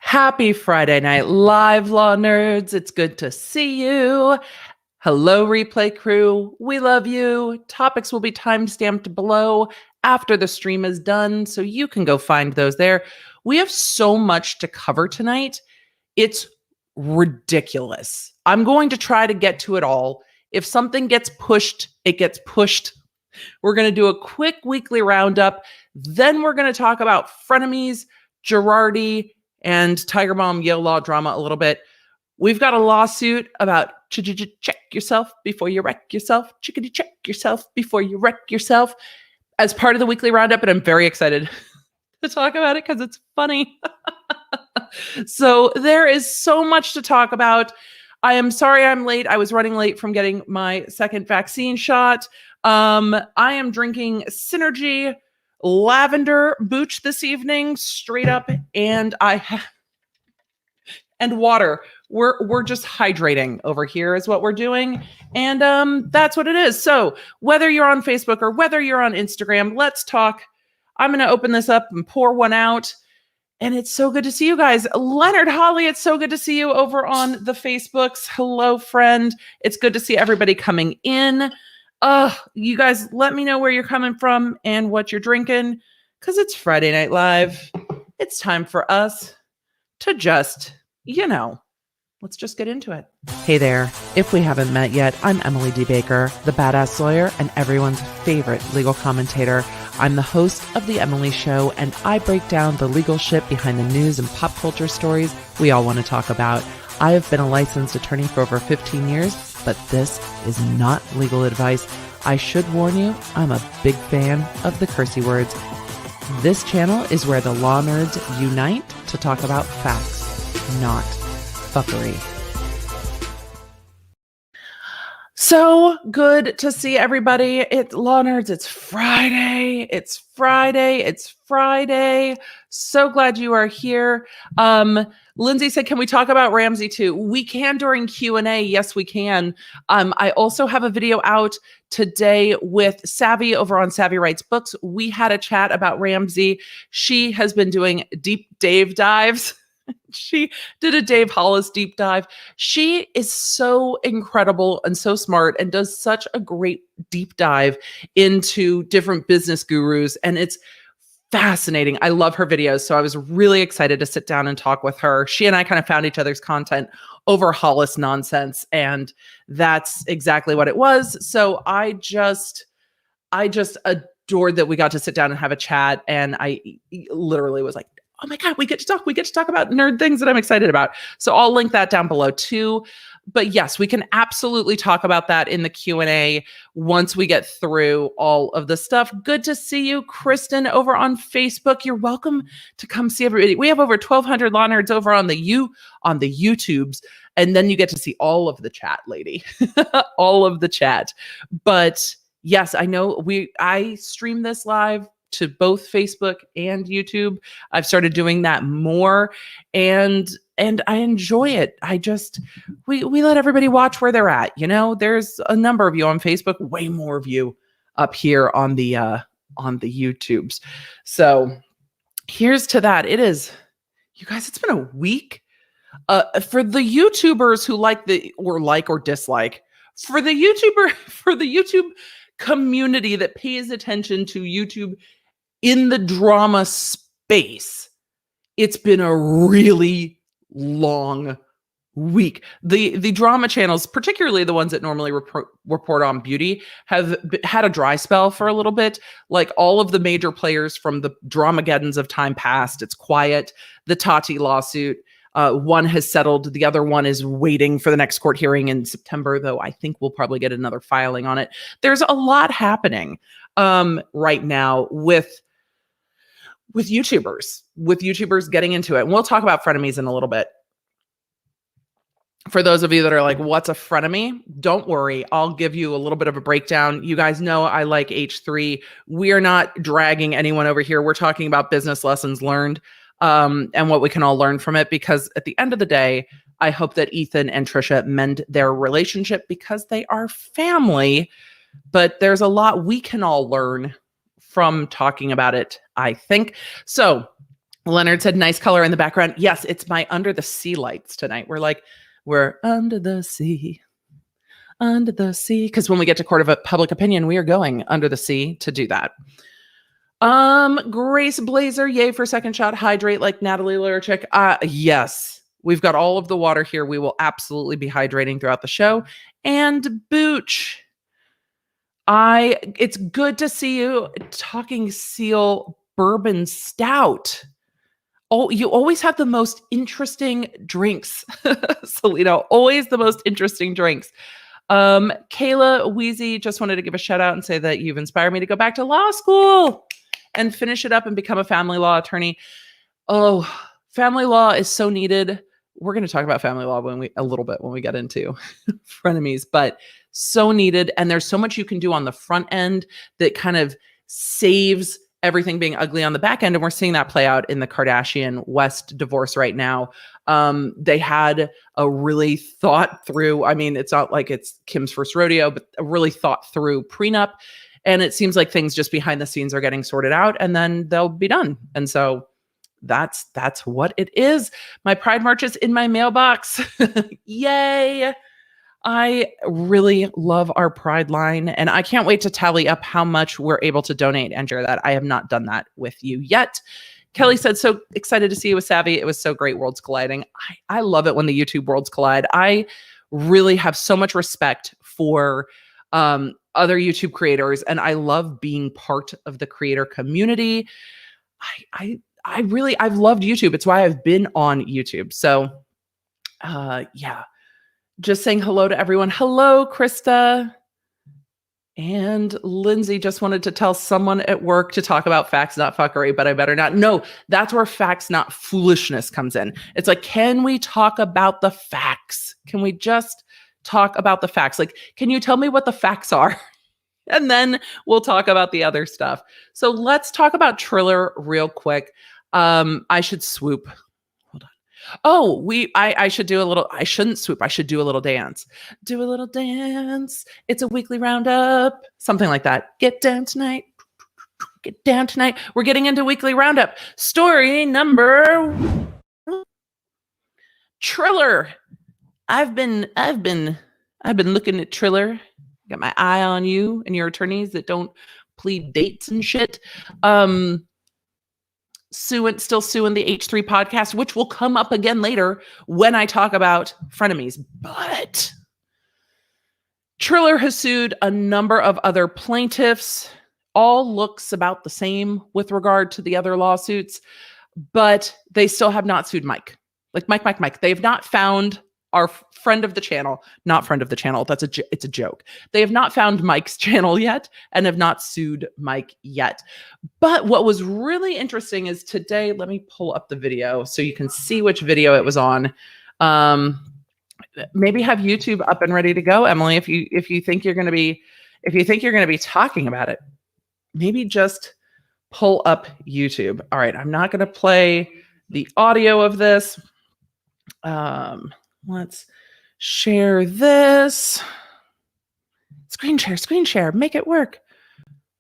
Happy Friday Night Live, Law Nerds. It's good to see you. Hello, replay crew. We love you. Topics will be time-stamped below after the stream is done, so you can go find those there. We have so much to cover tonight. It's ridiculous. I'm going to try to get to it all. If something gets pushed, it gets pushed. We're going to do a quick weekly roundup. Then we're going to talk about Frenemies, Girardi, and Tiger Mom Yale Law drama a little bit. We've got a lawsuit about check yourself before you wreck yourself. Chickadee check yourself before you wreck yourself as part of the weekly roundup. And I'm very excited to talk about it because it's funny. So there is so much to talk about. I am sorry I'm late. I was running late from getting my second vaccine shot. I am drinking Synergy lavender booch this evening, straight up, and and water. We're just hydrating over here is what we're doing, and that's what it is. So whether you're on Facebook or whether you're on Instagram, let's talk. I'm going to open this up and pour one out, and it's so good to see you guys. Leonard Holly, it's so good to see you over on the Facebooks. Hello, friend. It's good to see everybody coming in. You guys, let me know where you're coming from and what you're drinking, because it's Friday Night Live. It's time for us to just, let's just get into it. Hey there. If we haven't met yet, I'm Emily D. Baker, the badass lawyer and everyone's favorite legal commentator. I'm the host of The Emily Show, and I break down the legal shit behind the news and pop culture stories we all want to talk about. I have been a licensed attorney for over 15 years, but this is not legal advice. I should warn you, I'm a big fan of the cursey words. This channel is where the law nerds unite to talk about facts, not fuckery. So good to see everybody. Law nerds, it's Friday. It's Friday. It's Friday. So glad you are here. Lindsay said, can we talk about RAMSEY too? We can during Q&A. Yes, we can. I also have a video out today with Savvy over on Savvy Writes Books. We had a chat about RAMSEY. She has been doing deep Dave dives. She did a Dave Hollis deep dive. She is so incredible and so smart and does such a great deep dive into different business gurus. And it's fascinating. I love her videos. So I was really excited to sit down and talk with her. She and I kind of found each other's content over Hollis nonsense. And that's exactly what it was. So I just adored that we got to sit down and have a chat. And I literally was like, oh my God, we get to talk about nerd things that I'm excited about. So I'll link that down below too. But yes, we can absolutely talk about that in the Q&A once we get through all of the stuff. Good to see you, Kristen, over on Facebook. You're welcome to come see everybody. We have over 1,200 law nerds over on the YouTubes, and then you get to see all of the chat, lady. All of the chat. But yes, I know I stream this live to both Facebook and YouTube. I've started doing that more, and I enjoy it. We let everybody watch where they're at. There's a number of you on Facebook, way more of you up here on the YouTubes. So here's to that. It is, you guys, it's been a week. For the YouTubers who like or dislike, for the YouTube community that pays attention to YouTube in the drama space, it's been a really long week. The drama channels, particularly the ones that normally report on beauty, have had a dry spell for a little bit. Like all of the major players from the Dramageddons of time past, it's quiet. The Tati lawsuit, one has settled. The other one is waiting for the next court hearing in September, though I think we'll probably get another filing on it. There's a lot happening right now with YouTubers getting into it. And we'll talk about frenemies in a little bit. For those of you that are like, what's a frenemy? Don't worry. I'll give you a little bit of a breakdown. You guys know I like H3. We are not dragging anyone over here. We're talking about business lessons learned and what we can all learn from it. Because at the end of the day, I hope that Ethan and Trisha mend their relationship because they are family. But there's a lot we can all learn from talking about it, I think. So Leonard said, nice color in the background. Yes, it's my under the sea lights tonight. We're under the sea. Under the sea. Because when we get to Court of Public Opinion, we are going under the sea to do that. Grace Blazer, yay for second shot. Hydrate like Natalie Lurchik. Yes, we've got all of the water here. We will absolutely be hydrating throughout the show. And Booch, it's good to see you. Talking Seal Bourbon Stout. Oh, you always have the most interesting drinks, Salito. Always the most interesting drinks. Kayla Wheezy just wanted to give a shout out and say that you've inspired me to go back to law school and finish it up and become a family law attorney. Oh, family law is so needed. We're going to talk about family law a little bit when we get into frenemies, but so needed. And there's so much you can do on the front end that kind of saves everything being ugly on the back end. And we're seeing that play out in the Kardashian West divorce right now. They had a really thought through, I mean, it's not like it's Kim's first rodeo, but a really thought through prenup. And it seems like things just behind the scenes are getting sorted out and then they'll be done. And so that's what it is. My Pride March is in my mailbox. Yay. I really love our Pride line, and I can't wait to tally up how much we're able to donate and share that. I have not done that with you yet. Kelly said, so excited to see you with Savvy. It was so great, worlds colliding. I love it when the YouTube worlds collide. I really have so much respect for other YouTube creators, and I love being part of the creator community. I've loved YouTube. It's why I've been on YouTube. So yeah. Just saying hello to everyone. Hello, Krista. And Lindsay just wanted to tell someone at work to talk about facts, not fuckery, but I better not. No, that's where facts, not foolishness comes in. It's like, can we talk about the facts? Can we just talk about the facts? Like, can you tell me what the facts are? And then we'll talk about the other stuff. So let's talk about Triller real quick. I should swoop. Oh, I should do a little, I shouldn't swoop. I should do a little dance. Do a little dance. It's a weekly roundup. Something like that. Get down tonight. Get down tonight. We're getting into weekly roundup. Story number Triller. I've been looking at Triller. Got my eye on you and your attorneys that don't plead dates and shit. Still suing the H3 podcast, which will come up again later when I talk about frenemies. But Triller has sued a number of other plaintiffs. All looks about the same with regard to the other lawsuits, but they still have not sued Mike. Like Mike. They have not found our friend of the channel, not friend of the channel. It's a joke. They have not found Mike's channel yet and have not sued Mike yet. But what was really interesting is today, let me pull up the video so you can see which video it was on. Maybe have YouTube up and ready to go, Emily, if you think you're going to be talking about it. Maybe just pull up YouTube. All right, I'm not going to play the audio of this. Let's share this. Screen share, make it work.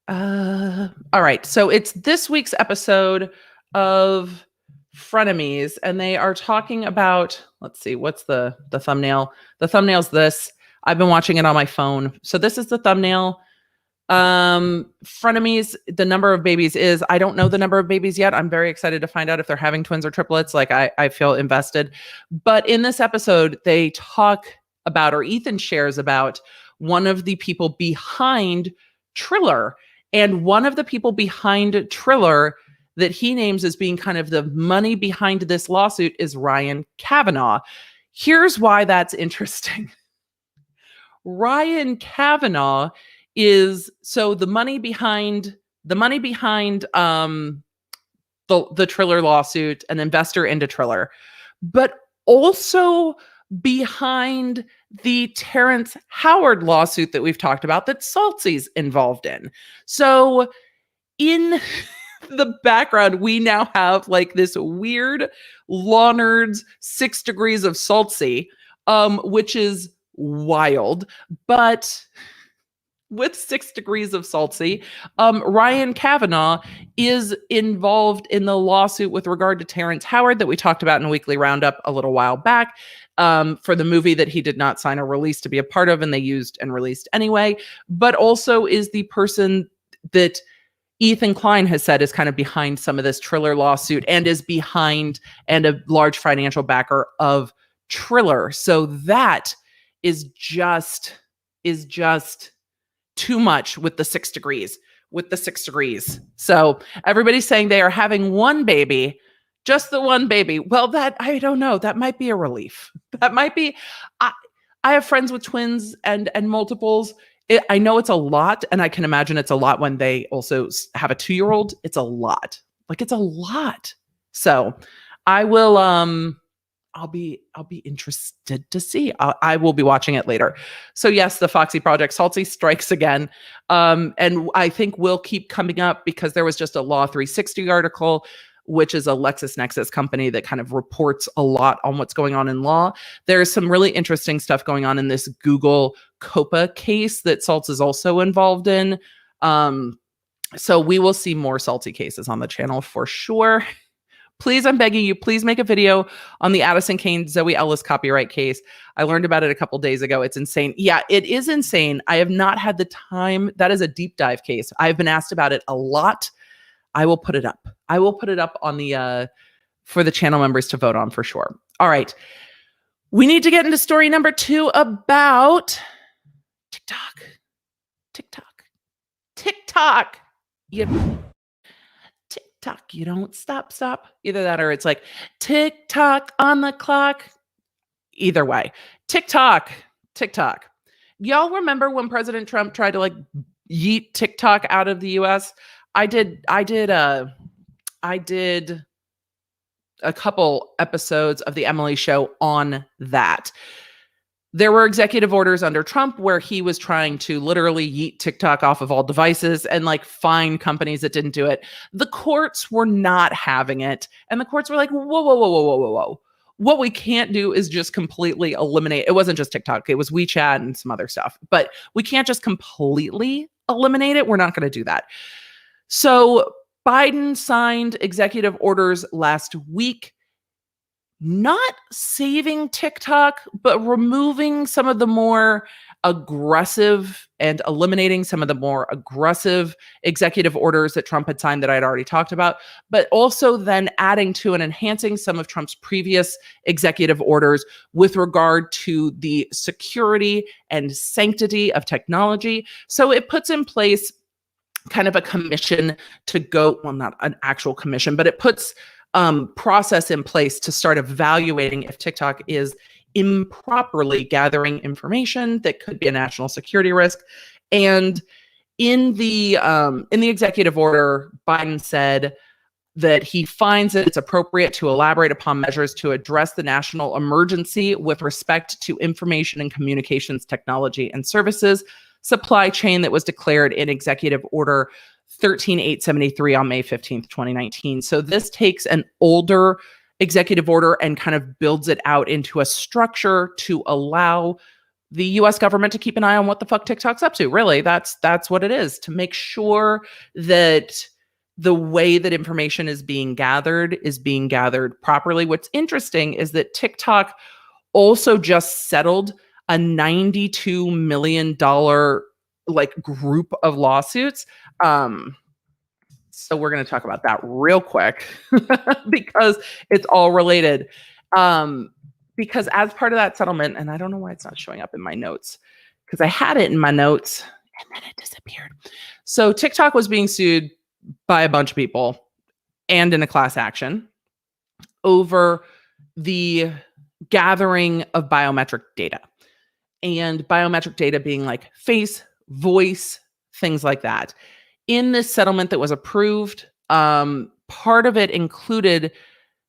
All right, so it's this week's episode of Frenemies, and they are talking about, let's see, what's the thumbnail? The thumbnail's this. I've been watching it on my phone. So this is the thumbnail. Frenemies, the number of babies is, I don't know the number of babies yet. I'm very excited to find out if they're having twins or triplets. Like I feel invested. But in this episode, they talk about, or Ethan shares about, one of the people behind Triller. And one of the people behind Triller that he names as being kind of the money behind this lawsuit is Ryan Kavanaugh. Here's why that's interesting. Ryan Kavanaugh is, so the money behind the Triller lawsuit, an investor into Triller, but also behind the Terrence Howard lawsuit that we've talked about that Saltsy's involved in. So in the background, we now have like this weird Law Nerds 6 Degrees of Saltsy, which is wild, but with 6 degrees of salty. Ryan Kavanaugh is involved in the lawsuit with regard to Terrence Howard that we talked about in Weekly Roundup a little while back, for the movie that he did not sign a release to be a part of, and they used and released anyway, but also is the person that Ethan Klein has said is kind of behind some of this Triller lawsuit and is behind and a large financial backer of Triller. So that is just too much with the 6 degrees, So everybody's saying they are having one baby, just the one baby. Well, that, I don't know, that might be a relief. That might be, I have friends with twins and multiples. I know it's a lot, and I can imagine it's a lot when they also have a 2-year-old. It's a lot. Like, it's a lot. So I will, I'll be interested to see. I will be watching it later. So yes, the Foxy Project Salty strikes again. And I think will keep coming up because there was just a Law 360 article, which is a LexisNexis company that kind of reports a lot on what's going on in law. There's some really interesting stuff going on in this Google COPA case that Salts is also involved in. So we will see more salty cases on the channel for sure. Please, I'm begging you, please make a video on the Addison Kane Zoe Ellis copyright case. I learned about it a couple days ago. It's insane. Yeah, it is insane. I have not had the time. That is a deep dive case. I've been asked about it a lot. I will put it up. I will put it up on the for the channel members to vote on for sure. All right. We need to get into story number 2 about TikTok. TikTok, you don't stop. Either that or it's like TikTok on the clock. Either way. TikTok. Y'all remember when President Trump tried to like yeet TikTok out of the US? I did a couple episodes of the Emily Show on that. There were executive orders under Trump where he was trying to literally yeet TikTok off of all devices and like fine companies that didn't do it. The courts were not having it. And the courts were like, whoa. What we can't do is just completely eliminate. It wasn't just TikTok. It was WeChat and some other stuff. But we can't just completely eliminate it. We're not going to do that. So Biden signed executive orders last week, not saving TikTok, but removing some of the more aggressive and eliminating some of the more aggressive executive orders that Trump had signed that I'd already talked about, but also then adding to and enhancing some of Trump's previous executive orders with regard to the security and sanctity of technology. So it puts in place kind of a commission to go, well, not an actual commission, but it puts process in place to start evaluating if TikTok is improperly gathering information that could be a national security risk. And in the executive order, Biden said that he finds that it's appropriate to elaborate upon measures to address the national emergency with respect to information and communications technology and services supply chain that was declared in Executive Order 13873 on May 15th, 2019. So this takes an older executive order and kind of builds it out into a structure to allow the US government to keep an eye on what the fuck TikTok's up to. Really, that's what it is, to make sure that the way that information is being gathered properly. What's interesting is that TikTok also just settled a $92 million like group of lawsuits. So we're going to talk about that real quick because it's all related. Because as part of that settlement, and I don't know why it's not showing up in my notes, because I had it in my notes and then it disappeared. So TikTok was being sued by a bunch of people and in a class action over the gathering of biometric data. And biometric data being like face, voice, things like that. In this settlement that was approved, part of it included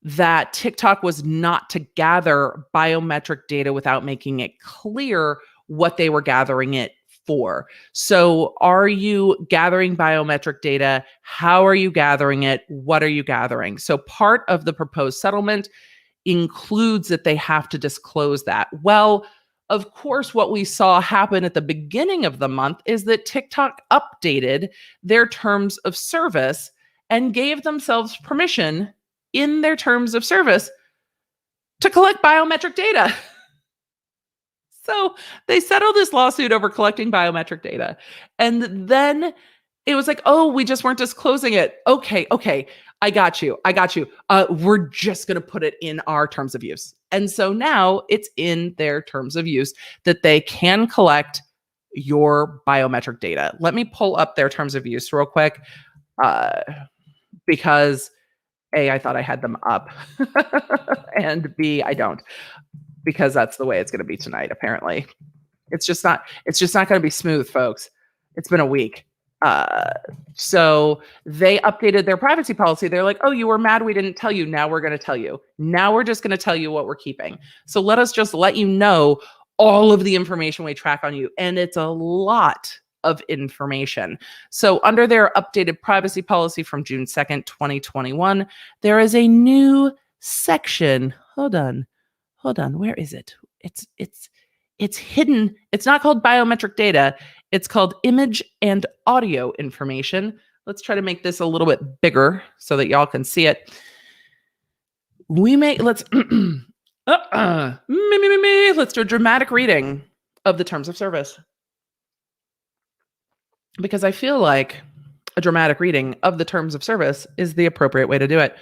that TikTok was not to gather biometric data without making it clear what they were gathering it for. So are you gathering biometric data? How are you gathering it? What are you gathering? So part of the proposed settlement includes that they have to disclose that. Well, of course, what we saw happen at the beginning of the month is that TikTok updated their terms of service and gave themselves permission in their terms of service to collect biometric data. So they settled this lawsuit over collecting biometric data. And then it was like, oh, we just weren't disclosing it. Okay. I got you. We're just going to put it in our terms of use. And so now it's in their terms of use that they can collect your biometric data. Let me pull up their terms of use real quick because A, I thought I had them up and B, I don't, because that's the way it's going to be tonight. Apparently it's just not going to be smooth, folks. It's been a week. So they updated their privacy policy. They're like, oh, you were mad we didn't tell you. Now we're going to tell you. Now we're just going to tell you what we're keeping. So let us just let you know all of the information we track on you. And it's a lot of information. So under their updated privacy policy from June 2nd, 2021, there is a new section. Hold on. Where is it? It's hidden. It's not called biometric data. It's called image and audio information. Let's try to make this a little bit bigger so that y'all can see it. Let's do a dramatic reading of the terms of service, because I feel like a dramatic reading of the terms of service is the appropriate way to do it.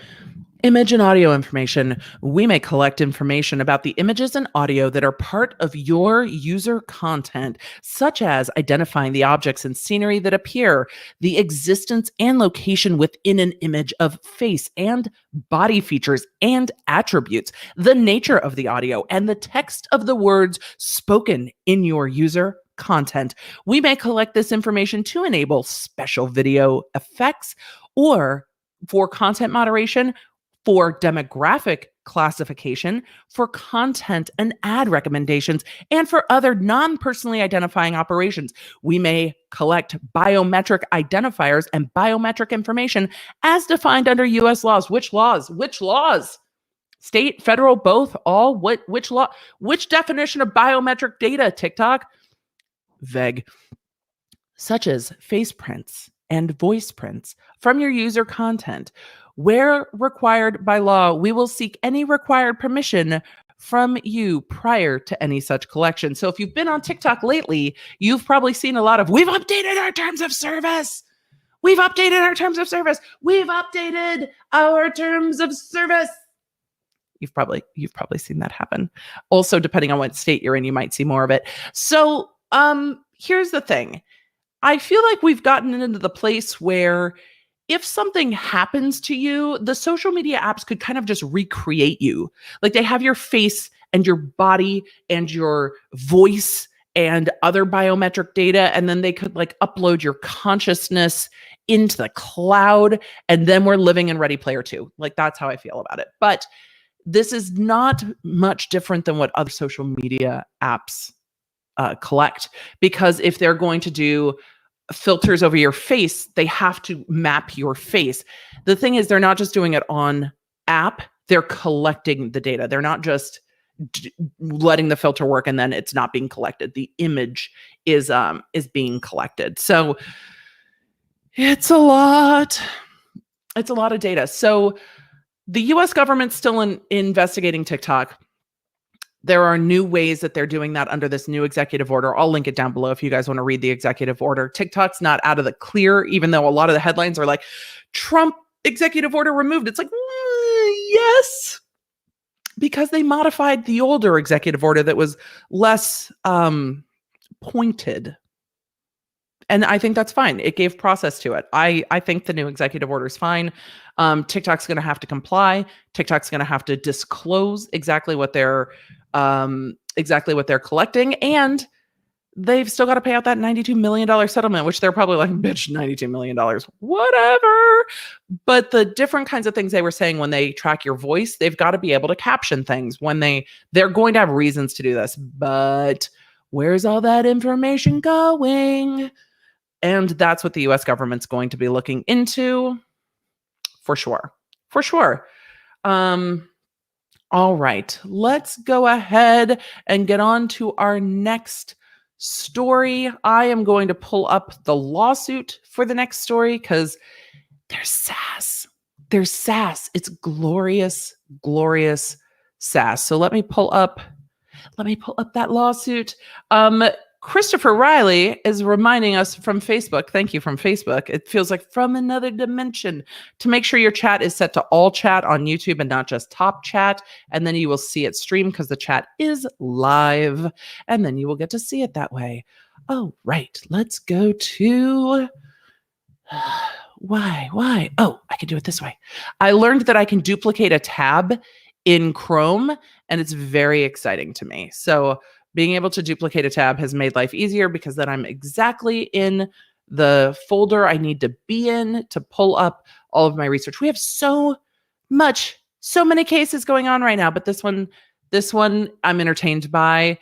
Image and audio information. We may collect information about the images and audio that are part of your user content, such as identifying the objects and scenery that appear, the existence and location within an image of face and body features and attributes, the nature of the audio, and the text of the words spoken in your user content. We may collect this information to enable special video effects or for content moderation, for demographic classification, for content and ad recommendations, and for other non-personally identifying operations. We may collect biometric identifiers and biometric information as defined under U.S. laws. Which laws? State, federal, both, all? Which law? Which definition of biometric data, TikTok? Vague. Such as face prints and voice prints from your user content. Where required by law, we will seek any required permission from you prior to any such collection. So if you've been on TikTok lately, you've probably seen a lot of, we've updated our terms of service. You've probably seen that happen. Also, depending on what state you're in, you might see more of it. So here's the thing. I feel like we've gotten into the place where if something happens to you, the social media apps could kind of just recreate you. Like they have your face and your body and your voice and other biometric data, and then they could like upload your consciousness into the cloud, and then we're living in Ready Player 2. Like that's how I feel about it. But this is not much different than what other social media apps collect, because if they're going to do filters over your face, they have to map your face. The thing is, they're not just doing it on app, they're collecting the data. They're not just letting the filter work and then it's not being collected. The image is being collected. So it's a lot of data. So the US government's still investigating TikTok. There are new ways that they're doing that under this new executive order. I'll link it down below if you guys want to read the executive order. TikTok's not out of the clear, even though a lot of the headlines are like, Trump executive order removed. It's like, yes, because they modified the older executive order that was less pointed. And I think that's fine. It gave process to it. I think the new executive order is fine. TikTok's going to have to comply. TikTok's going to have to disclose exactly what they're collecting, and they've still got to pay out that $92 million settlement, which they're probably like, bitch, $92 million, whatever. But the different kinds of things they were saying when they track your voice, they've got to be able to caption things when they're going to have reasons to do this. But where's all that information going? And that's what the US government's going to be looking into for sure. All right, let's go ahead and get on to our next story. I am going to pull up the lawsuit for the next story because there's sass. There's sass. It's glorious, glorious sass. So let me pull up that lawsuit. Christopher Riley is reminding us from Facebook. Thank you from Facebook. It feels like from another dimension to make sure your chat is set to all chat on YouTube and not just top chat. And then you will see it stream because the chat is live. And then you will get to see it that way. Oh, right. Let's go to... Why? Oh, I can do it this way. I learned that I can duplicate a tab in Chrome, and it's very exciting to me. So being able to duplicate a tab has made life easier because then I'm exactly in the folder I need to be in to pull up all of my research. We have so many cases going on right now, but this one I'm entertained by.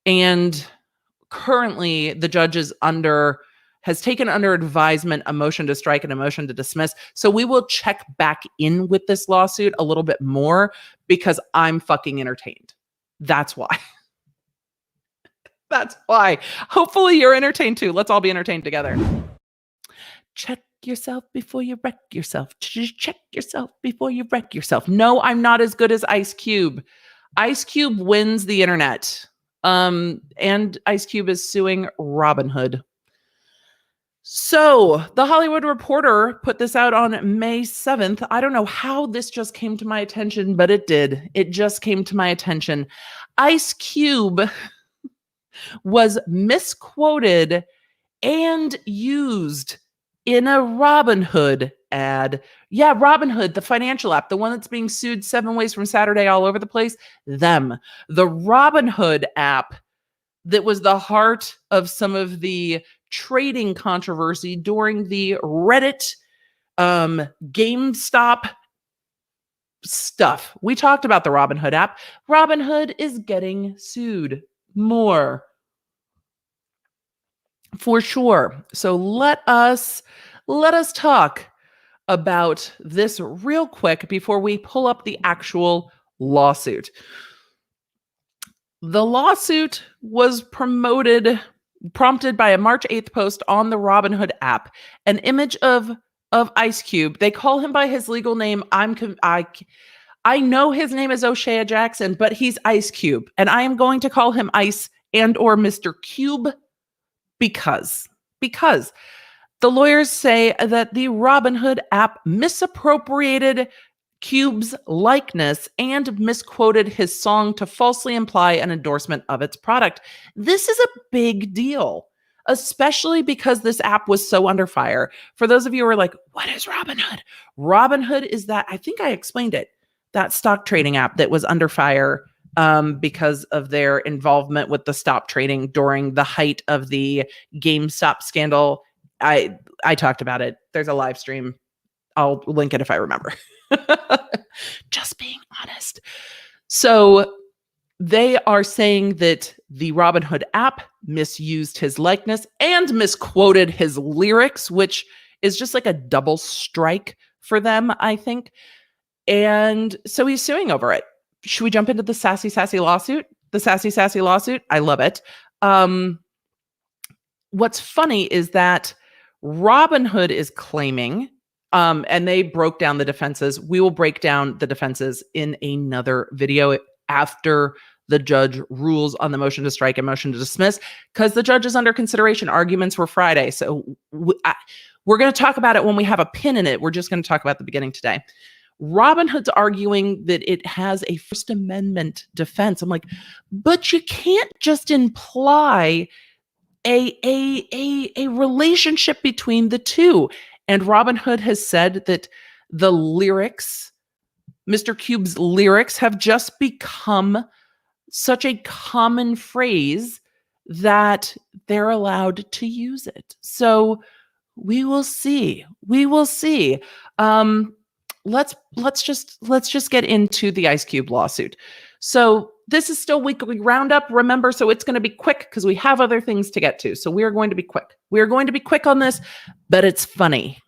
And currently the judge has taken under advisement a motion to strike and a motion to dismiss. So we will check back in with this lawsuit a little bit more because I'm fucking entertained. That's why. That's why. Hopefully you're entertained too. Let's all be entertained together. Check yourself before you wreck yourself. Check yourself before you wreck yourself. No, I'm not as good as Ice Cube. Ice Cube wins the internet. And Ice Cube is suing Robinhood. So the Hollywood Reporter put this out on May 7th. I don't know how this just came to my attention, but it did. It just came to my attention. Ice Cube was misquoted and used in a Robinhood ad. Yeah, Robinhood, the financial app, the one that's being sued 7 ways from Saturday all over the place. Them. The Robinhood app that was the heart of some of the trading controversy during the Reddit GameStop stuff. We talked about the Robinhood app. Robinhood is getting sued more for sure. So let us talk about this real quick before we pull up the actual lawsuit. The lawsuit was prompted by a March 8th post on the Robinhood app, an image of Ice Cube. They call him by his legal name. I know his name is O'Shea Jackson, but he's Ice Cube, and I am going to call him Ice and or Mr. Cube because the lawyers say that the Robinhood app misappropriated Cube's likeness and misquoted his song to falsely imply an endorsement of its product. This is a big deal, especially because this app was so under fire. For those of you who are like, what is Robinhood? Robinhood is that, I think I explained it, that stock trading app that was under fire because of their involvement with the stop trading during the height of the GameStop scandal. I talked about it. There's a live stream. I'll link it if I remember. Just being honest. So they are saying that the Robinhood app misused his likeness and misquoted his lyrics, which is just like a double strike for them, I think. And so he's suing over it. Should we jump into the sassy lawsuit? The sassy lawsuit? I love it. What's funny is that Robinhood is claiming, and they broke down the defenses. We will break down the defenses in another video after the judge rules on the motion to strike and motion to dismiss, because the judge is under consideration. Arguments were Friday. So we're going to talk about it when we have a pin in it. We're just going to talk about the beginning today. Robinhood's arguing that it has a First Amendment defense. I'm like, but you can't just imply a relationship between the two. And Robinhood has said that the lyrics, Mr. Cube's lyrics, have just become such a common phrase that they're allowed to use it. So we will see. Let's just get into the Ice Cube lawsuit. So this is still weekly roundup, remember, so it's going to be quick because we have other things to get to. So we are going to be quick. We are going to be quick on this, but it's funny.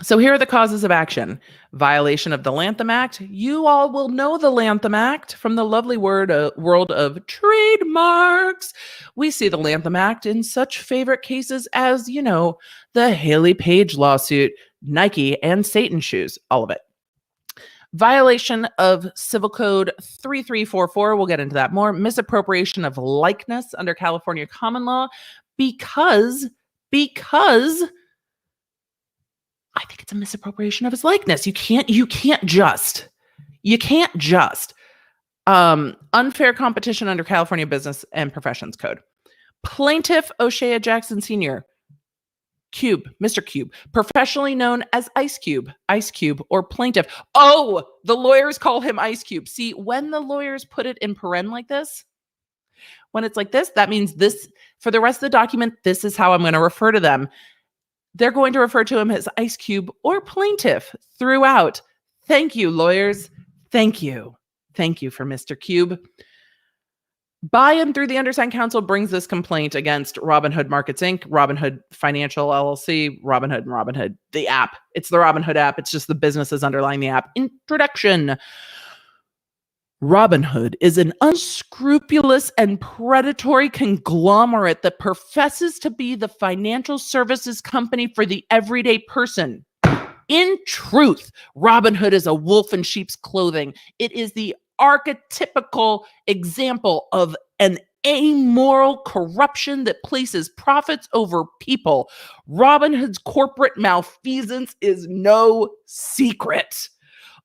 So here are the causes of action. Violation of the Lanham Act. You all will know the Lanham Act from the lovely world of trademarks. We see the Lanham Act in such favorite cases as, the Haley Page lawsuit, Nike, and Satan shoes, all of it. Violation of Civil Code 3344. We'll get into that more. Misappropriation of likeness under California common law because I think it's a misappropriation of his likeness. You can't just unfair competition under California Business and Professions Code. Plaintiff O'Shea Jackson Sr., Cube, Mr. Cube, professionally known as Ice Cube, or plaintiff. Oh, the lawyers call him Ice Cube. See, when the lawyers put it in paren like this, when it's like this, that means this, for the rest of the document, this is how I'm going to refer to them. They're going to refer to him as Ice Cube or plaintiff throughout. Thank you, lawyers. Thank you. Thank you for Mr. Cube. By and through the undersigned counsel brings this complaint against Robinhood Markets Inc., Robinhood Financial LLC, Robinhood, the app. It's the Robinhood app. It's just the businesses underlying the app. Introduction. Robinhood is an unscrupulous and predatory conglomerate that professes to be the financial services company for the everyday person. In truth, Robinhood is a wolf in sheep's clothing. It is the archetypical example of an amoral corruption that places profits over people. Robinhood's corporate malfeasance is no secret.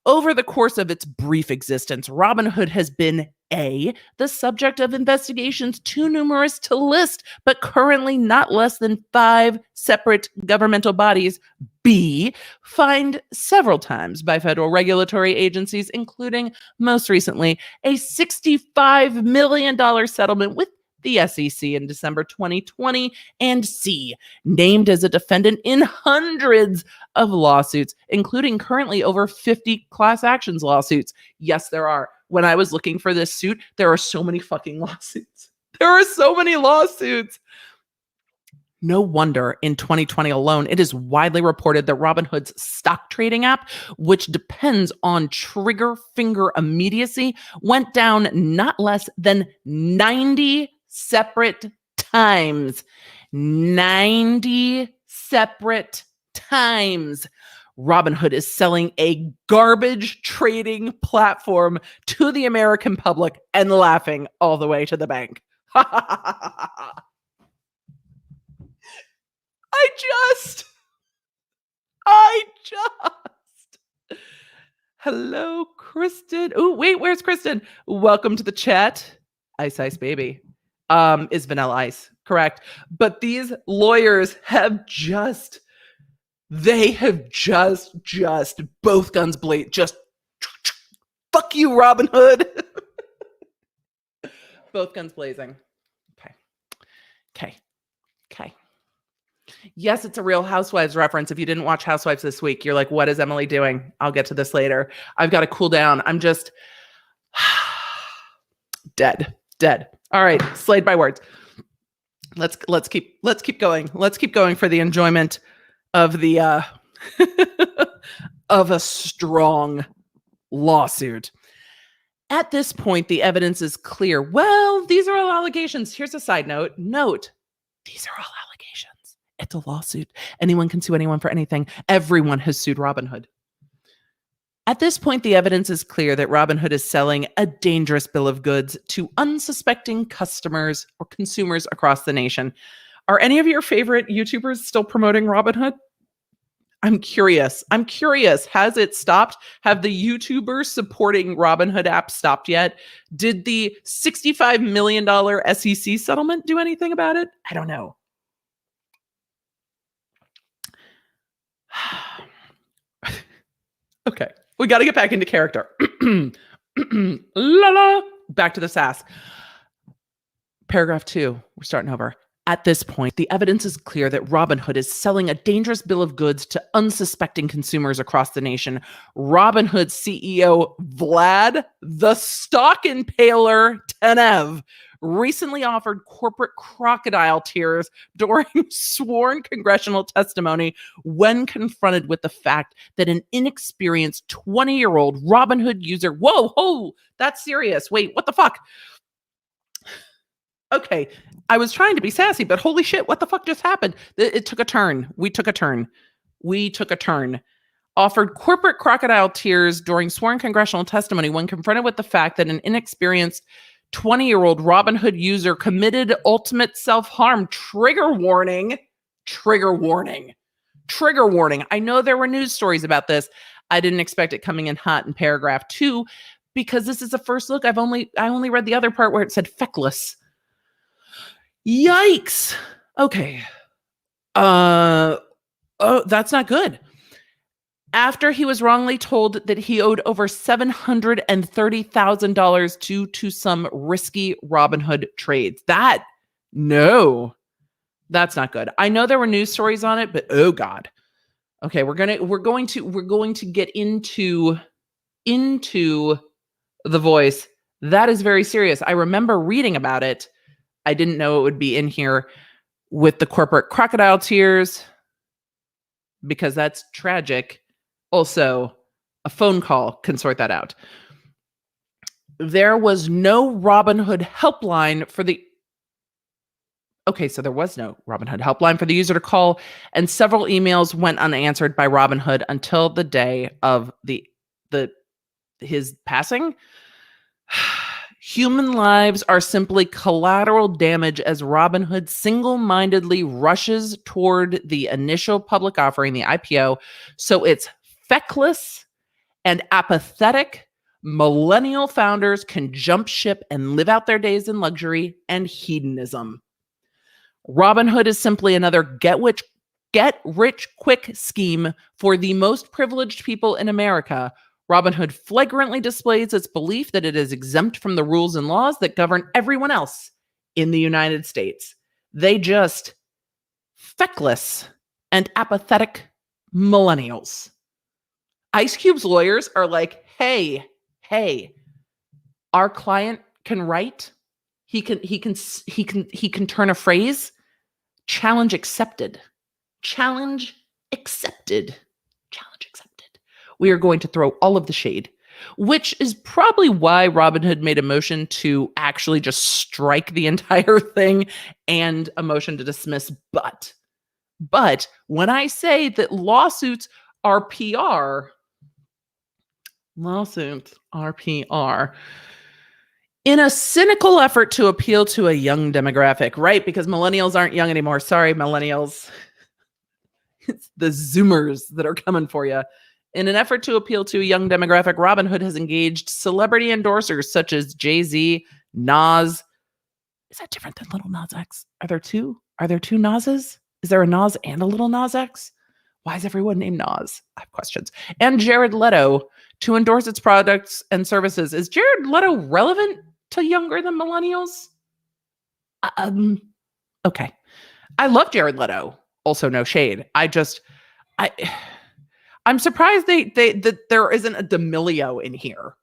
Over the course of its brief existence, Robinhood has been A, the subject of investigations too numerous to list, but currently not less than 5 separate governmental bodies, B, fined several times by federal regulatory agencies, including, most recently, a $65 million settlement with the SEC in December 2020, and C, named as a defendant in hundreds of lawsuits, including currently over 50 class actions lawsuits. Yes, there are. When I was looking for this suit, there are so many fucking lawsuits. There are so many lawsuits. No wonder in 2020 alone, it is widely reported that Robinhood's stock trading app, which depends on trigger finger immediacy, went down not less than 90 separate times. 90 separate times. Robinhood is selling a garbage trading platform to the American public and laughing all the way to the bank. I just. Hello, Kristen. Oh, wait, where's Kristen? Welcome to the chat. Ice baby. Is Vanilla Ice, correct? But these lawyers have just both guns blazing. Just fuck you, Robinhood. Both guns blazing. Okay. Yes, it's a Real Housewives reference. If you didn't watch Housewives this week, you're like, what is Emily doing? I'll get to this later. I've got to cool down. I'm just dead. All right, slayed by words. Let's keep going. Let's keep going for the enjoyment of the of a strong lawsuit. At this point, the evidence is clear. Well, these are all allegations. Here's a side note. These are all allegations. It's a lawsuit. Anyone can sue anyone for anything. Everyone has sued Robinhood. At this point, the evidence is clear that Robinhood is selling a dangerous bill of goods to unsuspecting customers or consumers across the nation. Are any of your favorite YouTubers still promoting Robinhood? I'm curious. Has it stopped? Have the YouTubers supporting Robinhood app stopped yet? Did the $65 million SEC settlement do anything about it? I don't know. Okay. We got to get back into character. Back to the sass. Paragraph 2. We're starting over. At this point, the evidence is clear that Robinhood is selling a dangerous bill of goods to unsuspecting consumers across the nation. Robinhood CEO Vlad the Stock Impaler Tenev recently offered corporate crocodile tears during sworn congressional testimony when confronted with the fact that an inexperienced 20-year-old Robinhood user, whoa, that's serious. Wait, what the fuck? Okay, I was trying to be sassy, but holy shit, what the fuck just happened? It took a turn. We took a turn. Offered corporate crocodile tears during sworn congressional testimony when confronted with the fact that an inexperienced 20-year-old Robinhood user committed ultimate self-harm. Trigger warning. I know there were news stories about this. I didn't expect it coming in hot in paragraph 2 because this is the first look. I only read the other part where it said feckless. Yikes. Okay. Oh, that's not good. After he was wrongly told that he owed over $730,000 due to some risky Robinhood trades. No, that's not good. I know there were news stories on it, but oh God. Okay, we're going to get into the voice. That is very serious. I remember reading about it. I didn't know it would be in here with the corporate crocodile tears because that's tragic. Also, a phone call can sort that out. There was no Robinhood helpline for the... Okay, so there was no Robinhood helpline for the user to call, and several emails went unanswered by Robinhood until the day of his passing. Human lives are simply collateral damage as Robinhood single-mindedly rushes toward the initial public offering, the IPO, so its feckless and apathetic millennial founders can jump ship and live out their days in luxury and hedonism. Robinhood is simply another get-rich-quick scheme for the most privileged people in America. Robinhood flagrantly displays its belief that it is exempt from the rules and laws that govern everyone else in the United States. They just feckless and apathetic millennials. Ice Cube's lawyers are like, hey, our client can write. He can turn a phrase. Challenge accepted. We are going to throw all of the shade, which is probably why Robinhood made a motion to actually just strike the entire thing and a motion to dismiss. But when I say that lawsuits are PR, in a cynical effort to appeal to a young demographic, right? Because millennials aren't young anymore. Sorry, millennials. It's the Zoomers that are coming for you. In an effort to appeal to a young demographic, Robinhood has engaged celebrity endorsers such as Jay-Z, Nas. Is that different than Little Nas X? Are there two Nases? Is there a Nas and a Little Nas X? Why is everyone named Nas? I have questions. And Jared Leto to endorse its products and services. Is Jared Leto relevant to younger than millennials? Okay. I love Jared Leto. Also, no shade. I'm surprised that there isn't a D'Amelio in here.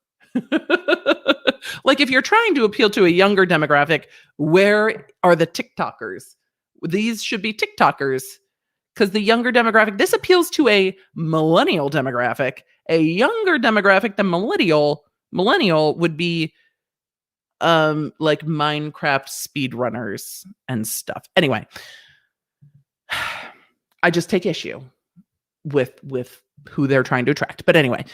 Like, if you're trying to appeal to a younger demographic, where are the TikTokers? These should be TikTokers, because the younger demographic, this appeals to a millennial demographic. A younger demographic than millennial would be like Minecraft speedrunners and stuff. Anyway, I just take issue with who they're trying to attract. But anyway,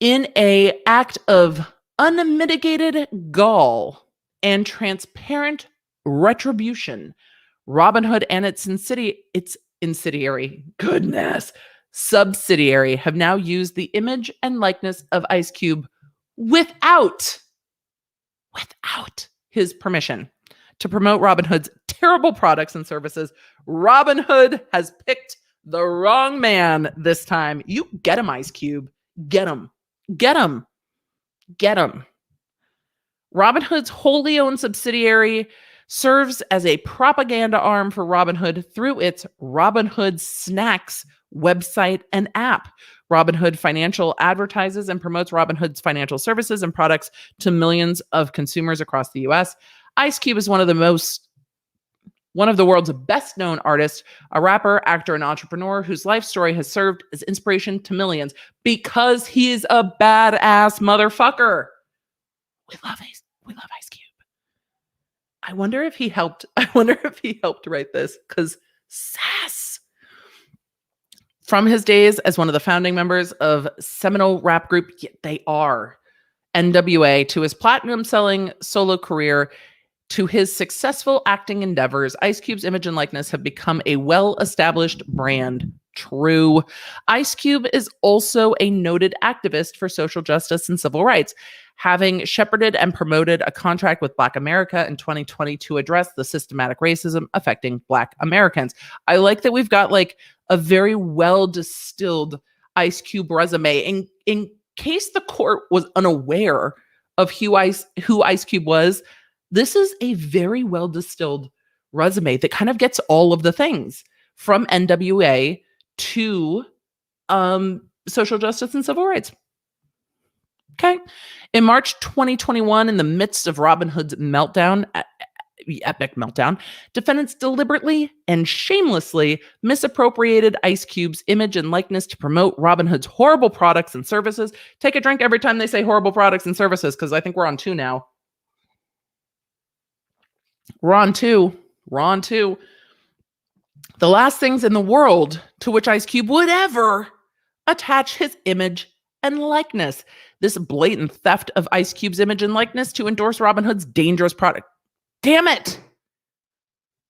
in an act of unmitigated gall and transparent retribution, Robinhood and its subsidiary have now used the image and likeness of Ice Cube without his permission to promote Robinhood's terrible products and services. Robinhood has picked the wrong man this time. You get him, Ice Cube. Get him. Robinhood's wholly owned subsidiary serves as a propaganda arm for Robinhood through its Robinhood Snacks website and app. Robinhood Financial advertises and promotes Robinhood's financial services and products to millions of consumers across the U.S. Ice Cube is one of the world's best known artists, a rapper, actor, and entrepreneur whose life story has served as inspiration to millions because he's a badass motherfucker. We love Ice Cube. I wonder if he helped write this, because sass. From his days as one of the founding members of seminal rap group, they are, NWA, to his platinum-selling solo career, to his successful acting endeavors, Ice Cube's image and likeness have become a well-established brand. True. Ice Cube is also a noted activist for social justice and civil rights, having shepherded and promoted a contract with Black America in 2020 to address the systematic racism affecting Black Americans. I like that we've got like a very well-distilled Ice Cube resume. In case the court was unaware of who Ice Cube was, this is a very well-distilled resume that kind of gets all of the things from NWA to social justice and civil rights. Okay. In March 2021, in the midst of Robinhood's epic meltdown, defendants deliberately and shamelessly misappropriated Ice Cube's image and likeness to promote Robinhood's horrible products and services. Take a drink every time they say horrible products and services, because I think we're on 2 now. We're on two. The last things in the world to which Ice Cube would ever attach his image and likeness. This blatant theft of Ice Cube's image and likeness to endorse Robinhood's dangerous product. Damn it!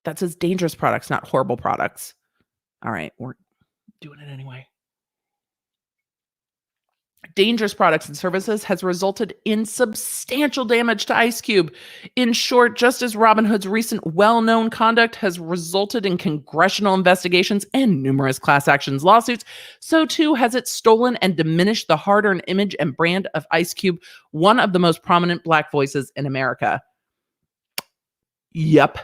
That says dangerous products, not horrible products. All right, we're doing it anyway. Dangerous products and services has resulted in substantial damage to Ice Cube. In short, just as Robinhood's recent well-known conduct has resulted in congressional investigations and numerous class actions lawsuits, so too has it stolen and diminished the hard-earned image and brand of Ice Cube, one of the most prominent Black voices in America. Yep,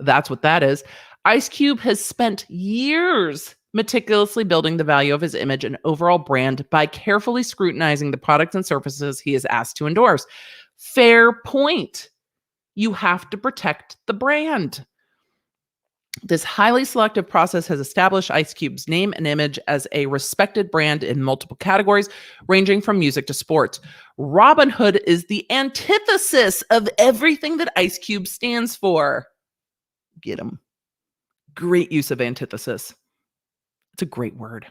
that's what that is. Ice Cube has spent years meticulously building the value of his image and overall brand by carefully scrutinizing the products and services he is asked to endorse. Fair point. You have to protect the brand. This highly selective process has established Ice Cube's name and image as a respected brand in multiple categories, ranging from music to sports. Robinhood is the antithesis of everything that Ice Cube stands for. Get him. Great use of antithesis. It's a great word.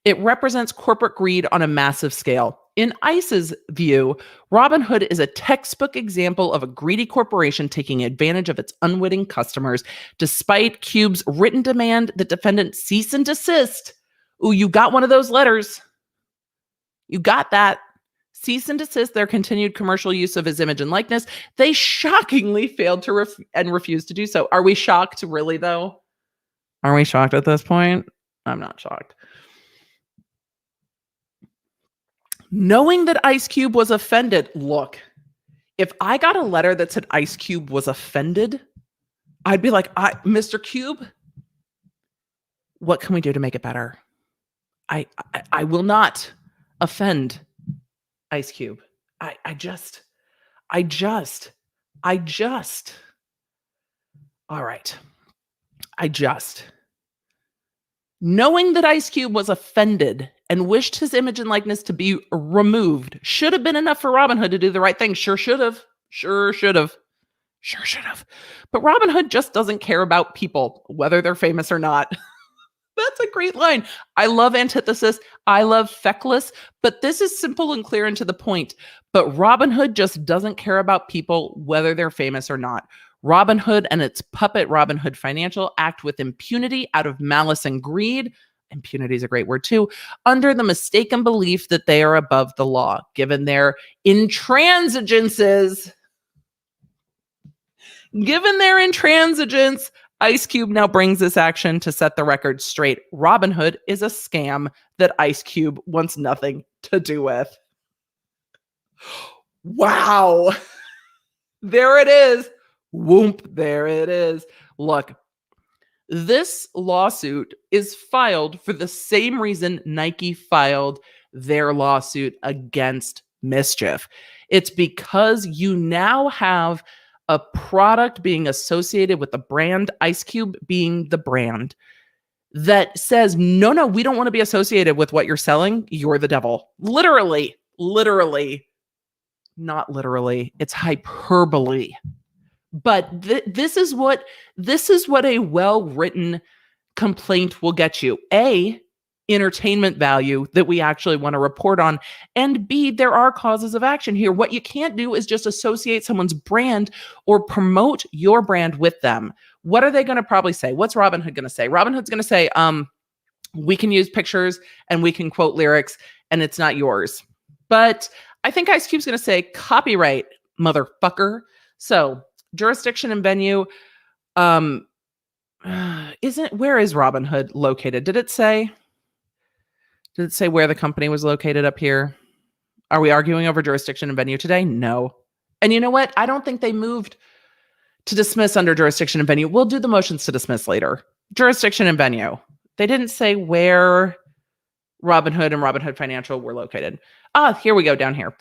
It represents corporate greed on a massive scale. In ICE's view, Robinhood is a textbook example of a greedy corporation taking advantage of its unwitting customers, despite Cube's written demand that defendants cease and desist. Ooh, you got one of those letters. You got that. Cease and desist their continued commercial use of his image and likeness. They shockingly failed to refuse to do so. Are we shocked, really, though? Are we shocked at this point? I'm not shocked. Knowing that Ice Cube was offended, look, if I got a letter that said Ice Cube was offended, I'd be like, Mr. Cube, what can we do to make it better? I will not offend Ice Cube. I just, all right. Knowing that Ice Cube was offended and wished his image and likeness to be removed should have been enough for Robinhood to do the right thing. Sure should have. But Robinhood just doesn't care about people, whether they're famous or not. That's a great line. I love antithesis. I love feckless, but this is simple and clear and to the point. But Robinhood just doesn't care about people, whether they're famous or not. Robinhood and its puppet Robinhood Financial act with impunity out of malice and greed. Impunity is a great word too, under the mistaken belief that they are above the law, given their intransigences. Given their intransigence, Ice Cube now brings this action to set the record straight. Robinhood is a scam that Ice Cube wants nothing to do with. Wow. There it is. Whoomp, there it is. Look, this lawsuit is filed for the same reason Nike filed their lawsuit against Mischief. It's because you now have a product being associated with the brand, Ice Cube being the brand, that says, no, we don't want to be associated with what you're selling. You're the devil. Literally, not literally. It's hyperbole. But this is what a well-written complaint will get you. A, entertainment value that we actually want to report on, and B, there are causes of action here. What you can't do is just associate someone's brand or promote your brand with them. What are they going to probably say? What's Robinhood going to say? Robinhood's going to say, we can use pictures and we can quote lyrics and it's not yours. But I think Ice Cube's going to say copyright, motherfucker. So jurisdiction and venue, where is Robinhood located? Did it say where the company was located up here? Are we arguing over jurisdiction and venue today? No. And you know what? I don't think they moved to dismiss under jurisdiction and venue. We'll do the motions to dismiss later. Jurisdiction and venue. They didn't say where Robinhood and Robinhood Financial were located. Here we go, down here.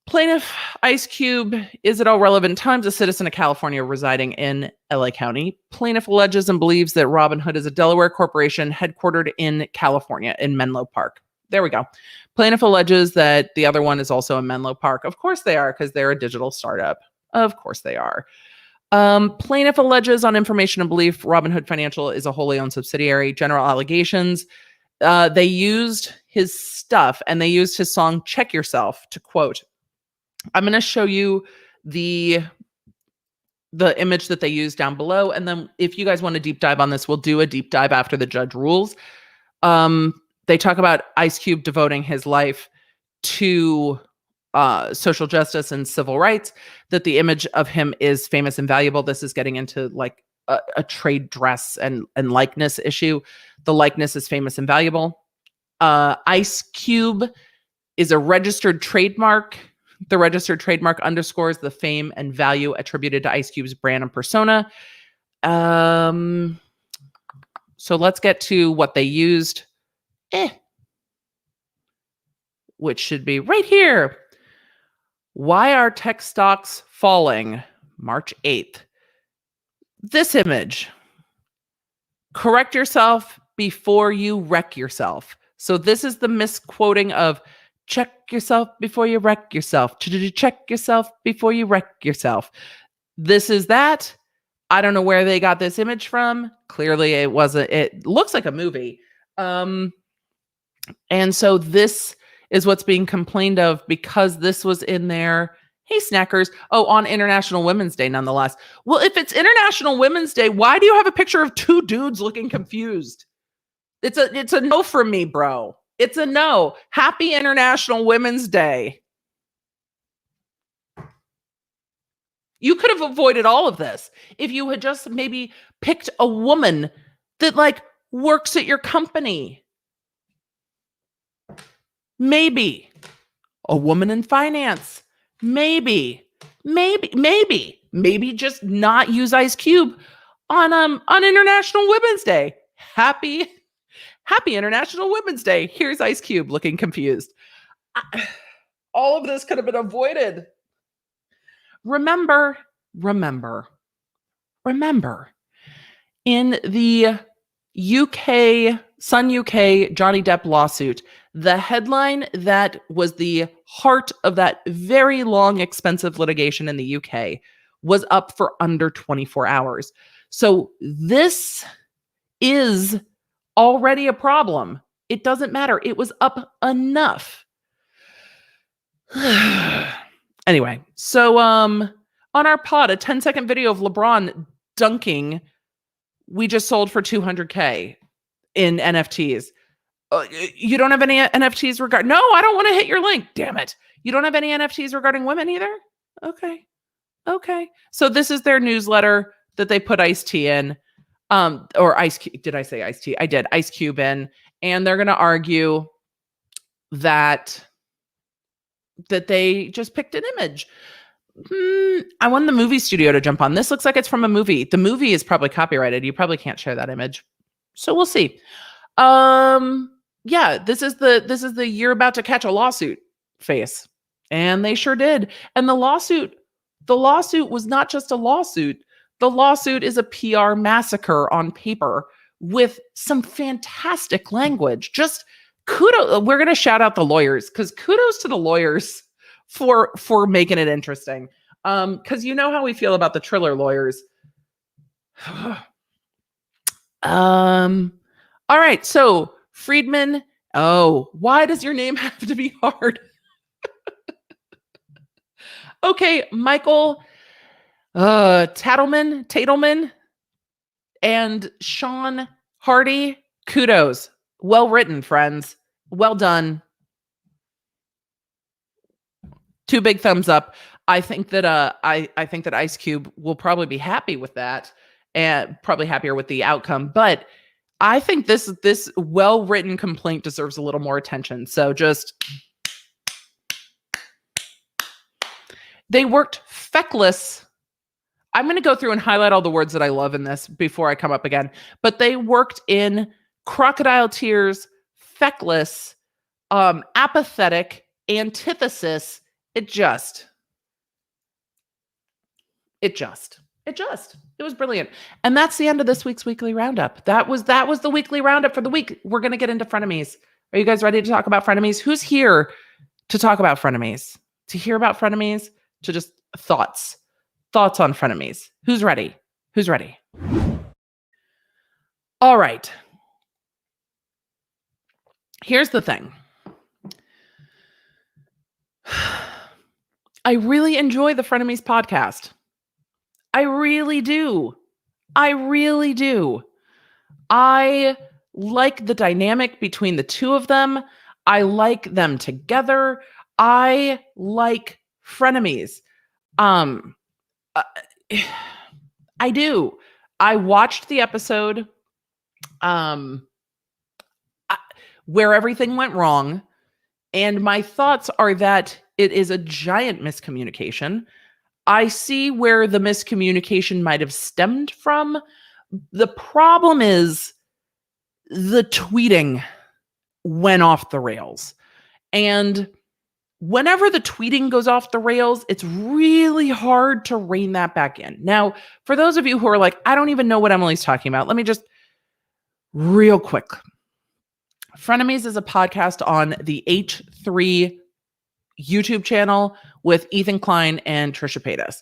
Plaintiff Ice Cube is at all relevant times a citizen of California residing in LA County. Plaintiff alleges and believes that Robinhood is a Delaware corporation headquartered in California in Menlo Park. There we go. Plaintiff alleges that the other one is also in Menlo Park. Of course they are, because they're a digital startup. Of course they are. Plaintiff alleges on information and belief Robinhood Financial is a wholly owned subsidiary. General allegations. They used his stuff and they used his song Check Yourself to quote. I'm going to show you the image that they use down below. And then if you guys want to deep dive on this, we'll do a deep dive after the judge rules. They talk about Ice Cube devoting his life to social justice and civil rights, that the image of him is famous and valuable. This is getting into like a trade dress and likeness issue. The likeness is famous and valuable. Ice Cube is a registered trademark. The registered trademark underscores the fame and value attributed to Ice Cube's brand and persona. So let's get to what they used, which should be right here. Why are tech stocks falling? March 8th. This image. Correct yourself before you wreck yourself. So this is the misquoting of check yourself before you wreck yourself. Check yourself before you wreck yourself. This is that. I don't know where they got this image from. Clearly it looks like a movie. And so this is what's being complained of because this was in there. Hey, snackers. Oh, on International Women's Day, nonetheless. Well, if it's International Women's Day, why do you have a picture of two dudes looking confused? It's a no from me, bro. It's a no. Happy International Women's Day. You could have avoided all of this if you had just maybe picked a woman that like works at your company. Maybe a woman in finance. Maybe just not use Ice Cube on International Women's Day. Happy International Women's Day. Here's Ice Cube looking confused. All of this could have been avoided. Remember, in the Sun UK Johnny Depp lawsuit, the headline that was the heart of that very long, expensive litigation in the UK was up for under 24 hours. So this is already a problem. It doesn't matter. It was up enough. Anyway, so on our pod, a 10-second video of LeBron dunking, we just sold for $200K in NFTs. You don't have any NFTs regarding... No, I don't want to hit your link. Damn it. You don't have any NFTs regarding women either? Okay. So this is their newsletter that they put Ice-T in. Or Ice Cube. Did I say Ice-T? I did. Ice Cube in. And they're going to argue that they just picked an image. I want the movie studio to jump on. This looks like it's from a movie. The movie is probably copyrighted. You probably can't share that image. So we'll see. Yeah, this is the you're about to catch a lawsuit face. And they sure did. And the lawsuit The lawsuit was not just a lawsuit. The lawsuit is a PR massacre on paper with some fantastic language. Just kudos. We're going to shout out the lawyers because kudos to the lawyers for making it interesting. Because you know how we feel about the Triller lawyers. All right. So Friedman. Oh, why does your name have to be hard? Okay, Michael Tattleman, and Sean Hardy. Kudos. Well written, friends. Well done. 2 big thumbs up. I think that I think that Ice Cube will probably be happy with that and probably happier with the outcome. But I think this well-written complaint deserves a little more attention. So just they worked feckless. I'm going to go through and highlight all the words that I love in this before I come up again. But they worked in crocodile tears, feckless, apathetic, antithesis. It was brilliant. And that's the end of this week's weekly roundup. That was the weekly roundup for the week. We're going to get into frenemies. Are you guys ready to talk about frenemies? Who's here to talk about frenemies? To hear about frenemies? To just thoughts on frenemies. Who's ready? All right. Here's the thing. I really enjoy the Frenemies podcast. I really do. I like the dynamic between the two of them. I like them together. I like Frenemies. I do. I watched the episode where everything went wrong, and my thoughts are that it is a giant miscommunication. I see where the miscommunication might have stemmed from. The problem is the tweeting went off the rails. And whenever the tweeting goes off the rails, it's really hard to rein that back in. Now, for those of you who are like, I don't even know what Emily's talking about, let me just real quick. Frenemies is a podcast on the H3 YouTube channel with Ethan Klein and Trisha Paytas.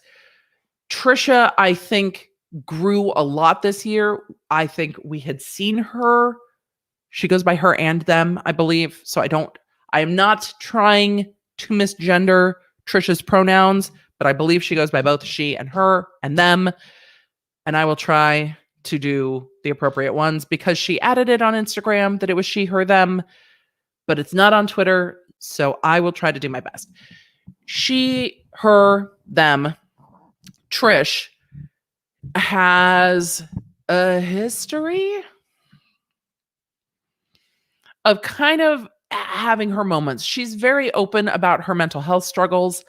Trisha, I think, grew a lot this year. I think we had seen her. She goes by her and them, I believe. So I am not trying to misgender Trisha's pronouns, but I believe she goes by both she and her and them. And I will try to do the appropriate ones because she added it on Instagram that it was she, her, them, but it's not on Twitter. So I will try to do my best. She, her, them, Trish has a history of kind of having her moments. She's very open about her mental health struggles,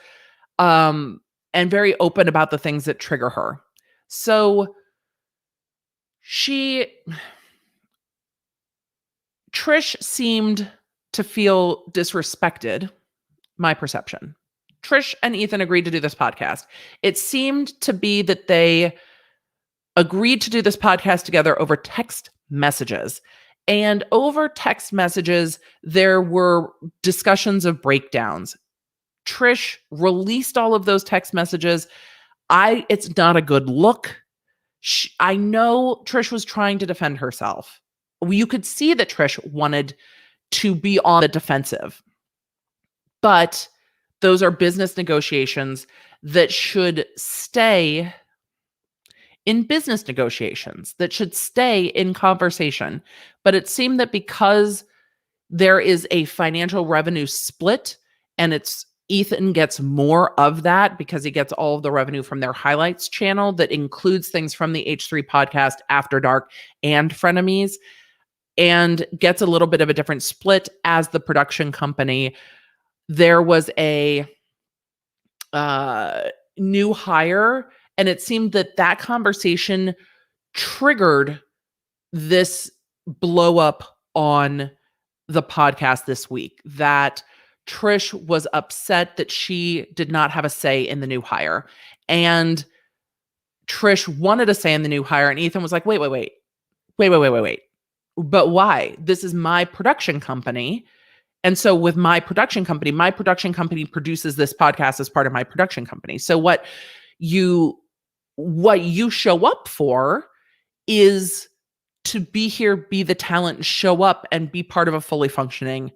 and very open about the things that trigger her. So Trish seemed to feel disrespected, my perception. Trish and Ethan agreed to do this podcast. It seemed to be that they agreed to do this podcast together over text messages. And over text messages, there were discussions of breakdowns. Trish released all of those text messages. It's not a good look. I know Trish was trying to defend herself. You could see that Trish wanted to be on the defensive. But those are business negotiations that should stay in business negotiations, that should stay in conversation. But it seemed that because there is a financial revenue split and Ethan gets more of that because he gets all of the revenue from their highlights channel that includes things from the H3 podcast, After Dark, and Frenemies, and gets a little bit of a different split as the production company. There was a new hire, and it seemed that conversation triggered this blow up on the podcast this week, that Trish was upset that she did not have a say in the new hire. And Trish wanted a say in the new hire, and Ethan was like, wait. But why? This is my production company. And so with my production company produces this podcast as part of my production company. So what you show up for is to be here, be the talent, show up and be part of a fully functioning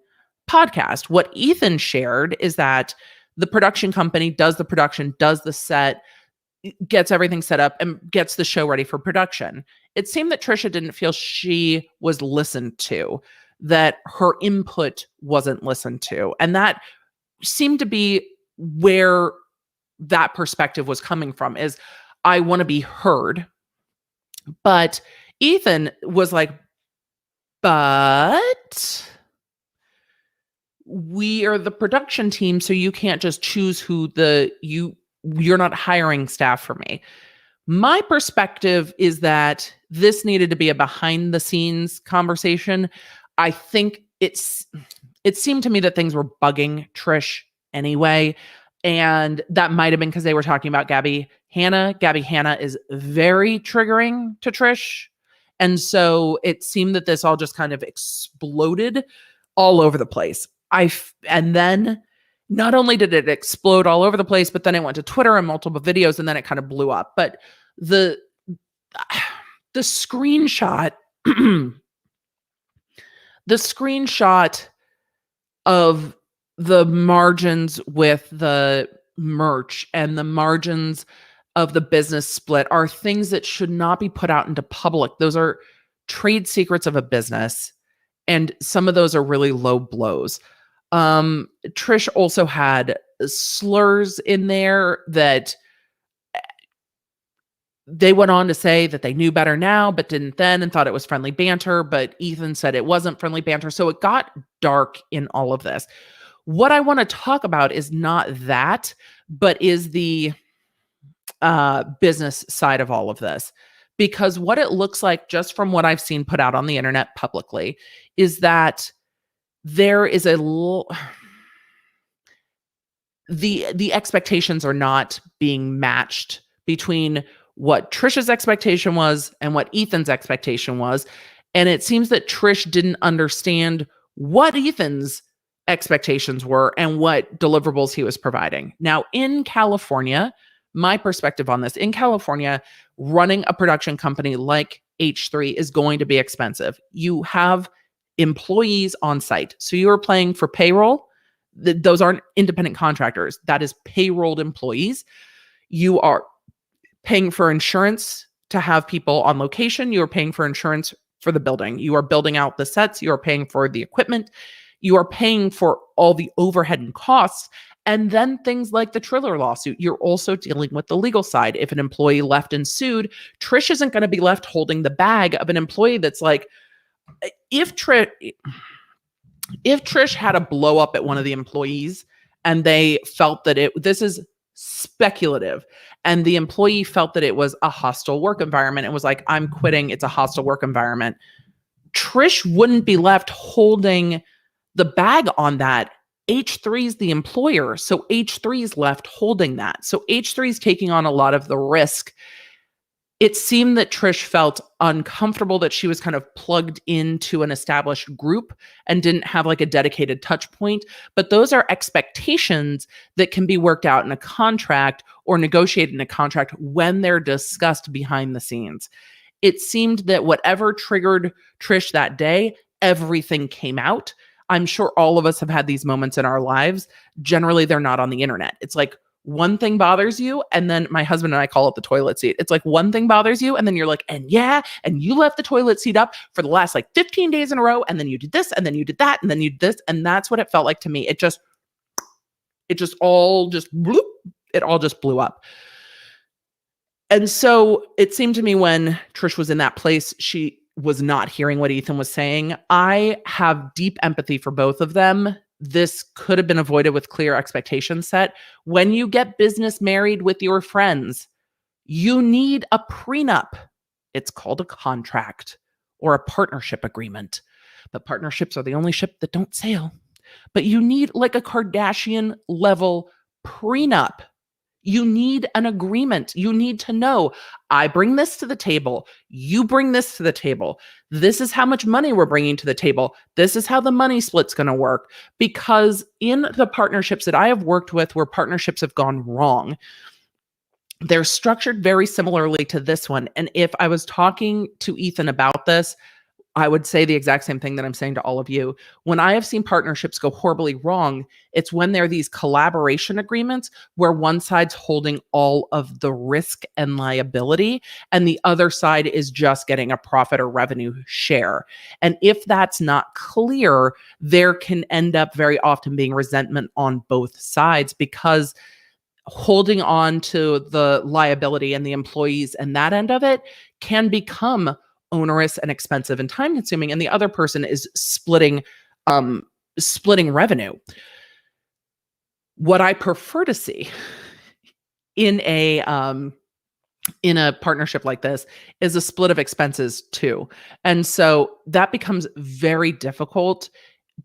podcast. What Ethan shared is that the production company does the production, does the set, gets everything set up, and gets the show ready for production. It seemed that Trisha didn't feel she was listened to, that her input wasn't listened to. And that seemed to be where that perspective was coming from, is I want to be heard. But Ethan was like, but we are the production team, so you can't just choose you're not hiring staff for me. My perspective is that this needed to be a behind the scenes conversation. I think it seemed to me that things were bugging Trish anyway. And that might've been because they were talking about Gabby Hanna. Gabby Hanna is very triggering to Trish. And so it seemed that this all just kind of exploded all over the place. And then not only did it explode all over the place, but then it went to Twitter and multiple videos, and then it kind of blew up. But the screenshot, the screenshot of the margins with the merch and the margins of the business split are things that should not be put out into public. Those are trade secrets of a business. And some of those are really low blows. Trish also had slurs in there that they went on to say that they knew better now, but didn't then, and thought it was friendly banter. But Ethan said it wasn't friendly banter. So it got dark in all of this. What I want to talk about is not that, but is the business side of all of this. Because what it looks like, just from what I've seen put out on the internet publicly, is that there is the expectations are not being matched between what Trisha's expectation was and what Ethan's expectation was. And it seems that Trish didn't understand what Ethan's expectations were and what deliverables he was providing. Now, in California, my perspective on this, in California, running a production company like H3 is going to be expensive. You have employees on site. So you're paying for payroll. Those aren't independent contractors. That is payrolled employees. You are paying for insurance to have people on location. You are paying for insurance for the building. You are building out the sets. You are paying for the equipment. You are paying for all the overhead and costs. And then things like the Triller lawsuit, you're also dealing with the legal side. If an employee left and sued, Trish isn't going to be left holding the bag of an employee that's like, if Trish had a blow up at one of the employees and they felt that this is speculative, and the employee felt that it was a hostile work environment and was like, I'm quitting, it's a hostile work environment, Trish wouldn't be left holding the bag on that. H3 is the employer, so H3 is left holding that. So H3 is taking on a lot of the risk. It seemed that Trish felt uncomfortable that she was kind of plugged into an established group and didn't have like a dedicated touch point. But those are expectations that can be worked out in a contract or negotiated in a contract when they're discussed behind the scenes. It seemed that whatever triggered Trish that day, everything came out. I'm sure all of us have had these moments in our lives. Generally, they're not on the internet. It's like one thing bothers you, and then my husband and I call it the toilet seat. It's like one thing bothers you, and then you're like, and you left the toilet seat up for the last like 15 days in a row, and then you did this, and then you did that, and then you did this, and that's what it felt like to me. It all just blew up. And so it seemed to me when Trish was in that place, she was not hearing what Ethan was saying. I have deep empathy for both of them. This could have been avoided with clear expectations set. When you get business married with your friends, you need a prenup. It's called a contract or a partnership agreement. But partnerships are the only ship that don't sail. but you need like a Kardashian level prenup. You need an agreement. You need to know, I bring this to the table. You bring this to the table. This is how much money we're bringing to the table. This is how the money split's going to work. Because in the partnerships that I have worked with where partnerships have gone wrong, they're structured very similarly to this one. And if I was talking to Ethan about this, I would say the exact same thing that I'm saying to all of you. When I have seen partnerships go horribly wrong, it's when there are these collaboration agreements where one side's holding all of the risk and liability, and the other side is just getting a profit or revenue share. And if that's not clear, there can end up very often being resentment on both sides, because holding on to the liability and the employees and that end of it can become onerous and expensive and time consuming, and the other person is splitting revenue. What I prefer to see in a partnership like this is a split of expenses too. And so that becomes very difficult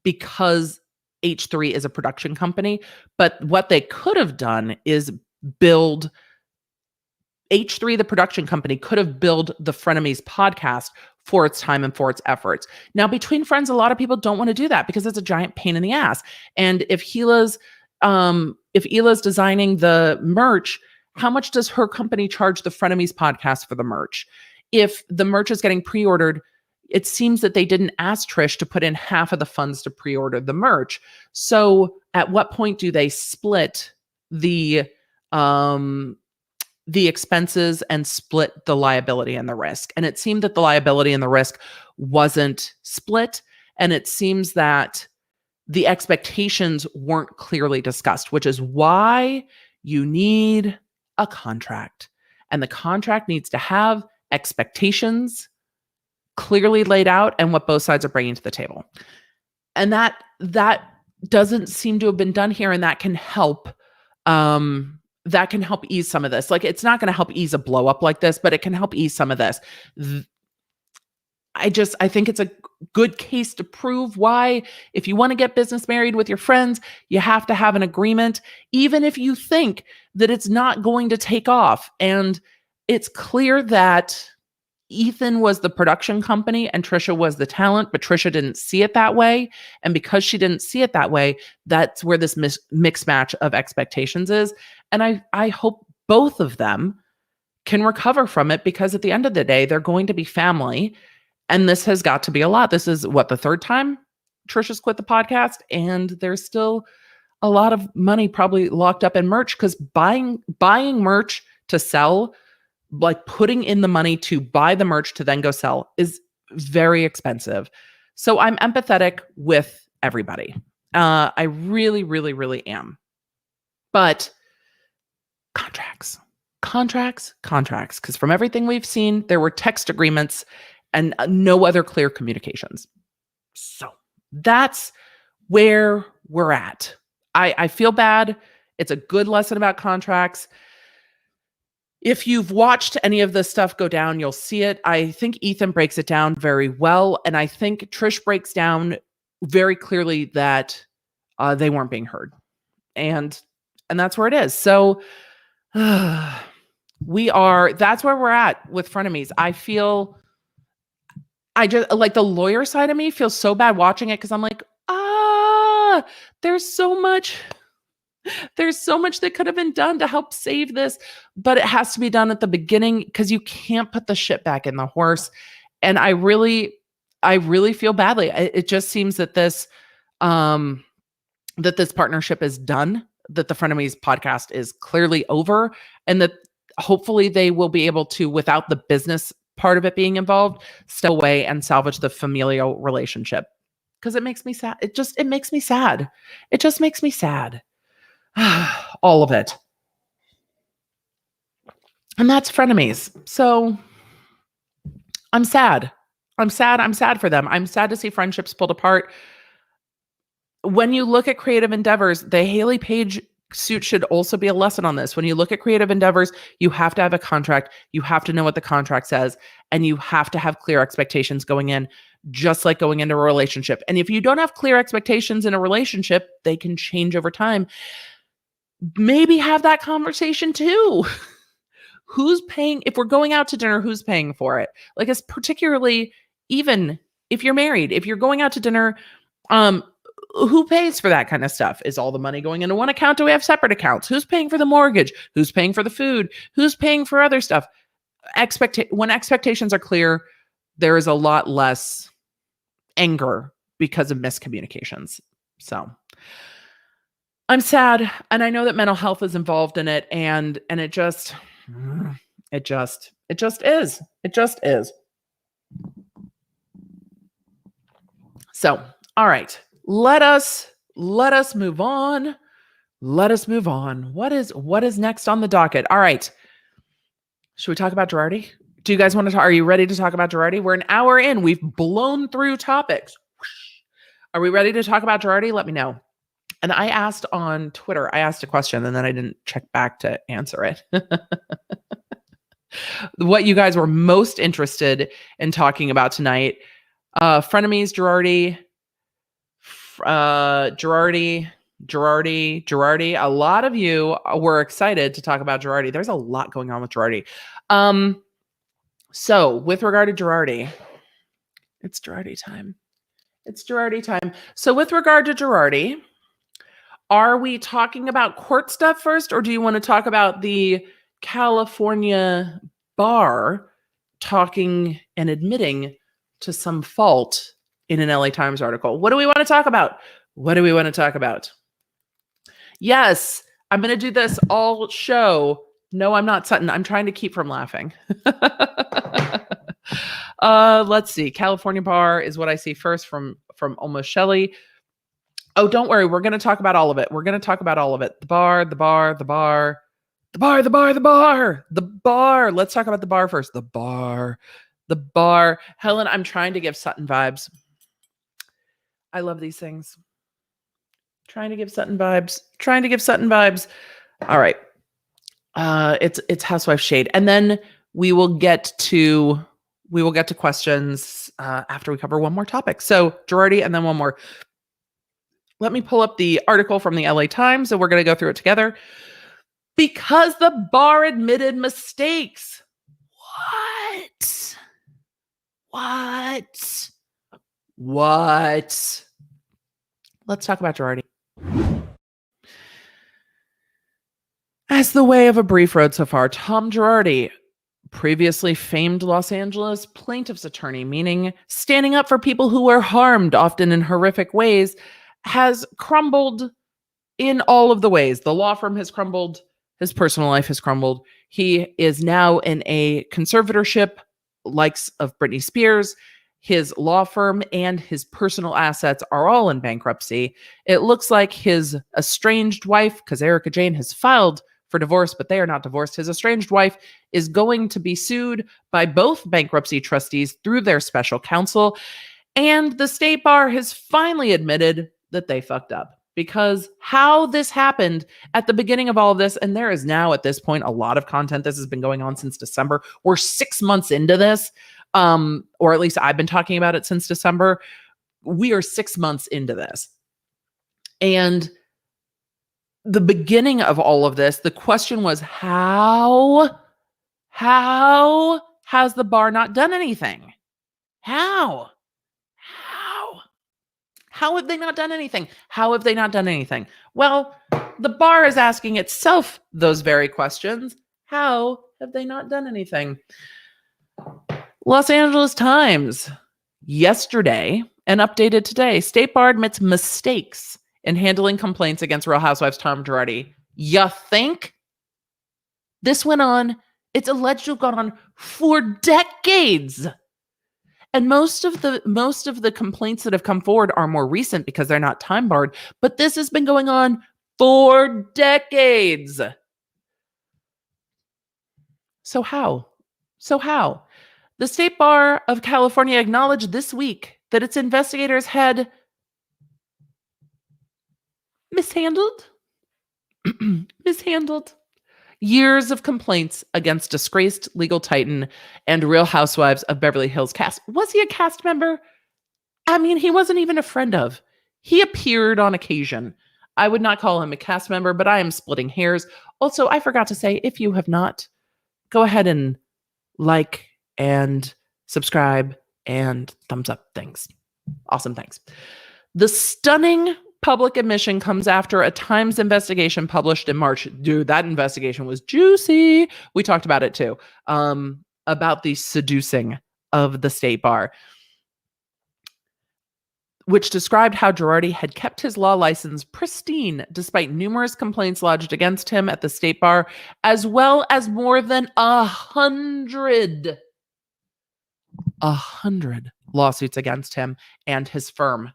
because H3 is a production company, but what they could have done is build H3, the production company, could have billed the Frenemies podcast for its time and for its efforts. Now, between friends, a lot of people don't want to do that because it's a giant pain in the ass. And if Hila's designing the merch, how much does her company charge the Frenemies podcast for the merch? If the merch is getting pre-ordered, it seems that they didn't ask Trish to put in half of the funds to pre-order the merch. So at what point do they split the expenses and split the liability and the risk? And it seemed that the liability and the risk wasn't split. And it seems that the expectations weren't clearly discussed, which is why you need a contract. And the contract needs to have expectations clearly laid out and what both sides are bringing to the table. And that doesn't seem to have been done here. And that can help ease some of this. Like, it's not going to help ease a blow up like this, but it can help ease some of this. I think it's a good case to prove why, if you want to get business married with your friends, you have to have an agreement, even if you think that it's not going to take off. And it's clear that Ethan was the production company and Trisha was the talent, but Trisha didn't see it that way. And because she didn't see it that way, that's where this mixed match of expectations is. And I hope both of them can recover from it, because at the end of the day, they're going to be family. And this has got to be a lot. This is the third time Trisha's quit the podcast, and there's still a lot of money probably locked up in merch, because buying merch to sell, like putting in the money to buy the merch to then go sell, is very expensive. So I'm empathetic with everybody. I really, really, really am. But contracts. Because from everything we've seen, there were text agreements and no other clear communications. So that's where we're at. I feel bad. It's a good lesson about contracts. If you've watched any of this stuff go down, you'll see it. I think Ethan breaks it down very well. And I think Trish breaks down very clearly that they weren't being heard. And that's where it is. So that's where we're at with Frenemies. I just, like, the lawyer side of me feels so bad watching it, because I'm like, there's so much that could have been done to help save this, but it has to be done at the beginning, because you can't put the shit back in the horse. And I really feel badly. It just seems that this partnership is done, that the Frenemies podcast is clearly over, and that hopefully they will be able to, without the business part of it being involved, step away and salvage the familial relationship. Because it makes me sad. It makes me sad. It just makes me sad. All of it. And that's Frenemies. So I'm sad. I'm sad for them. I'm sad to see friendships pulled apart. When you look at creative endeavors, the Haley Page suit should also be a lesson on this. When you look at creative endeavors, you have to have a contract. You have to know what the contract says, and you have to have clear expectations going in. just like going into a relationship. And if you don't have clear expectations in a relationship, they can change over time. Maybe have that conversation too. Who's paying? If we're going out to dinner, who's paying for it? Like, it's particularly, even if you're married, if you're going out to dinner, who pays for that kind of stuff? Is all the money going into one account? Do we have separate accounts? Who's paying for the mortgage? Who's paying for the food? Who's paying for other stuff? When expectations are clear, there is a lot less anger because of miscommunications. So I'm sad, and I know that mental health is involved in it, and it just is. So, all right, let us move on. What is next on the docket? All right. Should we talk about Girardi? Do you guys want to talk? Are you ready to talk about Girardi? We're an hour in. We've blown through topics. Are we ready to talk about Girardi? Let me know. And I asked on Twitter, I asked a question and then I didn't check back to answer it. What you guys were most interested in talking about tonight. Frenemies, Girardi. A lot of you were excited to talk about Girardi. There's a lot going on with Girardi. So with regard to Girardi, it's Girardi time. So with regard to Girardi, are we talking about court stuff first, or do you want to talk about the California bar talking and admitting to some fault in an LA Times article? What do we want to talk about? Yes, I'm going to do this all show. No, I'm not, Sutton. I'm trying to keep from laughing. Let's see. California bar is what I see first from Almost Shelley. Oh, don't worry. We're going to talk about all of it. The bar. Let's talk about the bar first. The bar. Helen, I'm trying to give Sutton vibes. I love these things. Trying to give Sutton vibes. All right. It's housewife shade. And then we will get to questions after we cover one more topic. So Girardi and then one more. Let me pull up the article from the LA Times and we're going to go through it together. Because the bar admitted mistakes. What? Let's talk about Girardi. As the way of a brief road so far, Tom Girardi, previously famed Los Angeles plaintiff's attorney, meaning standing up for people who were harmed, often in horrific ways, has crumbled in all of the ways. The law firm has crumbled. His personal life has crumbled. He is now in a conservatorship, likes of Britney Spears. His law firm and his personal assets are all in bankruptcy. It looks like his estranged wife, because Erica Jane has filed for divorce, but they are not divorced. His estranged wife is going to be sued by both bankruptcy trustees through their special counsel. And the state bar has finally admitted that they fucked up, because how this happened at the beginning of all of this, and there is now at this point a lot of content. This has been going on since December. We're 6 months into this, or at least I've been talking about it since December. We are 6 months into this. And the beginning of all of this, the question was, how has the bar not done anything? How have they not done anything? Well, the bar is asking itself those very questions. How have they not done anything? Los Angeles Times yesterday and updated today. State bar admits mistakes in handling complaints against Real Housewives Tom Girardi. You think? This went on. It's alleged to have gone on for decades. And most of the complaints that have come forward are more recent because they're not time barred, but this has been going on for decades. So how? The State Bar of California acknowledged this week that its investigators had mishandled years of complaints against disgraced legal titan and Real Housewives of Beverly Hills cast. Was he a cast member? I mean, he wasn't even a friend of. He appeared on occasion. I would not call him a cast member, but I am splitting hairs. Also, I forgot to say, if you have not, go ahead and like and subscribe and thumbs up things. Awesome, thanks. The stunning public admission comes after a Times investigation published in March. Dude, that investigation was juicy. We talked about it too, about the seducing of the state bar, which described how Girardi had kept his law license pristine despite numerous complaints lodged against him at the state bar, as well as more than 100 lawsuits against him and his firm.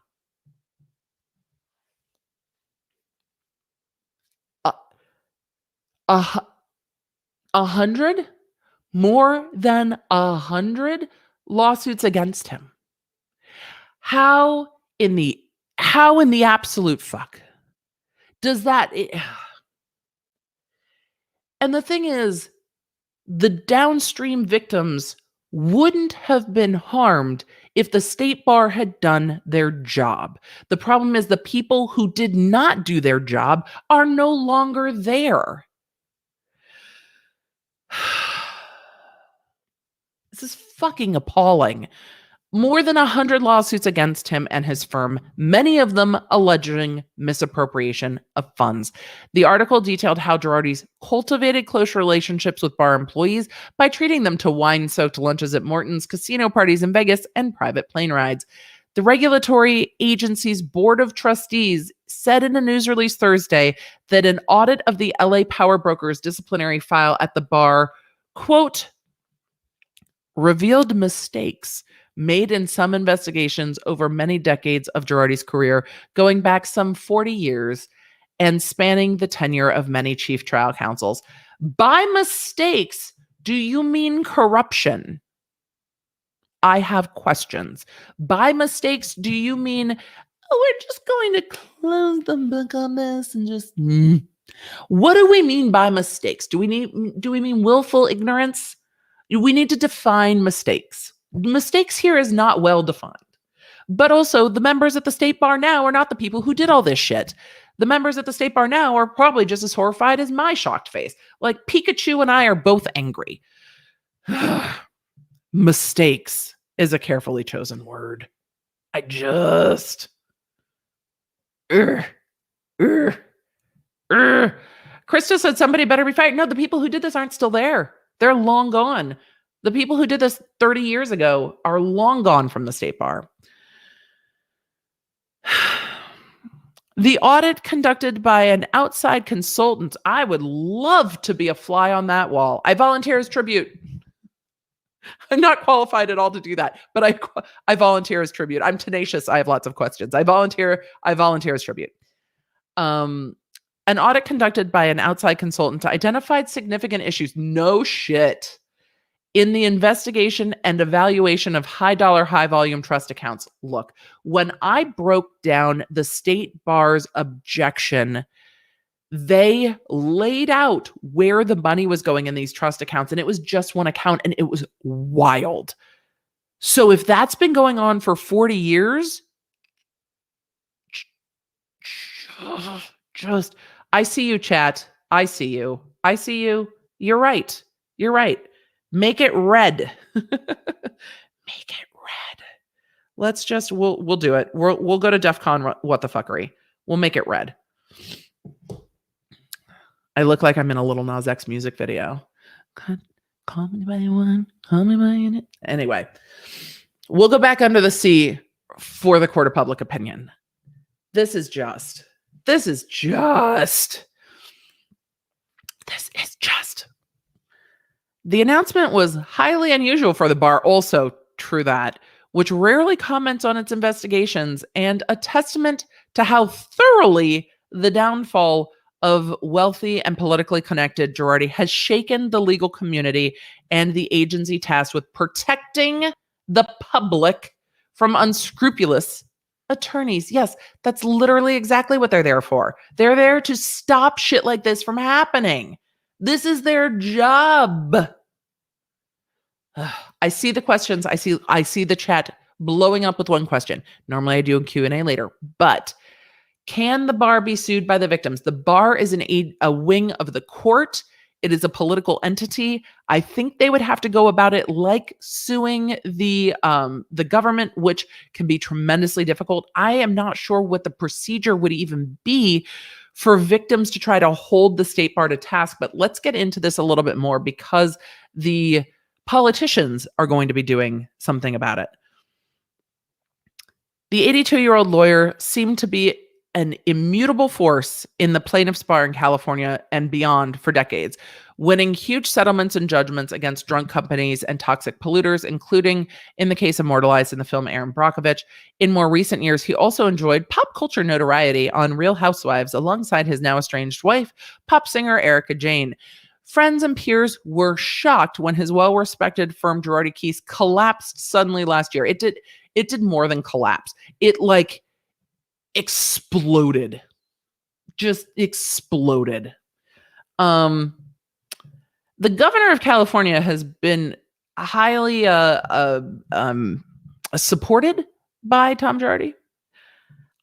100? More than 100 lawsuits against him. How in the absolute fuck does that? And the thing is, the downstream victims wouldn't have been harmed if the state bar had done their job. The problem is the people who did not do their job are no longer there. This is fucking appalling. More than 100 lawsuits against him and his firm, many of them alleging misappropriation of funds. The article detailed how Girardi's cultivated close relationships with bar employees by treating them to wine-soaked lunches at Morton's, casino parties in Vegas, and private plane rides. The regulatory agency's board of trustees said in a news release Thursday that an audit of the LA Power Brokers disciplinary file at the bar, quote, revealed mistakes made in some investigations over many decades of Girardi's career, going back some 40 years and spanning the tenure of many chief trial counsels. By mistakes, do you mean corruption? I have questions. By mistakes, do you mean, oh, we're just going to close the book on this and just... What do we mean by mistakes? Do we mean willful ignorance? We need to define mistakes. Mistakes here is not well defined. But also, the members at the state bar now are not the people who did all this shit. The members at the state bar now are probably just as horrified as my shocked face. Like, Pikachu and I are both angry. Mistakes is a carefully chosen word. I just... Krista said somebody better be fired. No, the people who did this aren't still there. They're long gone. The people who did this 30 years ago are long gone from the state bar. The audit conducted by an outside consultant. I would love to be a fly on that wall. I volunteer as tribute. I'm not qualified at all to do that, but I volunteer as tribute. I'm tenacious. I have lots of questions. I volunteer as tribute. An audit conducted by an outside consultant identified significant issues. No shit. In the investigation and evaluation of high-dollar, high-volume trust accounts. Look, when I broke down the state bar's objection, they laid out where the money was going in these trust accounts, and it was just one account, and it was wild. So if that's been going on for 40 years, just, I see you, chat. I see you. I see you. You're right. You're right. Make it red. Make it red. Let's just, we'll do it. We'll go to DEF CON what the fuckery. We'll make it red. I look like I'm in a Little Nas X music video. Call me by one, call me by unit. Anyway, we'll go back under the sea for the court of public opinion. This is just. The announcement was highly unusual for the bar, also true that, which rarely comments on its investigations, and a testament to how thoroughly the downfall of wealthy and politically connected Girardi has shaken the legal community and the agency tasked with protecting the public from unscrupulous attorneys. Yes, that's literally exactly what they're there for. They're there to stop shit like this from happening. This is their job. I see the questions. I see the chat blowing up with one question. Normally I do a Q&A later, but can the bar be sued by the victims? The bar is a wing of the court. It is a political entity. I think they would have to go about it like suing the government, which can be tremendously difficult. I am not sure what the procedure would even be for victims to try to hold the state bar to task. But let's get into this a little bit more because the politicians are going to be doing something about it. The 82-year-old lawyer seemed to be an immutable force in the plaintiff's bar in California and beyond for decades, winning huge settlements and judgments against drunk companies and toxic polluters, including in the case immortalized in the film Erin Brockovich. In more recent years, he also enjoyed pop culture notoriety on Real Housewives alongside his now estranged wife, pop singer Erica Jane. Friends and peers were shocked when his well-respected firm Girardi Keys collapsed suddenly last year. It did more than collapse. It exploded. Just exploded. The governor of California has been highly supported by Tom Girardi.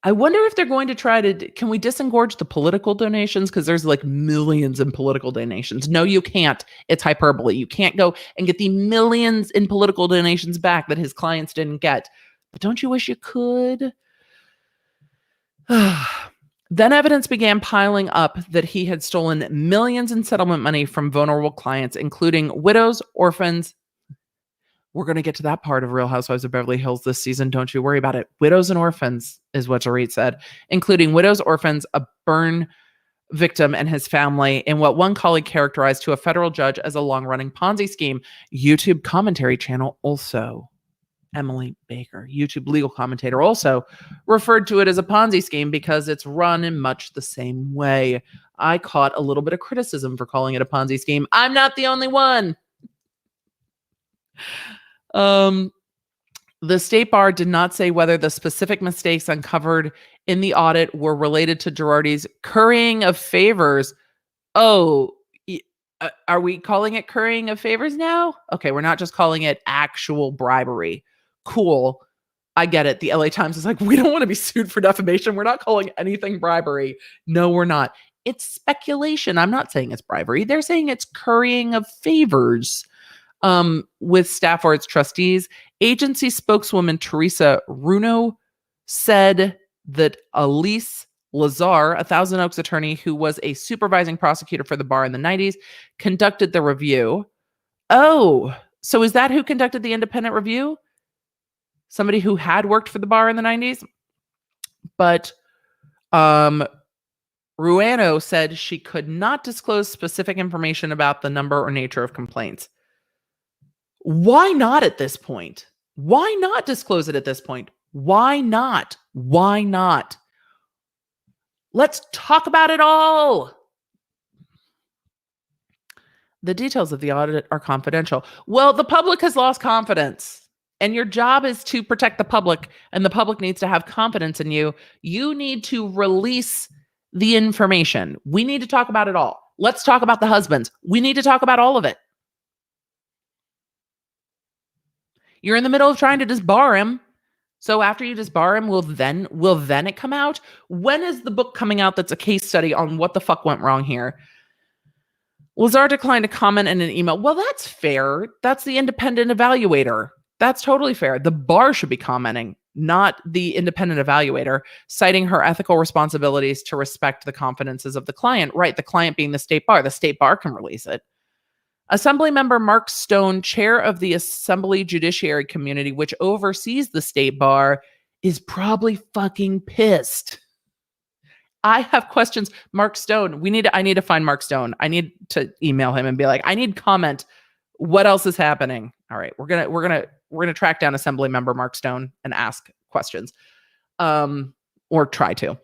I wonder if they're going to try to, can we disengorge the political donations? Because there's millions in political donations. No, you can't. It's hyperbole. You can't go and get the millions in political donations back that his clients didn't get. But don't you wish you could? Then evidence began piling up that he had stolen millions in settlement money from vulnerable clients, including widows, orphans. We're going to get to that part of Real Housewives of Beverly Hills this season. Don't you worry about it. Widows and orphans is what Dorit said, including widows, orphans, a burn victim and his family, in what one colleague characterized to a federal judge as a long-running Ponzi scheme. YouTube commentary channel also. Emily Baker, YouTube legal commentator, also referred to it as a Ponzi scheme because it's run in much the same way. I caught a little bit of criticism for calling it a Ponzi scheme. I'm not the only one. The state bar did not say whether the specific mistakes uncovered in the audit were related to Girardi's currying of favors. Oh, are we calling it currying of favors now? Okay, we're not just calling it actual bribery. Cool. I get it. The LA Times is we don't want to be sued for defamation. We're not calling anything bribery. No, we're not. It's speculation. I'm not saying it's bribery. They're saying it's currying of favors with staff or its trustees. Agency spokeswoman Teresa Runo said that Elise Lazar, a Thousand Oaks attorney who was a supervising prosecutor for the bar in the 90s, conducted the review. Oh, so is that who conducted the independent review? Somebody who had worked for the bar in the 90s? But Ruano said she could not disclose specific information about the number or nature of complaints. Why not at this point? Why not disclose it at this point? Why not? Why not? Let's talk about it all. The details of the audit are confidential. Well, the public has lost confidence. And your job is to protect the public, and the public needs to have confidence in you. You need to release the information. We need to talk about it all. Let's talk about the husbands. We need to talk about all of it. You're in the middle of trying to disbar him. So after you disbar him, will then it come out? When is the book coming out that's a case study on what the fuck went wrong here? Lazar declined to comment in an email. Well, that's fair. That's the independent evaluator. That's totally fair. The bar should be commenting, not the independent evaluator, citing her ethical responsibilities to respect the confidences of the client. Right, the client being the state bar. The state bar can release it. Assembly member Mark Stone, chair of the Assembly Judiciary Community, which oversees the state bar, is probably fucking pissed. I have questions. Mark Stone, I need to find Mark Stone. I need to email him and be like, I need comment. What else is happening? All right, we're gonna track down Assembly member Mark Stone and ask questions, or try to.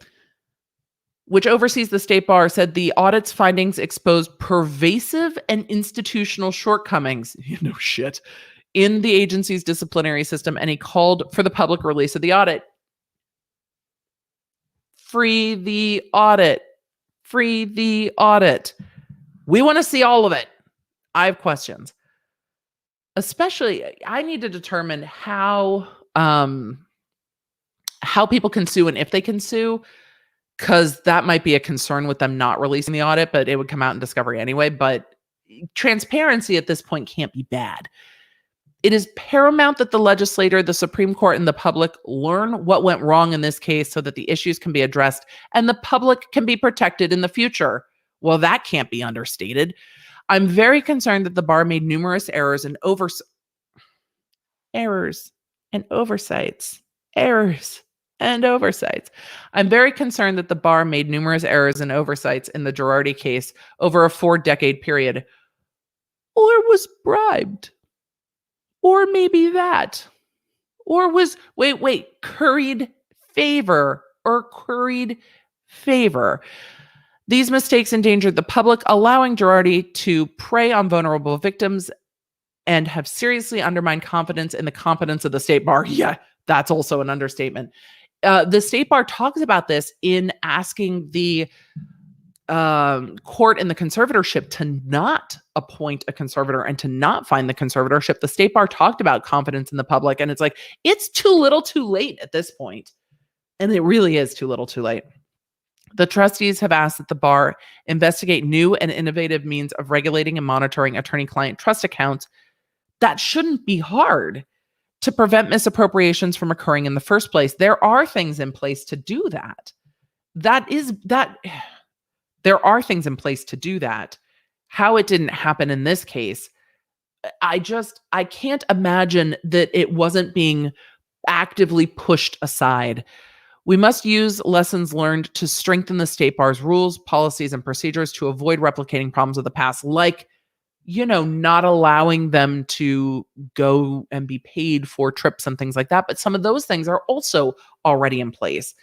Which oversees the state bar, said the audit's findings exposed pervasive and institutional shortcomings. No shit. In the agency's disciplinary system, and he called for the public release of the audit. Free the audit. Free the audit. We want to see all of it. I have questions. Especially, I need to determine how how people can sue and if they can sue, because that might be a concern with them not releasing the audit, but it would come out in discovery anyway. But transparency at this point can't be bad. It is paramount that the legislator, the Supreme Court, and the public learn what went wrong in this case so that the issues can be addressed and the public can be protected in the future. Well, that can't be understated. I'm very concerned that the bar made numerous errors and oversights. I'm very concerned that the bar made numerous errors and oversights in the Girardi case over a 4-decade period, or was bribed. Or maybe that. Or was, curried favor. These mistakes endangered the public, allowing Girardi to prey on vulnerable victims and have seriously undermined confidence in the competence of the state bar. Yeah, that's also an understatement. The state bar talks about this in asking the court in the conservatorship to not appoint a conservator and to not find the conservatorship. The state bar talked about confidence in the public, and it's like, it's too little too late at this point. And it really is too little too late. The trustees have asked that the bar investigate new and innovative means of regulating and monitoring attorney-client trust accounts. That shouldn't be hard to prevent misappropriations from occurring in the first place. There are things in place to do that. There are things in place to do that. How it didn't happen in this case, I can't imagine that it wasn't being actively pushed aside. We must use lessons learned to strengthen the state bar's rules, policies, and procedures to avoid replicating problems of the past, like, not allowing them to go and be paid for trips and things like that. But some of those things are also already in place.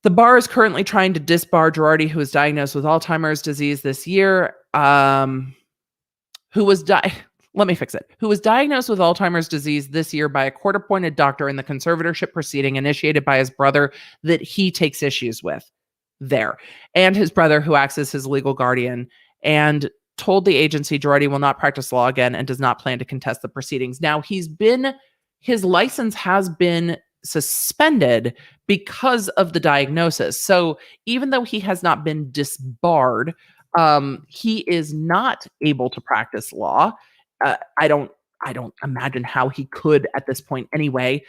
The bar is currently trying to disbar Girardi, who was diagnosed with Alzheimer's disease this year, who was diagnosed with Alzheimer's disease this year by a court-appointed doctor in the conservatorship proceeding initiated by his brother that he takes issues with there, and his brother, who acts as his legal guardian, and told the agency Girardi will not practice law again and does not plan to contest the proceedings. Now, his license has been suspended because of the diagnosis. So even though he has not been disbarred, he is not able to practice law. I don't imagine how he could at this point anyway,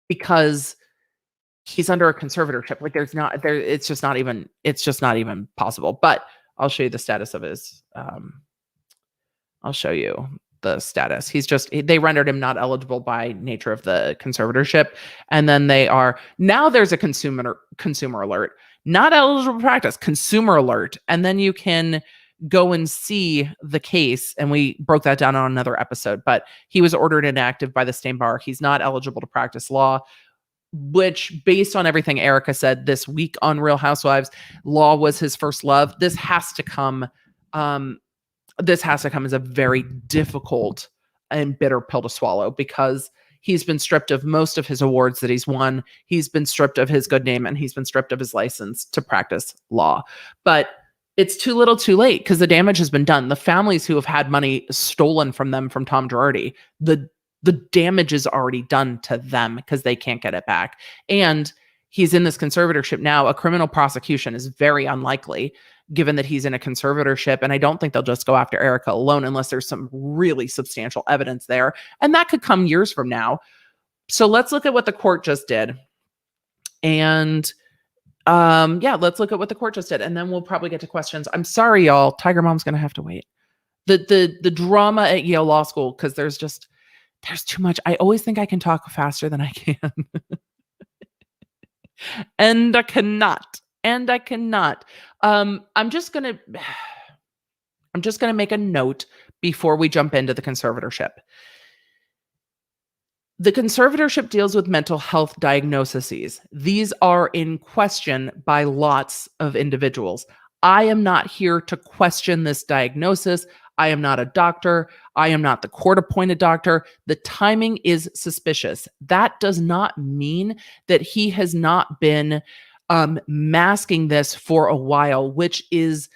because he's under a conservatorship. Like it's just not even possible. But I'll show you the status of his, I'll show you the status. They rendered him not eligible by nature of the conservatorship. And then now there's a consumer alert, not eligible to practice, consumer alert. And then you can go and see the case. And we broke that down on another episode, but he was ordered inactive by the state bar. He's not eligible to practice law, which, based on everything Erica said this week on Real Housewives, law was his first love. This has to come as a very difficult and bitter pill to swallow, because he's been stripped of most of his awards that he's won. He's been stripped of his good name, and he's been stripped of his license to practice law. But it's too little too late, because the damage has been done. The families who have had money stolen from them from Tom Girardi, the damage is already done to them because they can't get it back. And he's in this conservatorship now. A criminal prosecution is very unlikely, given that he's in a conservatorship. And I don't think they'll just go after Erica alone unless there's some really substantial evidence there. And that could come years from now. So let's look at what the court just did. And let's look at what the court just did. And then we'll probably get to questions. I'm sorry, y'all. Tiger Mom's going to have to wait. The drama at Yale Law School, because there's too much. I always think I can talk faster than I can. And I cannot. I'm just gonna make a note before we jump into the conservatorship. The conservatorship deals with mental health diagnoses. These are in question by lots of individuals. I am not here to question this diagnosis. I am not a doctor. I am not the court-appointed doctor. The timing is suspicious. That does not mean that he has not been masking this for a while, which is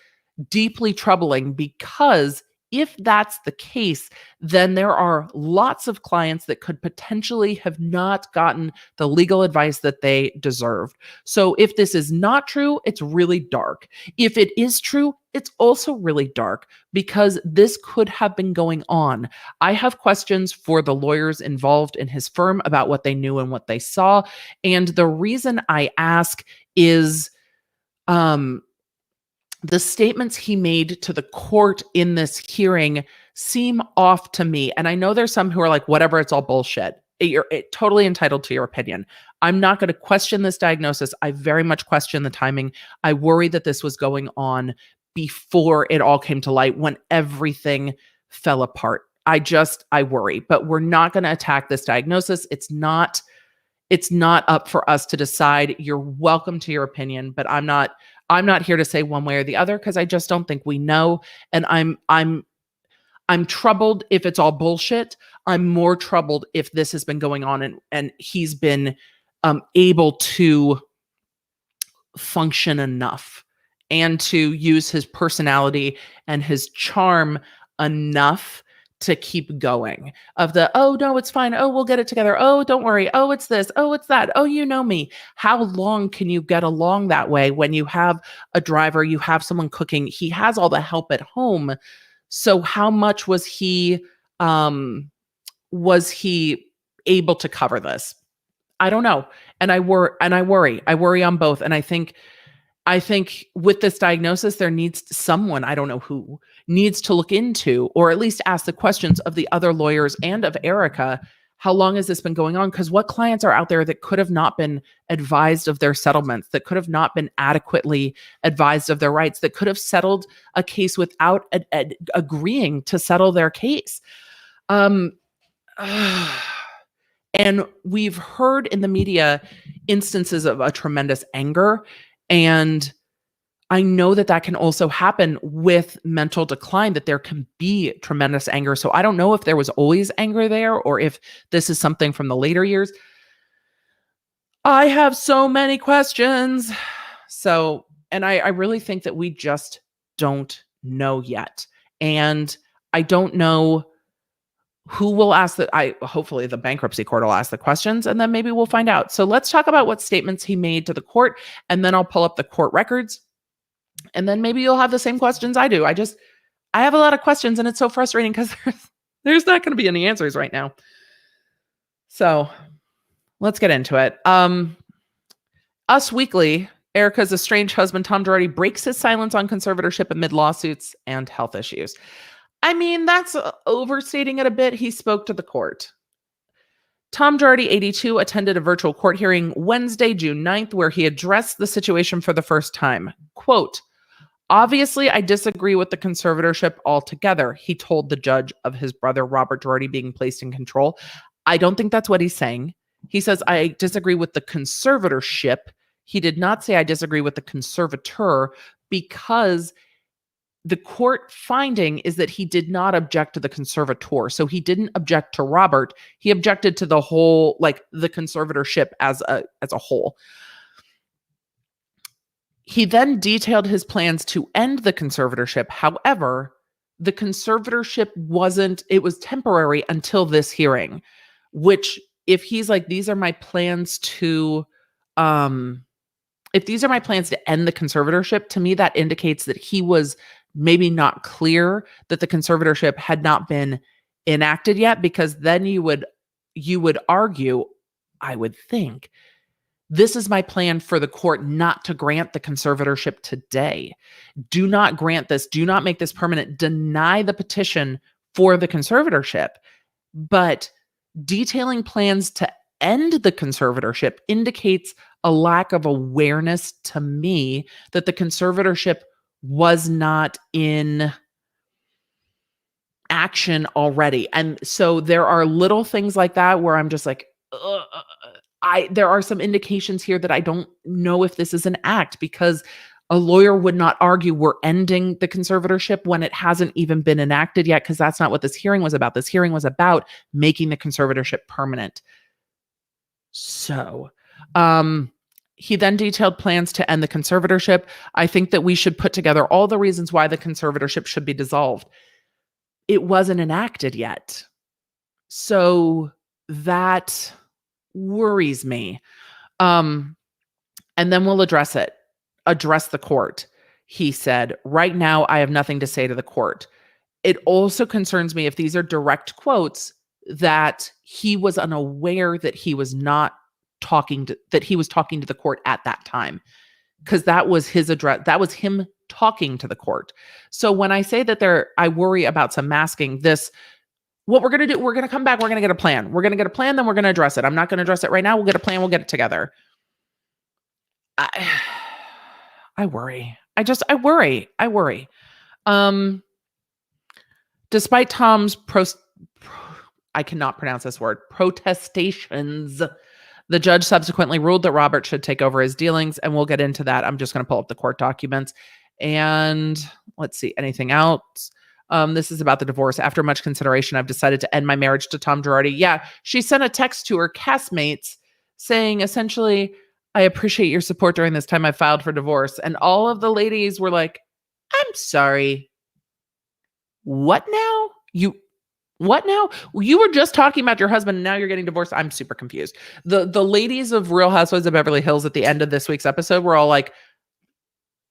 deeply troubling, because If that's the case, then there are lots of clients that could potentially have not gotten the legal advice that they deserved. So if this is not true, it's really dark. If it is true, it's also really dark because this could have been going on. I have questions for the lawyers involved in his firm about what they knew and what they saw. And the reason I ask is, the statements he made to the court in this hearing seem off to me. And I know there's some who are like, whatever, it's all bullshit. You're totally entitled to your opinion. I'm not going to question this diagnosis. I very much question the timing. I worry that this was going on before it all came to light when everything fell apart. I worry, but we're not going to attack this diagnosis. It's not up for us to decide. You're welcome to your opinion, but I'm not here to say one way or the other because I just don't think we know. And I'm troubled if it's all bullshit. I'm more troubled if this has been going on and he's been able to function enough and to use his personality and his charm enough to keep going. Of the, oh, no, it's fine. Oh, we'll get it together. Oh, don't worry. Oh, it's this. Oh, it's that. Oh, you know me. How long can you get along that way when you have a driver, you have someone cooking, he has all the help at home. So how much was he able to cover this? I don't know. And I worry. I worry on both. And I think with this diagnosis, there needs someone, I don't know who, needs to look into, or at least ask the questions of the other lawyers and of Erica. How long has this been going on? Because what clients are out there that could have not been advised of their settlements, that could have not been adequately advised of their rights, that could have settled a case without agreeing to settle their case? And we've heard in the media instances of a tremendous anger. And I know that can also happen with mental decline, that there can be tremendous anger. So I don't know if there was always anger there or if this is something from the later years. I have so many questions. So, and I really think that we just don't know yet. And I don't know who will ask that. Hopefully the bankruptcy court will ask the questions and then maybe we'll find out. So let's talk about what statements he made to the court, and then I'll pull up the court records, and then maybe you'll have the same questions I do. I have a lot of questions and it's so frustrating because there's not going to be any answers right now. So let's get into it. Us Weekly, Erica's estranged husband, Tom Girardi, breaks his silence on conservatorship amid lawsuits and health issues. I mean, that's overstating it a bit. He spoke to the court. Tom Girardi, 82, attended a virtual court hearing Wednesday, June 9th, where he addressed the situation for the first time. Quote, obviously, I disagree with the conservatorship altogether, he told the judge of his brother, Robert Girardi, being placed in control. I don't think that's what he's saying. He says, I disagree with the conservatorship. He did not say I disagree with the conservator, because the court finding is that he did not object to the conservator. So he didn't object to Robert. He objected to the whole, like the conservatorship as a whole. He then detailed his plans to end the conservatorship. However, the conservatorship it was temporary until this hearing, which if he's like, these are my plans to, if these are my plans to end the conservatorship, to me, that indicates that he was maybe not clear that the conservatorship had not been enacted yet, because then you would argue, I would think, this is my plan for the court not to grant the conservatorship today. Do not grant this. Do not make this permanent. Deny the petition for the conservatorship. But detailing plans to end the conservatorship indicates a lack of awareness to me that the conservatorship was not in action already. And so there are little things like that where I'm just like, there are some indications here that I don't know if this is an act, because a lawyer would not argue we're ending the conservatorship when it hasn't even been enacted yet, because that's not what this hearing was about. This hearing was about making the conservatorship permanent. So, he then detailed plans to end the conservatorship. I think that we should put together all the reasons why the conservatorship should be dissolved. it wasn't enacted yet. So that worries me. And then we'll address the court. He said, right now, I have nothing to say to the court. It also concerns me if these are direct quotes that he was unaware that he was talking to the court at that time, because that was his address. That was him talking to the court. So when I say that I worry about some masking, what we're going to do, we're going to come back. We're going to get a plan. We're going to get a plan. Then we're going to address it. I'm not going to address it right now. We'll get a plan. We'll get it together. I worry. I worry. Despite Tom's I cannot pronounce this word, protestations, the judge subsequently ruled that Robert should take over his dealings, and we'll get into that. I'm just going to pull up the court documents. And let's see, anything else? This is about the divorce. After much consideration, I've decided to end my marriage to Tom Girardi. Yeah, she sent a text to her castmates saying, essentially, I appreciate your support during this time I filed for divorce. And all of the ladies were like, I'm sorry. What now? What now? You were just talking about your husband and now you're getting divorced. I'm super confused. The ladies of Real Housewives of Beverly Hills at the end of this week's episode were all like,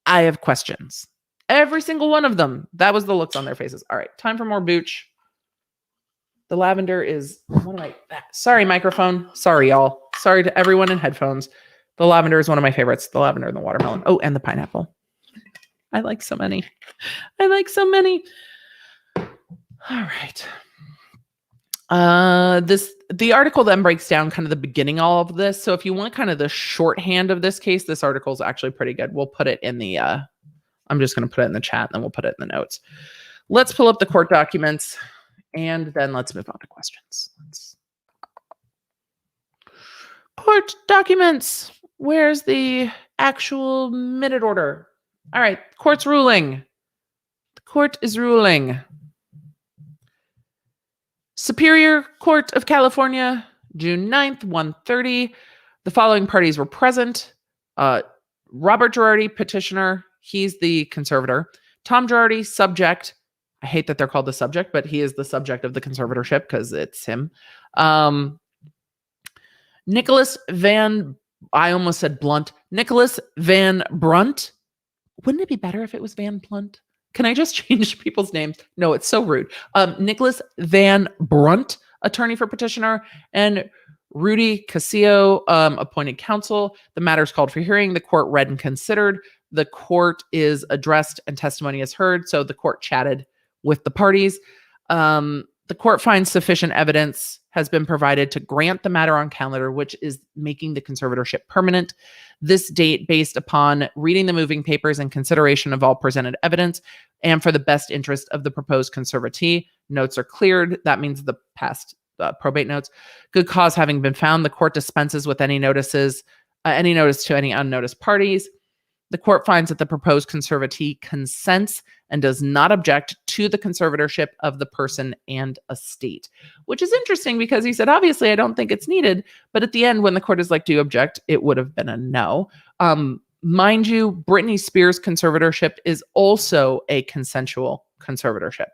I have questions. Every single one of them. That was the looks on their faces. All right, time for more booch. The lavender is sorry, microphone. Sorry, y'all. Sorry to everyone in headphones. The lavender is one of my favorites. The lavender and the watermelon. Oh, and the pineapple. I like so many. All right. The article then breaks down kind of the beginning of all of this. So if you want kind of the shorthand of this case, this article is actually pretty good. We'll put it in the, I'm just going to put it in the chat and then we'll put it in the notes. Let's pull up the court documents and then let's move on to questions. Court documents. Where's the actual minute order? All right. Court's ruling. The court is ruling. Superior Court of California, June 9th, 1:30. The following parties were present. Robert Girardi, petitioner. He's the conservator. Tom Girardi, subject. I hate that they're called the subject, but he is the subject of the conservatorship because it's him. Nicholas Van Brunt. Wouldn't it be better if it was Van Blunt? Can I just change people's names? No, it's so rude. Nicholas Van Brunt, attorney for petitioner, and Rudy Casillo, appointed counsel. The matter is called for hearing. The court read and considered. The court is addressed and testimony is heard. So the court chatted with the parties. The court finds sufficient evidence has been provided to grant the matter on calendar, which is making the conservatorship permanent. This date based upon reading the moving papers and consideration of all presented evidence and for the best interest of the proposed conservatee. Notes are cleared. That means the past probate notes. Good cause having been found, the court dispenses with any notice to any unnoticed parties. The court finds that the proposed conservatee consents and does not object to the conservatorship of the person and estate, which is interesting because he said, obviously, I don't think it's needed. But at the end, when the court is like, do you object? It would have been a no. Mind you, Britney Spears' conservatorship is also a consensual conservatorship.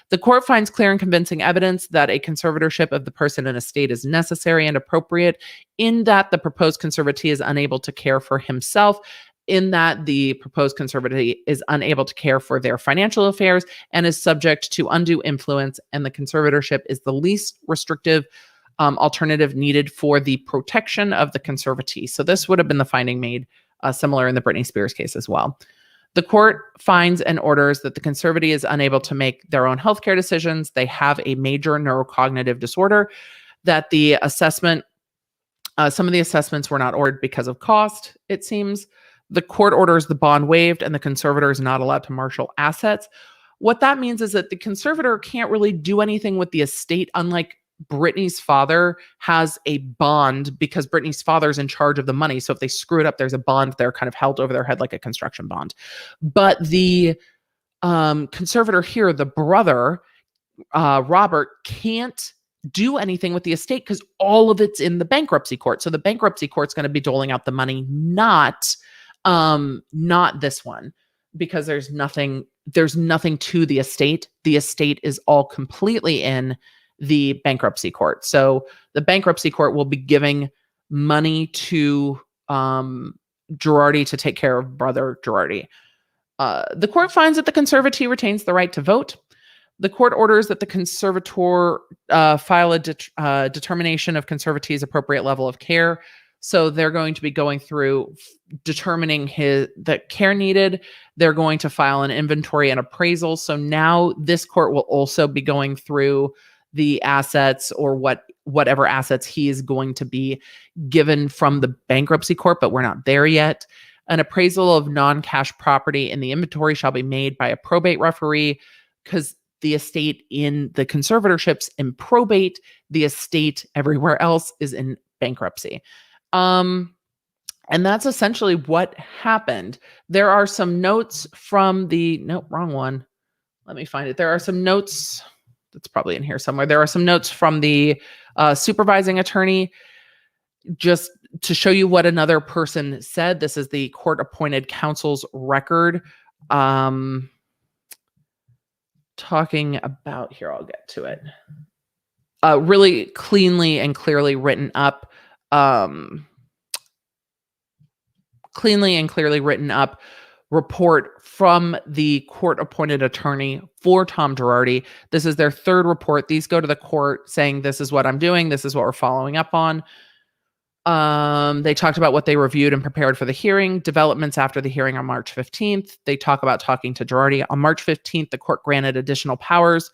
The court finds clear and convincing evidence that a conservatorship of the person and estate is necessary and appropriate in that the proposed conservatee is unable to care for himself, in that the proposed conservatee is unable to care for their financial affairs and is subject to undue influence, and the conservatorship is the least restrictive alternative needed for the protection of the conservatee. So this would have been the finding made similar in the Britney Spears case as well. The court finds and orders that the conservatee is unable to make their own healthcare decisions. They have a major neurocognitive disorder, that the assessment, some of the assessments were not ordered because of cost, it seems. The court orders the bond waived and the conservator is not allowed to marshal assets. What that means is that the conservator can't really do anything with the estate, unlike Britney's father has a bond because Britney's father's in charge of the money. So if they screw it up, there's a bond there kind of held over their head like a construction bond. But the conservator here, the brother, Robert, can't do anything with the estate because all of it's in the bankruptcy court. So the bankruptcy court's going to be doling out the money, not this one, because there's nothing there's nothing to the estate. The estate is all completely in the bankruptcy court. So the bankruptcy court will be giving money to Girardi to take care of brother Girardi. The court finds that the conservatee retains the right to vote. The court orders that the conservator file a determination of conservatee's appropriate level of care. So they're going to be going through determining the care needed. They're going to file an inventory and appraisal. So now this court will also be going through the assets or whatever assets he is going to be given from the bankruptcy court, but we're not there yet. An appraisal of non-cash property in the inventory shall be made by a probate referee, because the estate in the conservatorships in probate, the estate everywhere else is in bankruptcy. And that's essentially what happened. There are some notes from nope, wrong one. Let me find it. There are some notes. That's probably in here somewhere. There are some notes from the supervising attorney, just to show you what another person said. This is the court-appointed counsel's record. Talking about, here, I'll get to it. Really cleanly and clearly written up. Report from the court-appointed attorney for Tom Girardi. This is their third report. These go to the court saying, this is what I'm doing. This is what we're following up on. They talked about what they reviewed and prepared for the hearing, developments after the hearing on March 15th. They talk about talking to Girardi. On March 15th, the court granted additional powers.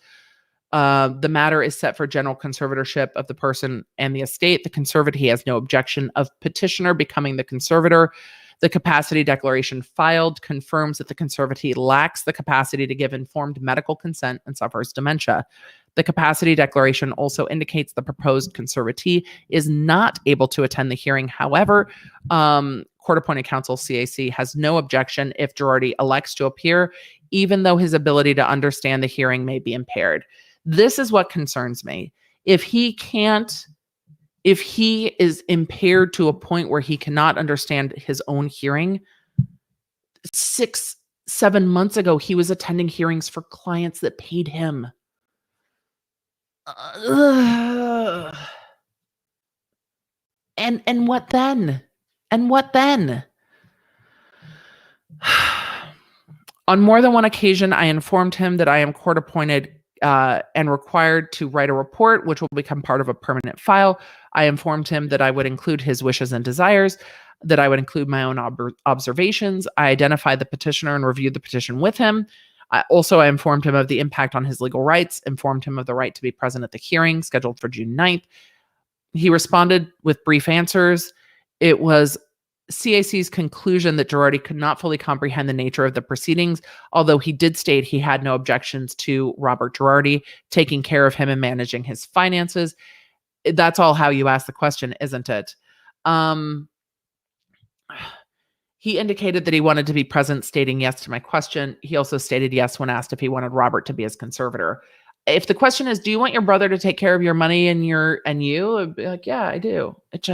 The matter is set for general conservatorship of the person and the estate. The conservatee has no objection of petitioner becoming the conservator. The capacity declaration filed confirms that the conservatee lacks the capacity to give informed medical consent and suffers dementia. The capacity declaration also indicates the proposed conservatee is not able to attend the hearing. However, court-appointed counsel CAC has no objection if Girardi elects to appear, even though his ability to understand the hearing may be impaired. This is what concerns me. If he is impaired to a point where he cannot understand his own hearing, 6-7 months ago, he was attending hearings for clients that paid him. And what then? And what then? On more than one occasion, I informed him that I am court appointed and required to write a report, which will become part of a permanent file. I informed him that I would include his wishes and desires, that I would include my own observations. I identified the petitioner and reviewed the petition with him. I informed him of the impact on his legal rights, informed him of the right to be present at the hearing scheduled for June 9th. He responded with brief answers. It was CAC's conclusion that Girardi could not fully comprehend the nature of the proceedings, although he did state he had no objections to Robert Girardi taking care of him and managing his finances. That's all how you ask the question, isn't it? He indicated that he wanted to be present, stating yes to my question. He also stated yes when asked if he wanted Robert to be his conservator. If the question is, do you want your brother to take care of your money and you? I'd be like, yeah, I do. It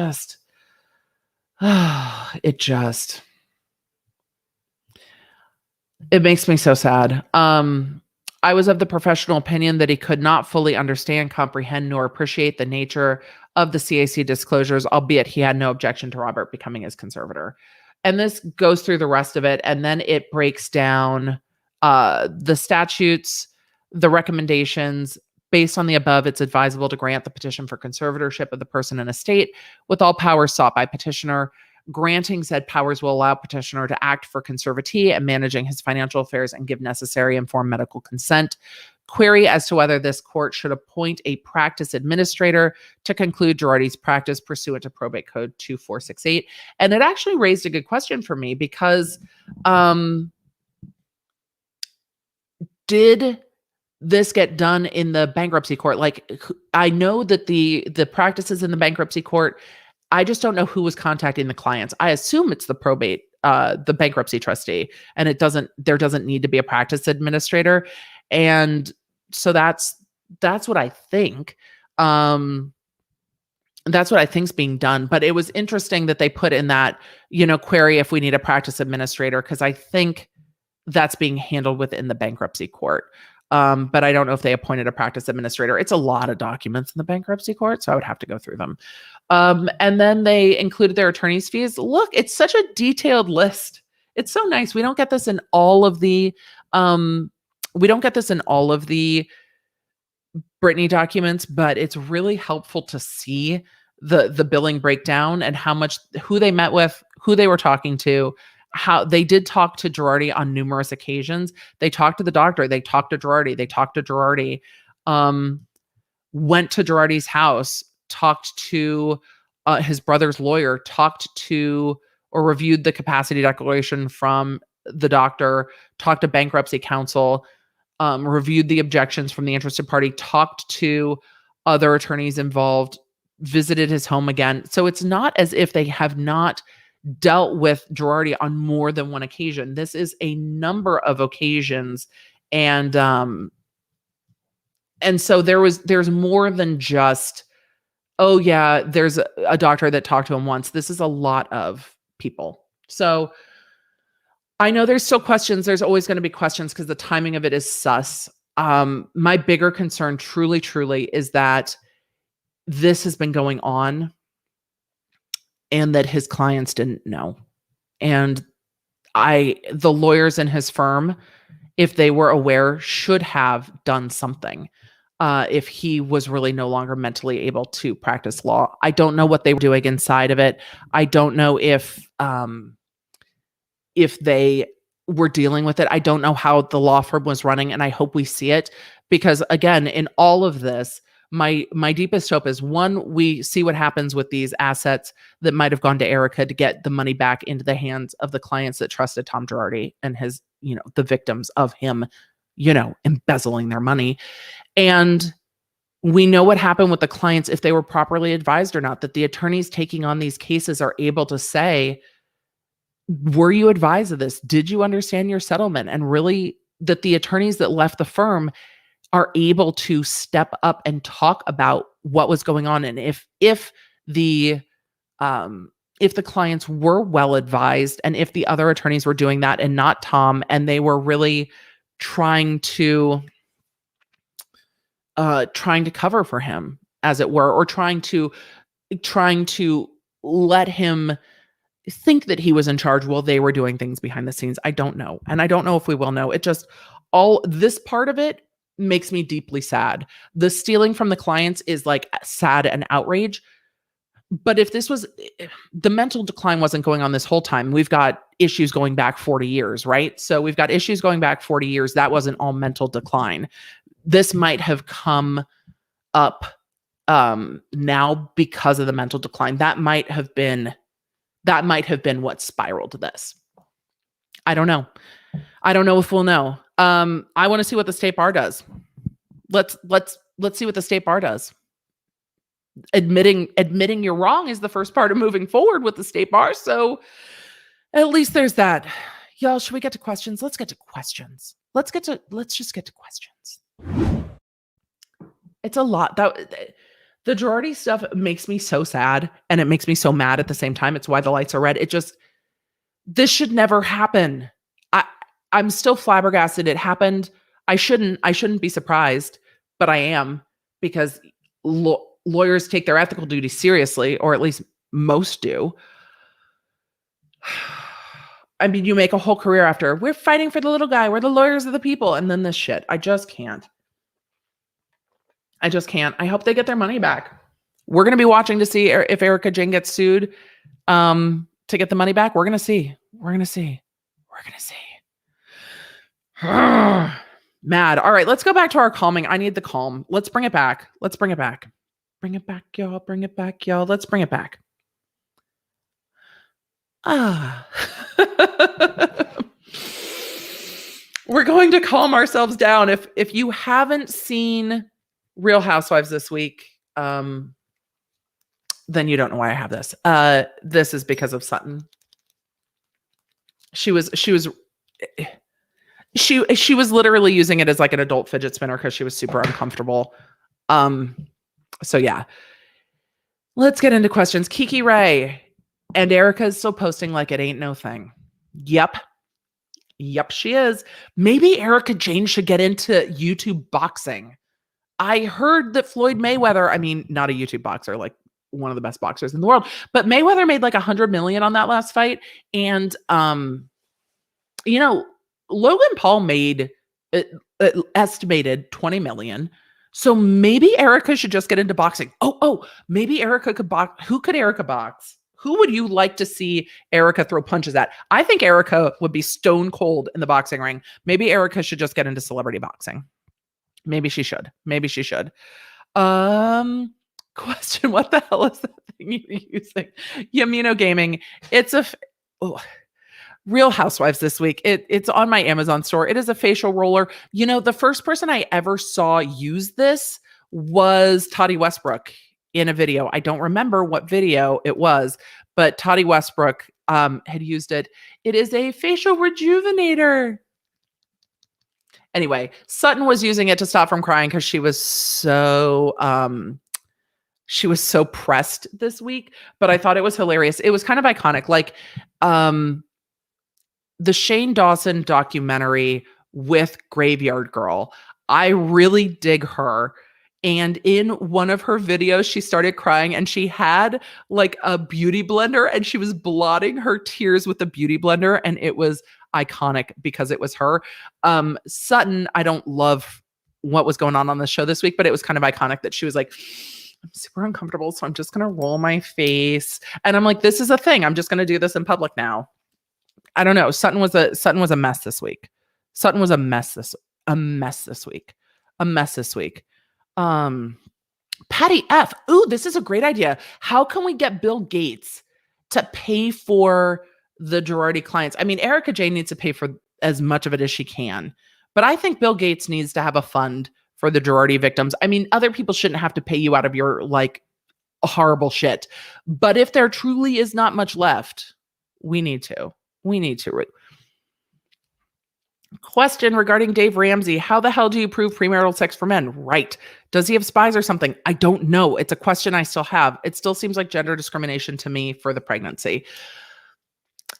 makes me so sad. I was of the professional opinion that he could not fully understand, comprehend, nor appreciate the nature of the CAC disclosures, albeit he had no objection to Robert becoming his conservator. And this goes through the rest of it, and then it breaks down the statutes, the recommendations. Based on the above, it's advisable to grant the petition for conservatorship of the person and estate with all powers sought by petitioner. Granting said powers will allow petitioner to act for conservatee and managing his financial affairs and give necessary informed medical consent. Query as to whether this court should appoint a practice administrator to conclude Girardi's practice pursuant to Probate Code 2468. And it actually raised a good question for me because did this get done in the bankruptcy court? Like, I know that the practices in the bankruptcy court, I just don't know who was contacting the clients. I assume it's the probate, the bankruptcy trustee, and there doesn't need to be a practice administrator. And so that's what I think. That's what I think's being done. But it was interesting that they put in that, query if we need a practice administrator, because I think that's being handled within the bankruptcy court. But I don't know if they appointed a practice administrator. It's a lot of documents in the bankruptcy court, so I would have to go through them. And then they included their attorney's fees. Look, it's such a detailed list. It's so nice. We don't get this in all of the Brittany documents, but it's really helpful to see the billing breakdown and how much, who they met with, who they were talking to, how they did talk to Girardi on numerous occasions. They talked to the doctor, they talked to Girardi, went to Girardi's house, talked to his brother's lawyer, talked to or reviewed the capacity declaration from the doctor, talked to bankruptcy counsel, reviewed the objections from the interested party, talked to other attorneys involved, visited his home again. So it's not as if they have not dealt with Girardi on more than one occasion. This is a number of occasions. And so there's more than just, oh yeah, there's a doctor that talked to him once. This is a lot of people. So I know there's still questions. There's always going to be questions because the timing of it is sus. My bigger concern truly is that this has been going on and that his clients didn't know. And the lawyers in his firm, if they were aware, should have done something. If he was really no longer mentally able to practice law. I don't know what they were doing inside of it. I don't know if they were dealing with it. I don't know how the law firm was running, and I hope we see it because, again, in all of this, my deepest hope is, one, we see what happens with these assets that might have gone to Erica to get the money back into the hands of the clients that trusted Tom Girardi and his, the victims of him, embezzling their money. And we know what happened with the clients if they were properly advised or not, that the attorneys taking on these cases are able to say, were you advised of this? Did you understand your settlement? And really that the attorneys that left the firm are able to step up and talk about what was going on. And if the clients were well advised and if the other attorneys were doing that and not Tom, and they were really trying to cover for him, as it were, or trying to let him think that he was in charge while they were doing things behind the scenes. I don't know. And I don't know if we will know. It just, all this part of it makes me deeply sad. The stealing from the clients is like sad and outrage. But if the mental decline wasn't going on this whole time, we've got issues going back 40 years, right? So we've got issues going back 40 years. That wasn't all mental decline. This might have come up now because of the mental decline. That might have been what spiraled this. I don't know. I don't know if we'll know. I want to see what the state bar does. Let's see what the state bar does. Admitting you're wrong is the first part of moving forward with the state bar. So at least there's that. Y'all, should we get to questions? Let's get to questions. Let's just get to questions. It's a lot. The Girardi stuff makes me so sad and it makes me so mad at the same time. It's why the lights are red. This should never happen. I'm still flabbergasted it happened. I shouldn't be surprised, but I am, because lawyers take their ethical duty seriously, or at least most do. I mean, you make a whole career after, we're fighting for the little guy, we're the lawyers of the people, and then this shit. I just can't. I hope they get their money back. We're going to be watching to see if Erica Jane gets sued to get the money back. We're going to see. Mad. All right, let's go back to our calming. I need the calm. Let's bring it back. Bring it back, y'all. Let's bring it back. We're going to calm ourselves down. If you haven't seen Real Housewives this week, then you don't know why I have this. This is because of Sutton. She was literally using it as like an adult fidget spinner because she was super uncomfortable. So yeah, let's get into questions. Kiki Ray and Erica is still posting like it ain't no thing. Yep. Yep, she is. Maybe Erica Jane should get into YouTube boxing. I heard that Floyd Mayweather, I mean, not a YouTube boxer, like one of the best boxers in the world, but Mayweather made like 100 million on that last fight. And, you know, Logan Paul made estimated 20 million. So maybe Erica should just get into boxing. Oh, maybe Erica could box. Who could Erica box? Who would you like to see Erica throw punches at? I think Erica would be stone cold in the boxing ring. Maybe Erica should just get into celebrity boxing. Maybe she should. Question, what the hell is that thing you're using? Yamino Gaming. It's a Real Housewives this week. It's on my Amazon store. It is a facial roller. You know, the first person I ever saw use this was Toddy Westbrook in a video. I don't remember what video it was, but Toddy Westbrook had used it. It is a facial rejuvenator. Anyway, Sutton was using it to stop from crying because she was so pressed this week, but I thought it was hilarious. It was kind of iconic. Like the Shane Dawson documentary with Graveyard Girl. I really dig her. And in one of her videos, she started crying and she had like a beauty blender and she was blotting her tears with the beauty blender. And it was iconic because it was her. Sutton, I don't love what was going on the show this week, but it was kind of iconic that she was like, I'm super uncomfortable, so I'm just going to roll my face. And I'm like, this is a thing. I'm just going to do this in public now. I don't know. Sutton was a mess this week. Sutton was a mess this week. Patty F. Ooh, this is a great idea. How can we get Bill Gates to pay for the Girardi clients? I mean, Erica Jane needs to pay for as much of it as she can, but I think Bill Gates needs to have a fund for the Girardi victims. I mean, other people shouldn't have to pay you out of your like horrible shit, but if there truly is not much left, we need to. Question regarding Dave Ramsey. How the hell do you prove premarital sex for men? Right. Does he have spies or something? I don't know. It's a question I still have. It still seems like gender discrimination to me for the pregnancy.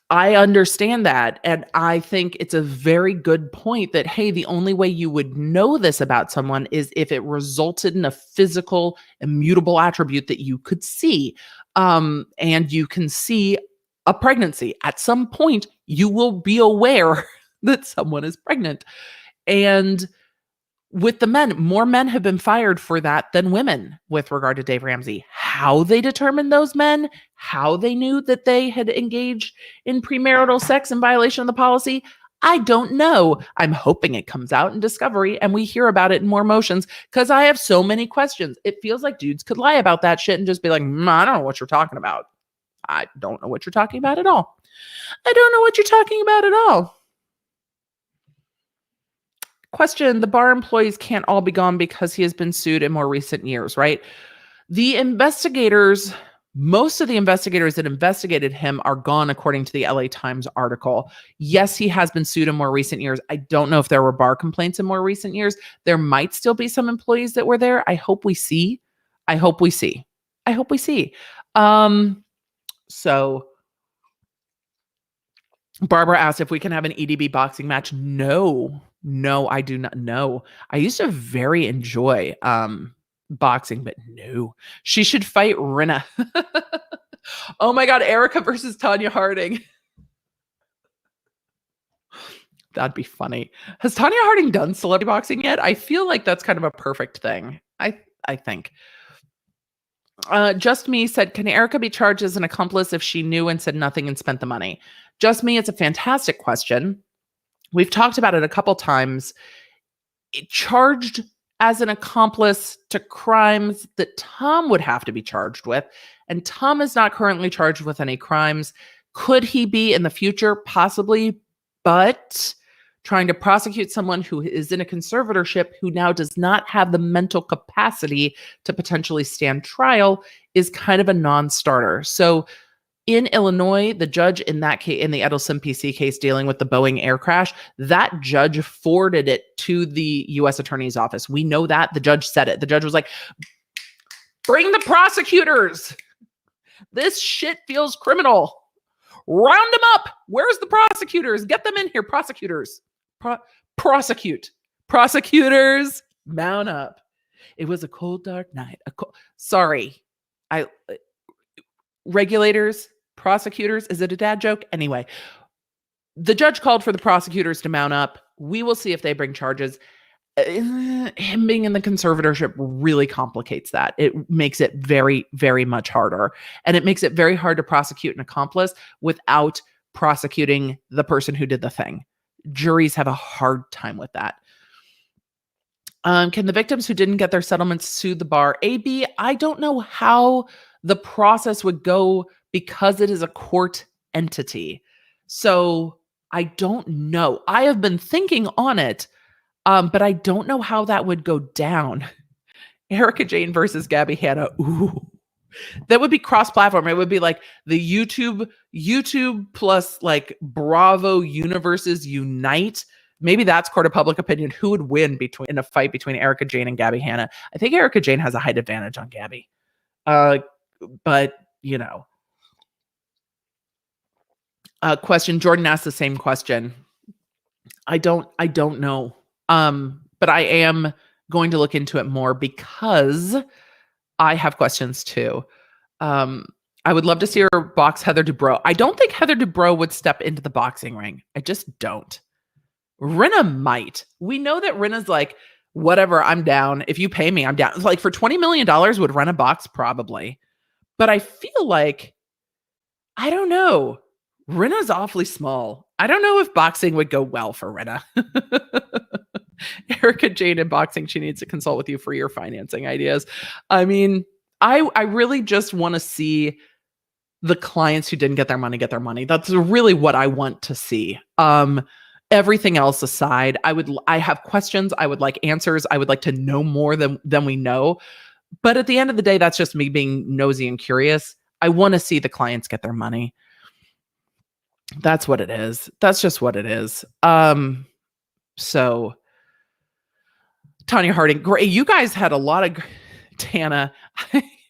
I understand that. And I think it's a very good point that, hey, the only way you would know this about someone is if it resulted in a physical, immutable attribute that you could see. And you can see a pregnancy. At some point, you will be aware that someone is pregnant. And with the men, more men have been fired for that than women with regard to Dave Ramsey. How they determined those men, how they knew that they had engaged in premarital sex in violation of the policy, I don't know. I'm hoping it comes out in Discovery and we hear about it in more motions because I have so many questions. It feels like dudes could lie about that shit and just be like, I don't know what you're talking about. I don't know what you're talking about at all. Question, the bar employees can't all be gone because he has been sued in more recent years, right? The investigators, most of the investigators that investigated him are gone, according to the LA Times article. Yes, he has been sued in more recent years. I don't know if there were bar complaints in more recent years. There might still be some employees that were there. I hope we see. So Barbara asked if we can have an EDB boxing match. No, I do not know. I used to very enjoy boxing, but no. She should fight Rinna. Oh my God, Erica versus Tanya Harding. That'd be funny. Has Tanya Harding done celebrity boxing yet? I feel like that's kind of a perfect thing. I think. Just Me said, can Erica be charged as an accomplice if she knew and said nothing and spent the money? Just Me, it's a fantastic question. We've talked about it a couple times. Charged as an accomplice to crimes that Tom would have to be charged with. And Tom is not currently charged with any crimes. Could he be in the future? Possibly. But trying to prosecute someone who is in a conservatorship who now does not have the mental capacity to potentially stand trial is kind of a non-starter. So in Illinois, the judge in that case, in the Edelson PC case dealing with the Boeing air crash, that judge forwarded it to the U.S. Attorney's Office. We know that. The judge said it. The judge was like, bring the prosecutors. This shit feels criminal. Round them up. Where's the prosecutors? Get them in here, prosecutors. Prosecute. Prosecutors, mount up. It was a cold, dark night. Sorry. Regulators, prosecutors, is it a dad joke? Anyway, the judge called for the prosecutors to mount up. We will see if they bring charges. Him being in the conservatorship really complicates that. It makes it very, very much harder. And it makes it very hard to prosecute an accomplice without prosecuting the person who did the thing. Juries have a hard time with that. Can the victims who didn't get their settlements sue the bar? AB, I don't know how the process would go because it is a court entity. So I don't know. I have been thinking on it, but I don't know how that would go down. Erica Jane versus Gabby Hanna. Ooh, that would be cross-platform. It would be like the YouTube plus like Bravo universes unite. Maybe that's court of public opinion. Who would win in a fight between Erica Jane and Gabby Hanna? I think Erica Jane has a height advantage on Gabby. But you know. Question. Jordan asked the same question. I don't know. But I am going to look into it more because I have questions too. I would love to see her box Heather Dubrow. I don't think Heather Dubrow would step into the boxing ring. I just don't. Rinna might. We know that Rinna's like, whatever, I'm down. If you pay me, I'm down. Like for $20 million, would Rinna box? Probably. But I feel like, I don't know. Rinna's awfully small. I don't know if boxing would go well for Rinna. Erica Jane in boxing, she needs to consult with you for your financing ideas. I mean, I really just want to see the clients who didn't get their money. That's really what I want to see. Everything else aside, I have questions. I would like answers. I would like to know more than we know. But at the end of the day, that's just me being nosy and curious. I want to see the clients get their money. That's what it is. That's just what it is. So Tanya Harding, great. You guys had a lot of Tana.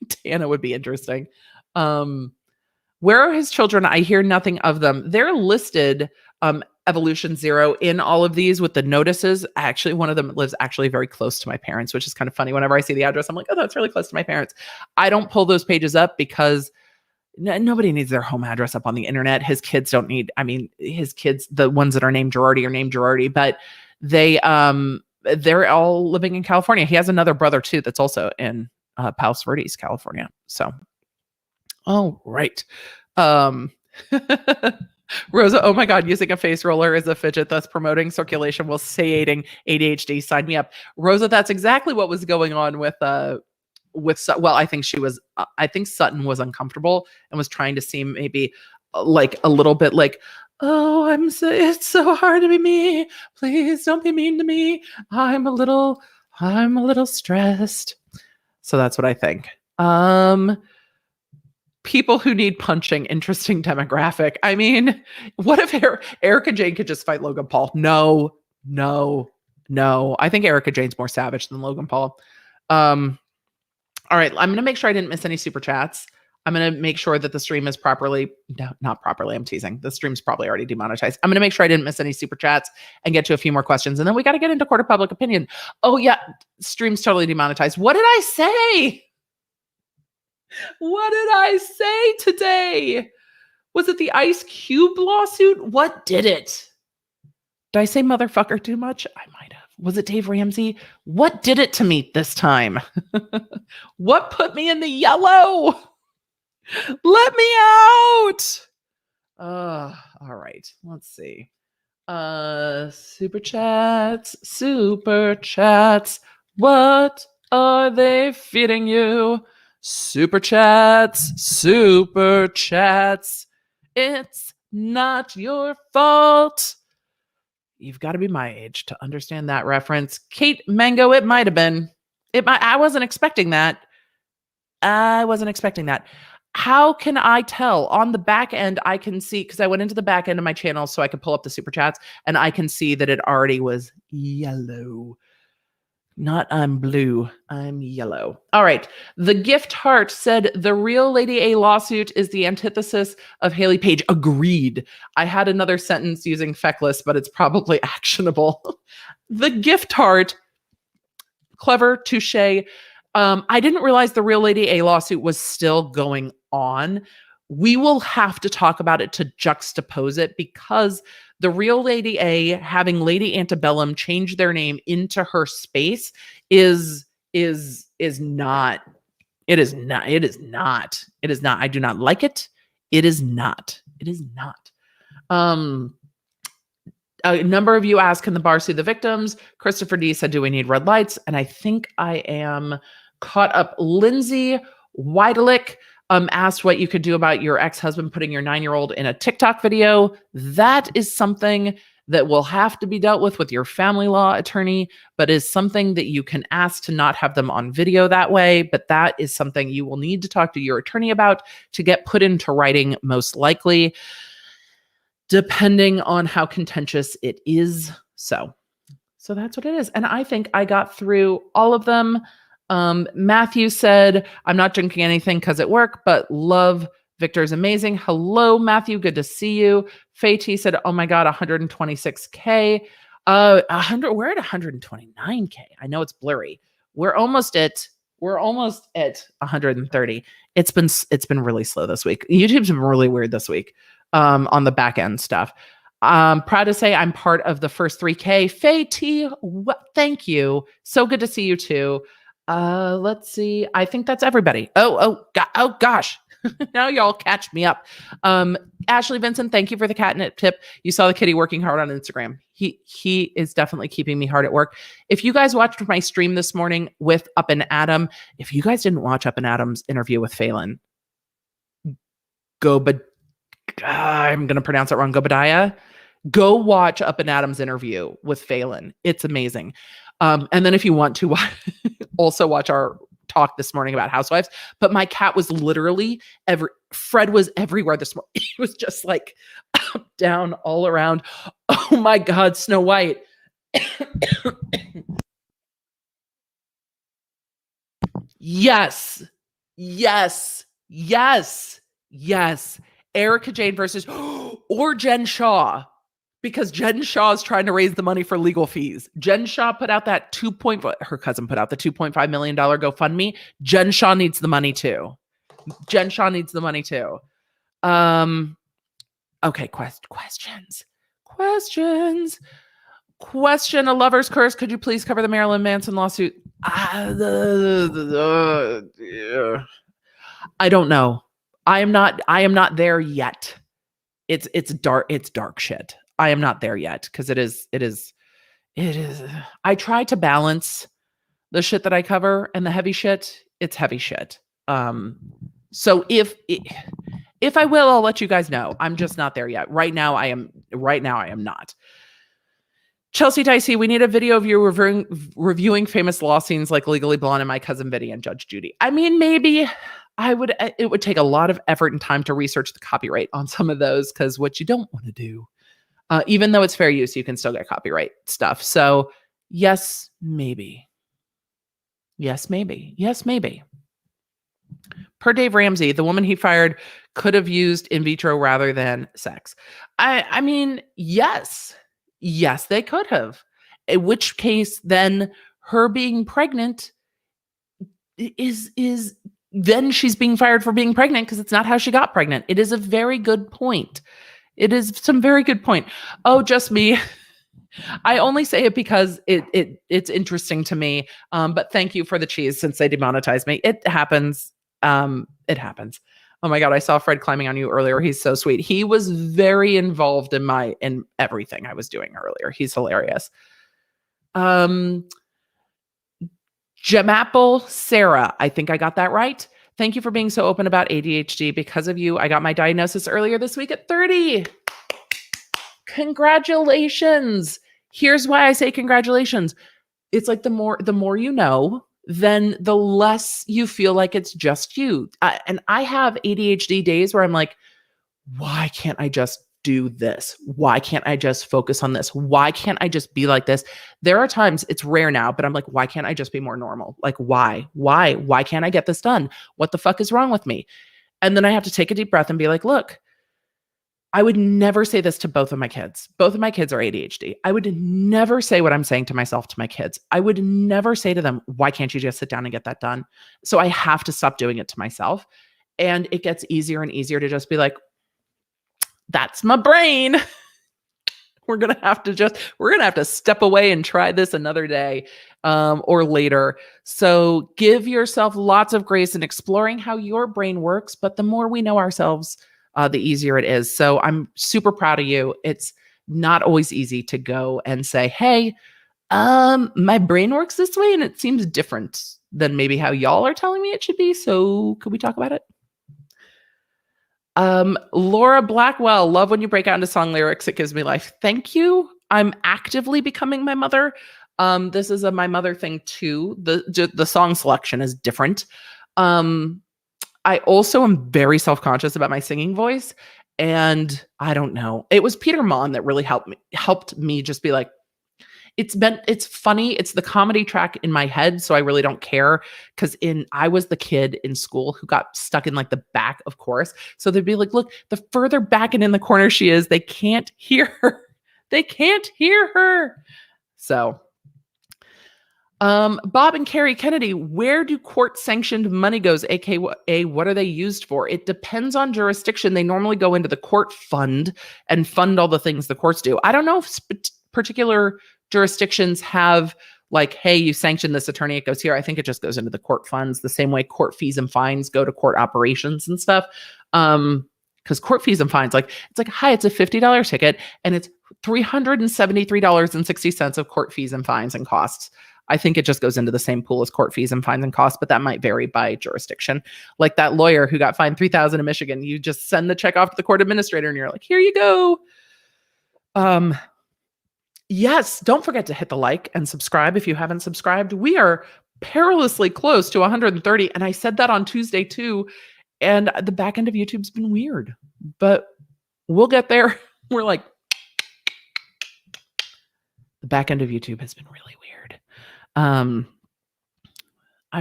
Tana would be interesting. Where are his children? I hear nothing of them. They're listed Evolution 0 in all of these with the notices. Actually, one of them lives actually very close to my parents, which is kind of funny. Whenever I see the address, I'm like, oh, that's really close to my parents. I don't pull those pages up because nobody needs their home address up on the internet. His kids don't need, his kids, the ones that are named Girardi, but they're all living in California. He has another brother too that's also in Palos Verdes, California. So, oh, right. Rosa, oh my God, using a face roller as a fidget, thus promoting circulation while satiating ADHD. Sign me up. Rosa, that's exactly what was going on with well, I think Sutton was uncomfortable and was trying to seem maybe like a little bit like, oh, it's so hard to be me. Please don't be mean to me. I'm a little stressed. So that's what I think. People who need punching, interesting demographic. I mean, what if Erica Jane could just fight Logan Paul? No. I think Erica Jane's more savage than Logan Paul. All right, I'm going to make sure I didn't miss any super chats. I'm going to make sure that the stream is not properly. I'm teasing. The stream's probably already demonetized. I'm going to make sure I didn't miss any super chats and get to a few more questions. And then we got to get into court of public opinion. Oh yeah, stream's totally demonetized. What did I say? What did I say today? Was it the Ice Cube lawsuit? What did it? Did I say motherfucker too much? I might have. Was it Dave Ramsey? What did it to me this time? What put me in the yellow? Let me out. All right. Let's see. Super chats. What are they feeding you? Super chats. It's not your fault. You've got to be my age to understand that reference. Kate Mango, it might have been. I wasn't expecting that. How can I tell? On the back end, I can see, because I went into the back end of my channel so I could pull up the super chats, and I can see that it already was yellow. Not I'm blue, I'm yellow. All right. The Gift Heart said the real Lady A lawsuit is the antithesis of Haley Page. Agreed. I had another sentence using feckless, but it's probably actionable. The Gift Heart, clever, touche. I didn't realize the real Lady A lawsuit was still going on. We will have to talk about it to juxtapose it, because the real Lady A having Lady Antebellum change their name into her space is not. It is not. It is not. It is not. I do not like it. It is not. It is not. A number of you asked, can the bar sue the victims? Christopher D said, do we need red lights? And I think I am caught up. Lindsay Weidelick asked what you could do about your ex-husband putting your 9-year-old in a TikTok video. That is something that will have to be dealt with your family law attorney, but is something that you can ask to not have them on video that way. But that is something you will need to talk to your attorney about to get put into writing, most likely, depending on how contentious it is. So that's what it is. And I think I got through all of them. Matthew said, I'm not drinking anything because at work, but love Victor's amazing. Hello, Matthew. Good to see you. Faye T said, oh my God, 126K. We're at 129K. I know it's blurry. We're almost at 130. It's been really slow this week. YouTube's been really weird this week on the back end stuff. Proud to say I'm part of the first 3K. Faye T, thank you. So good to see you too. Let's see. I think that's everybody. Oh gosh. Now y'all catch me up. Ashley Vincent, thank you for the catnip tip. You saw the kitty working hard on Instagram. He is definitely keeping me hard at work. If you guys watched my stream this morning with Up and Adam, if you guys didn't watch Up and Adam's interview with Phelan, I'm going to pronounce it wrong. Gobadiah. Go watch Up and Adam's interview with Phelan. It's amazing. And then if you want to also watch our talk this morning about housewives, but my cat was literally Fred was everywhere this morning. He was just like up, down, all around. Oh my God, Snow White. Yes. Erica Jane versus or Jen Shaw. Because Jen Shaw is trying to raise the money for legal fees. Jen Shaw put out that her cousin put out the $2.5 million GoFundMe. Jen Shaw needs the money too. Okay, questions. Question, a lover's curse. Could you please cover the Marilyn Manson lawsuit? I don't know. I am not there yet. It's dark shit. I am not there yet because it is. I try to balance the shit that I cover and the heavy shit. It's heavy shit. So if I will, I'll let you guys know. I'm just not there yet. Right now I am not. Chelsea Dicey, we need a video of you reviewing famous law scenes like Legally Blonde and My Cousin Vinny and Judge Judy. I mean, maybe it would take a lot of effort and time to research the copyright on some of those, because what you don't want to do, even though it's fair use, you can still get copyright stuff. So yes, maybe. Per Dave Ramsey, the woman he fired could have used in vitro rather than sex. I mean, yes, they could have. In which case, then her being pregnant is then she's being fired for being pregnant because it's not how she got pregnant. It is a very good point. It is some very good point. Oh, just me. I only say it because it's interesting to me. But thank you for the cheese since they demonetized me. It happens. It happens. Oh my God. I saw Fred climbing on you earlier. He's so sweet. He was very involved in everything I was doing earlier. He's hilarious. Gemapple Sarah. I think I got that right. Thank you for being so open about ADHD. Because of you, I got my diagnosis earlier this week at 30. Congratulations. Here's why I say congratulations. It's like the more you know, then the less you feel like it's just you. And I have ADHD days where I'm like, why can't I just do this? Why can't I just focus on this? Why can't I just be like this? There are times, it's rare now, but I'm like, why can't I just be more normal? Like, why can't I get this done? What the fuck is wrong with me? And then I have to take a deep breath and be like, look, I would never say this to both of my kids. Both of my kids are ADHD. I would never say what I'm saying to myself to my kids. I would never say to them, why can't you just sit down and get that done? So I have to stop doing it to myself. And it gets easier and easier to just be like, that's my brain. We're going to have to step away and try this another day or later. So give yourself lots of grace in exploring how your brain works. But the more we know ourselves, the easier it is. So I'm super proud of you. It's not always easy to go and say, hey, my brain works this way and it seems different than maybe how y'all are telling me it should be. So could we talk about it? Laura Blackwell, love when you break out into song lyrics. It gives me life. Thank you. I'm actively becoming my mother. This is a my mother thing too. The song selection is different. I also am very self-conscious about my singing voice. And I don't know. It was Peter Mon that really helped me just be like, it's funny. It's the comedy track in my head. So I really don't care. Cause I was the kid in school who got stuck in like the back of chorus. So they'd be like, look, the further back and in the corner she is, they can't hear her. They can't hear her. So Bob and Carrie Kennedy, where do court-sanctioned money goes, aka what are they used for? It depends on jurisdiction. They normally go into the court fund and fund all the things the courts do. I don't know if particular jurisdictions have like, hey, you sanctioned this attorney, it goes here. I think it just goes into the court funds the same way court fees and fines go to court operations and stuff. Because court fees and fines, like, it's like, hi, it's a $50 ticket and it's $373.60 of court fees and fines and costs. I think it just goes into the same pool as court fees and fines and costs, but that might vary by jurisdiction. Like that lawyer who got fined $3,000 in Michigan, you just send the check off to the court administrator and you're like, here you go. Yes, don't forget to hit the like and subscribe if you haven't subscribed. We are perilously close to 130. And I said that on Tuesday too. And the back end of YouTube's been weird, but we'll get there. We're like, the back end of YouTube has been really weird. I've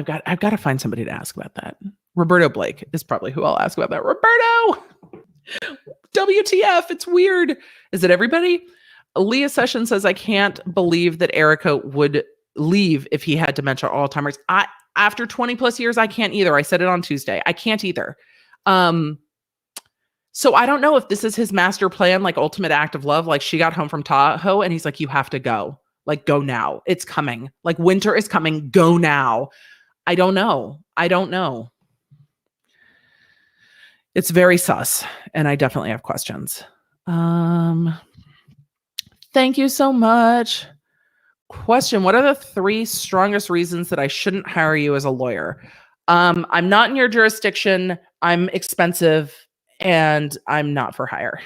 got to find somebody to ask about that. Roberto Blake is probably who I'll ask about that. Roberto, WTF, it's weird. Is it everybody? Leah Sessions says, I can't believe that Erica would leave if he had dementia or Alzheimer's. After 20 plus years, I can't either. I said it on Tuesday. I can't either. So I don't know if this is his master plan, like ultimate act of love. Like she got home from Tahoe and he's like, you have to go. Like, go now. It's coming. Like winter is coming. Go now. I don't know. It's very sus. And I definitely have questions. Thank you so much. Question. What are the 3 strongest reasons that I shouldn't hire you as a lawyer? I'm not in your jurisdiction. I'm expensive and I'm not for hire.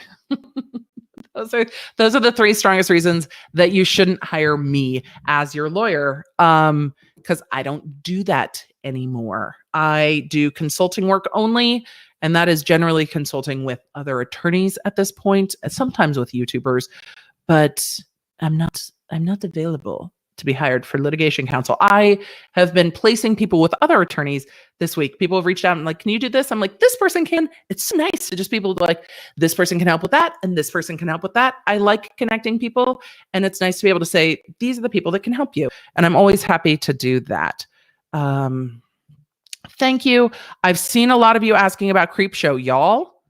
Those are the 3 strongest reasons that you shouldn't hire me as your lawyer. Because I don't do that anymore. I do consulting work only. And that is generally consulting with other attorneys at this point, sometimes with YouTubers, but I'm not available to be hired for litigation counsel. I have been placing people with other attorneys this week. People have reached out and like, can you do this? I'm like, this person can. It's so nice to just people like, this person can help with that. And this person can help with that. I like connecting people. And it's nice to be able to say, these are the people that can help you. And I'm always happy to do that. Thank you. I've seen a lot of you asking about Creepshow, y'all.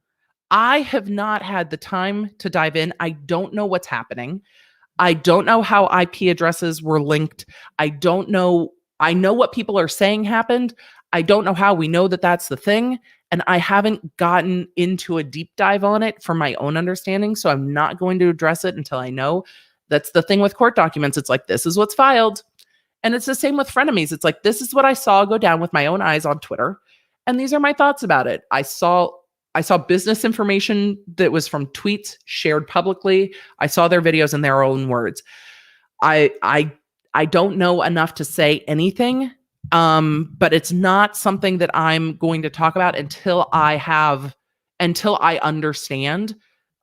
I have not had the time to dive in. I don't know what's happening. I don't know how IP addresses were linked. I don't know. I know what people are saying happened. I don't know how we know that that's the thing. And I haven't gotten into a deep dive on it for my own understanding. So I'm not going to address it until I know. That's the thing with court documents. It's like, this is what's filed. And it's the same with Frenemies. It's like, this is what I saw go down with my own eyes on Twitter. And these are my thoughts about it. I saw business information that was from tweets shared publicly. I saw their videos in their own words. I don't know enough to say anything, but it's not something that I'm going to talk about until I understand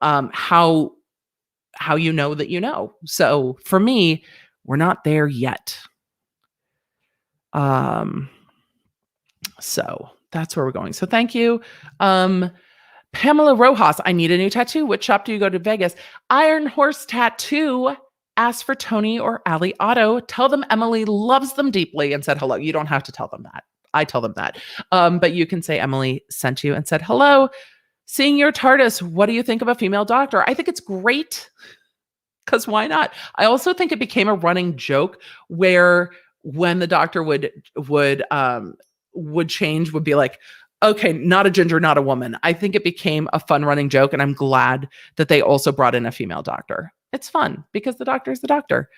how you know that you know. So for me, we're not there yet. So that's where we're going. So thank you. Pamela Rojas, I need a new tattoo. Which shop do you go to Vegas? Iron Horse Tattoo. Ask for Tony or Ali Otto. Tell them Emily loves them deeply and said hello. You don't have to tell them that. I tell them that. But you can say Emily sent you and said hello. Seeing your TARDIS, what do you think of a female doctor? I think it's great. Because why not? I also think it became a running joke where when the doctor would change, would be like, okay, not a ginger, not a woman. I think it became a fun running joke, and I'm glad that they also brought in a female doctor. It's fun because the doctor is the doctor.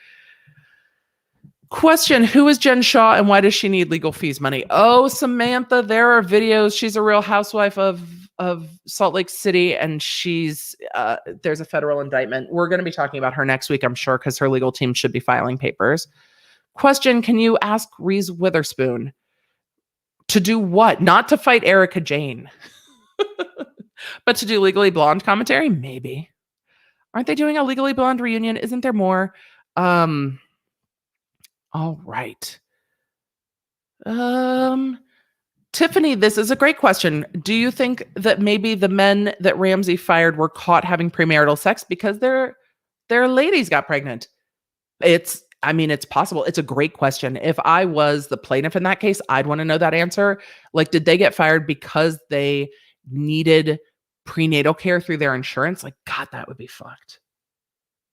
Question, who is Jen Shaw and why does she need legal fees money? Oh, Samantha, there are videos. She's a real housewife of Salt Lake City, and she's there's a federal indictment. We're going to be talking about her next week, I'm sure, because her legal team should be filing papers. Question, can you ask Reese Witherspoon to do what? Not to fight Erica Jane, but to do Legally Blonde commentary? Maybe. Aren't they doing a Legally Blonde reunion? Isn't there more? All right. Tiffany, this is a great question. Do you think that maybe the men that RAMSEY fired were caught having premarital sex because their ladies got pregnant? It's possible. It's a great question. If I was the plaintiff in that case, I'd want to know that answer. Like, did they get fired because they needed prenatal care through their insurance? Like, God, that would be fucked.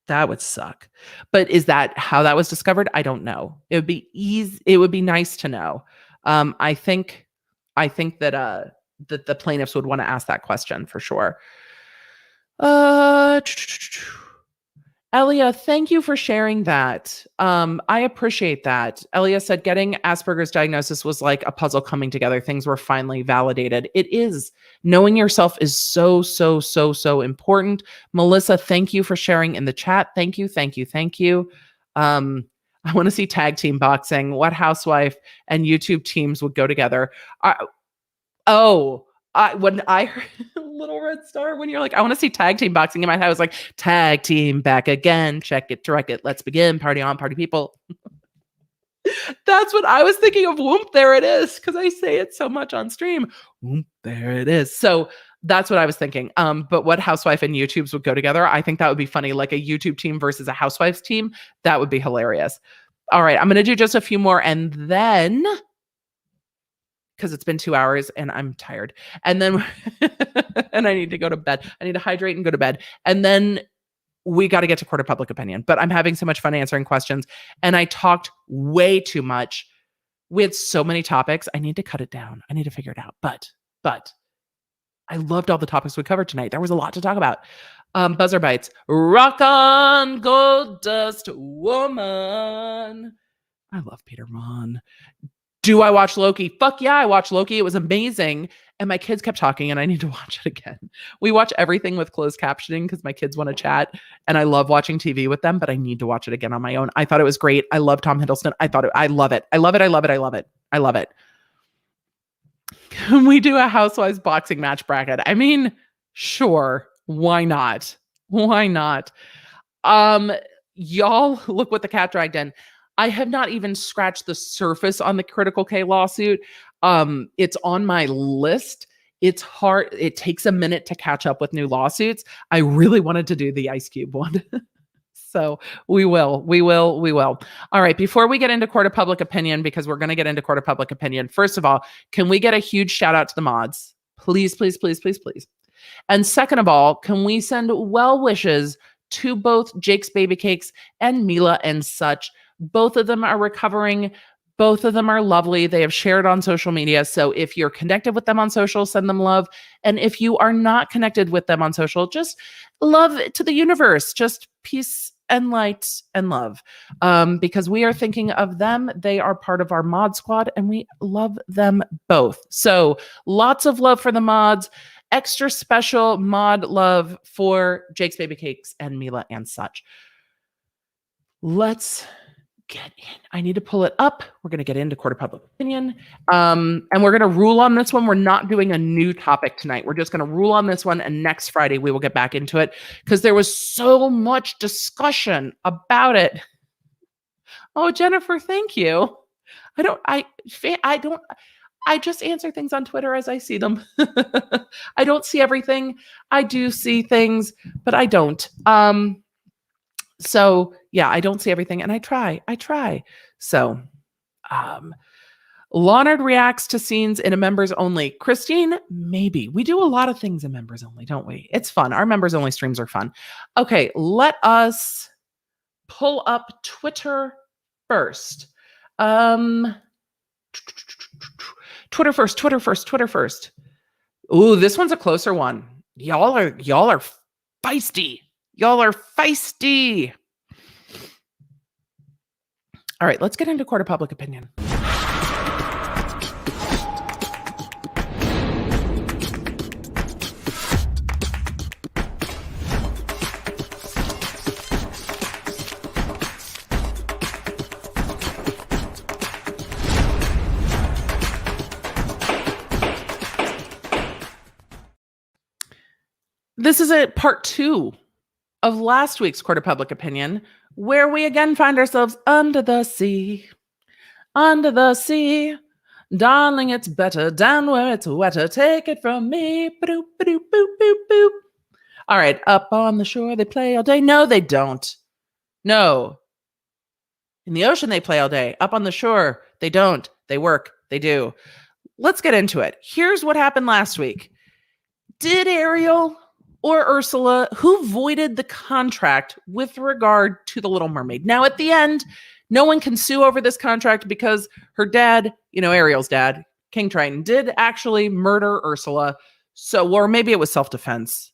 That would suck. But is that how that was discovered? I don't know. It would be easy. It would be nice to know. I think that the plaintiffs would want to ask that question for sure. Elia, thank you for sharing that. I appreciate that. Elia said getting Asperger's diagnosis was like a puzzle coming together. Things were finally validated. It is. Knowing yourself is so, so, so, so important. Melissa, thank you for sharing in the chat. Thank you, thank you, thank you. I want to see tag team boxing. What housewife and YouTube teams would go together? When I heard Little Red Star, when you're like, I want to see tag team boxing, in my head I was like, tag team back again, check it, direct it, let's begin, party on, party people. That's what I was thinking of. Whoop, there it is, because I say it so much on stream. Whoop, there it is. So that's what I was thinking. But what housewife and YouTubes would go together, I think that would be funny, like a YouTube team versus a housewives team. That would be hilarious. All right, I'm going to do just a few more, and then, because it's been 2 hours and I'm tired. And then, and I need to go to bed. I need to hydrate and go to bed. And then we got to get to court of public opinion. But I'm having so much fun answering questions. And I talked way too much. We had so many topics. I need to cut it down. I need to figure it out. But I loved all the topics we covered tonight. There was a lot to talk about. Buzzer bites. Rock on, gold dust woman. I love Peter Mon. Do I watch Loki? Fuck yeah, I watched Loki. It was amazing. And my kids kept talking and I need to watch it again. We watch everything with closed captioning because my kids want to chat. And I love watching TV with them, but I need to watch it again on my own. I thought it was great. I love Tom Hiddleston. I love it. I love it. I love it. I love it. I love it. Can we do a Housewives boxing match bracket? I mean, sure. Why not? Why not? Y'all, look what the cat dragged in. I have not even scratched the surface on the Critical K lawsuit. It's on my list. It's hard. It takes a minute to catch up with new lawsuits. I really wanted to do the Ice Cube one. So we will. All right. Before we get into court of public opinion, because we're going to get into court of public opinion, first of all, can we get a huge shout out to the mods? Please, please, please, please, please. And second of all, can we send well wishes to both Jake's Baby Cakes and Mila and such? Both of them are recovering. Both of them are lovely. They have shared on social media. So if you're connected with them on social, send them love. And if you are not connected with them on social, just love to the universe. Just peace and light and love. Because we are thinking of them. They are part of our mod squad and we love them both. So lots of love for the mods. Extra special mod love for Jake's Baby Cakes and Mila and such. Let's get in. I need to pull it up. We're going to get into court of public opinion. And we're going to rule on this one. We're not doing a new topic tonight. We're just going to rule on this one. And next Friday, we will get back into it because there was so much discussion about it. Oh, Jennifer, thank you. I just answer things on Twitter as I see them. I don't see everything. I do see things, but I don't. So yeah, I don't see everything and I try. So, Leonard reacts to scenes in a members only. Christine, maybe. We do a lot of things in members only, don't we? It's fun. Our members only streams are fun. Okay, let us pull up Twitter first. Twitter first. Ooh, this one's a closer one. Y'all are feisty. All right, let's get into court of public opinion. This is a part 2 of last week's court of public opinion, where we again find ourselves under the sea. Darling, it's better down where it's wetter. Take it from me. Ba-doop, ba-doop, boop, boop, boop. All right, up on the shore, they play all day. No, they don't. No. In the ocean, they play all day. Up on the shore, they don't. They work. They do. Let's get into it. Here's what happened last week. Did Ariel or Ursula, who voided the contract with regard to The Little Mermaid? Now, at the end, no one can sue over this contract because her dad, Ariel's dad, King Triton, did actually murder Ursula. So, or maybe it was self-defense.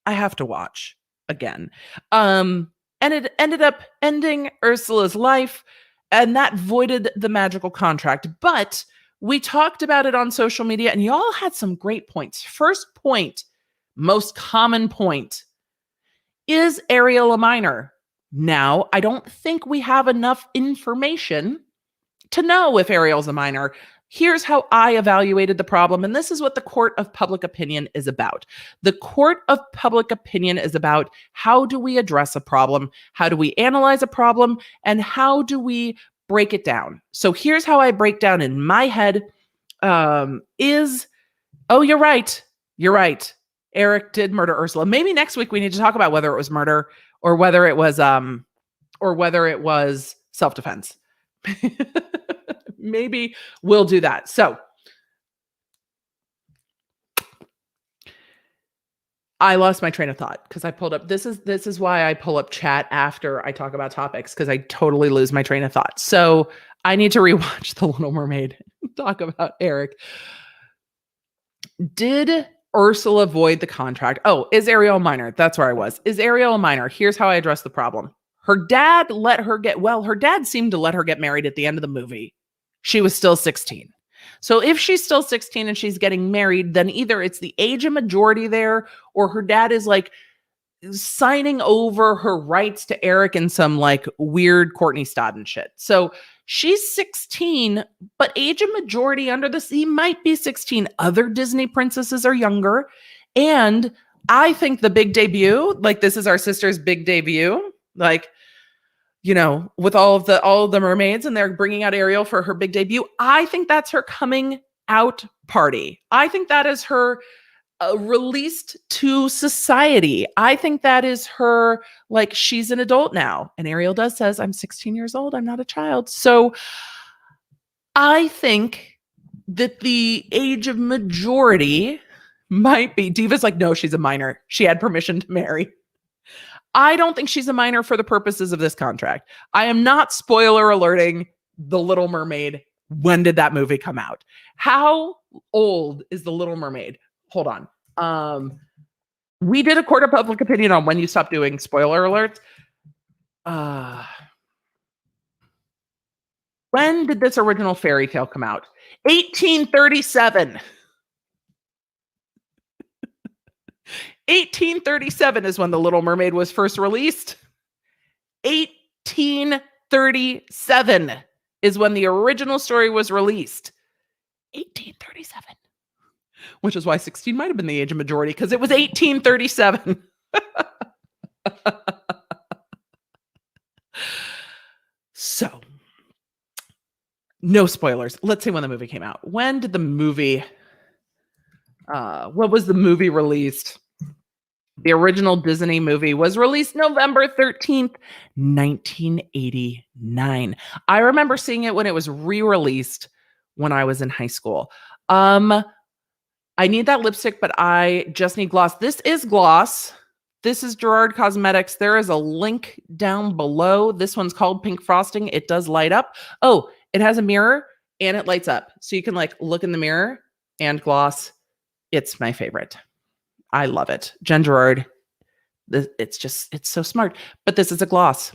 I have to watch again. And it ended up ending Ursula's life, and that voided the magical contract. But we talked about it on social media, and y'all had some great points. First point, most common point, is Ariel a minor? Now, I don't think we have enough information to know if Ariel's a minor. Here's how I evaluated the problem, and this is what the court of public opinion is about. The court of public opinion is about how do we address a problem, how do we analyze a problem, and how do we break it down. So here's how I break down in my head you're right. Eric did murder Ursula. Maybe next week we need to talk about whether it was murder or whether it was self-defense. Maybe we'll do that. So I lost my train of thought because I pulled up. This is why I pull up chat after I talk about topics, because I totally lose my train of thought. So I need to rewatch The Little Mermaid and talk about Eric. Did Ursula void the contract? Oh, is Ariel a minor? That's where I was. Is Ariel a minor? Here's how I address the problem. Her dad her dad seemed to let her get married at the end of the movie. She was still 16. So if she's still 16 and she's getting married, then either it's the age of majority there, or her dad is like signing over her rights to Eric in some like weird Courtney Stodden shit. So she's 16, but age of majority under the sea might be 16. Other Disney princesses are younger. And I think the big debut, like this is our sister's big debut, like, with all of the mermaids, and they're bringing out Ariel for her big debut. I think that's her coming out party. I think that is her released to society. I think that is her, like, she's an adult now. And Ariel says, I'm 16 years old. I'm not a child. So I think that the age of majority might be, Diva's like, no, she's a minor. She had permission to marry. I don't think she's a minor for the purposes of this contract. I am not spoiler alerting The Little Mermaid. When did that movie come out? How old is The Little Mermaid? Hold on. We did a court of public opinion on when you stop doing spoiler alerts. When did this original fairy tale come out? 1837. 1837 is when The Little Mermaid was first released. 1837. 1837 is when the original story was released. 1837. Which is why 16 might have been the age of majority, because it was 1837. So, no spoilers. Let's say when the movie came out. When did the movie, what was the movie released? The original Disney movie was released November 13th, 1989. I remember seeing it when it was re-released when I was in high school. I need that lipstick, but I just need gloss. This is gloss. This is Girardi Cosmetics. There is a link down below. This one's called Pink Frosting. It does light up. Oh, it has a mirror and it lights up. So you can like look in the mirror and gloss. It's my favorite. I love it. Jen Girard. It's so smart. But this is a gloss.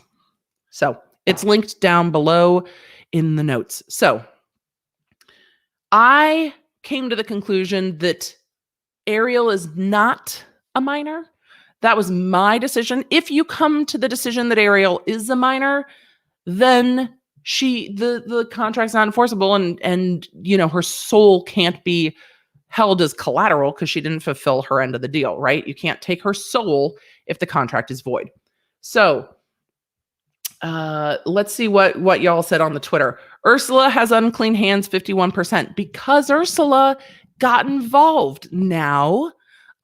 So it's linked down below in the notes. So I came to the conclusion that Ariel is not a minor. That was my decision. If you come to the decision that Ariel is a minor, then the contract's not enforceable, and you know, her soul can't be held as collateral because she didn't fulfill her end of the deal, right? You can't take her soul if the contract is void. So let's see what y'all said on the Twitter. Ursula has unclean hands, 51%, because Ursula got involved. Now,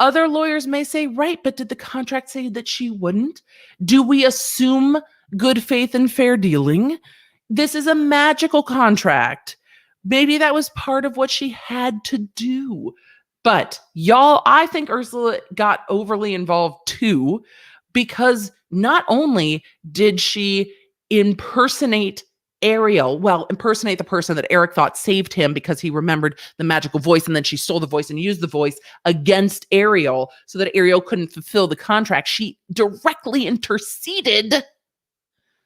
other lawyers may say, right, but did the contract say that she wouldn't? Do we assume good faith and fair dealing? This is a magical contract. Maybe that was part of what she had to do. But y'all, I think Ursula got overly involved too, because not only did she impersonate Ariel, impersonate the person that Eric thought saved him because he remembered the magical voice, and then she stole the voice and used the voice against Ariel so that Ariel couldn't fulfill the contract. She directly interceded.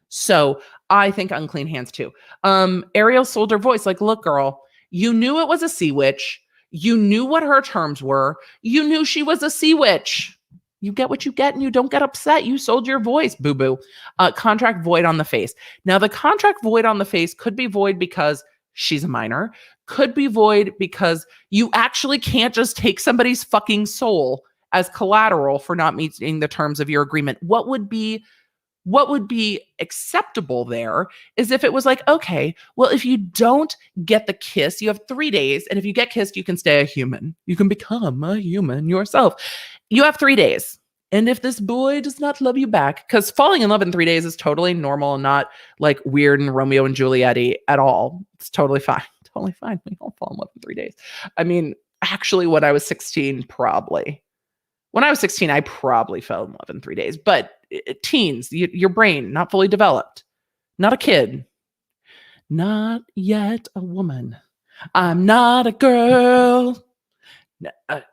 So I think unclean hands too. Ariel sold her voice. Like, look, girl, you knew it was a sea witch. You knew what her terms were. You knew she was a sea witch. You get what you get and you don't get upset. You sold your voice, boo-boo. Contract void on the face. Now, the contract void on the face could be void because she's a minor. Could be void because you actually can't just take somebody's fucking soul as collateral for not meeting the terms of your agreement. What would be acceptable there is if it was like, okay, well, if you don't get the kiss, you have 3 days. And if you get kissed, you can stay a human. You can become a human yourself. You have 3 days. And if this boy does not love you back, because falling in love in 3 days is totally normal and not like weird and Romeo and Juliet-y at all. It's totally fine. Totally fine. We all fall in love in 3 days. I mean, actually, when I was 16, probably. When I was 16, I probably fell in love in 3 days. But teens, your brain, not fully developed. Not a kid. Not yet a woman. I'm not a girl.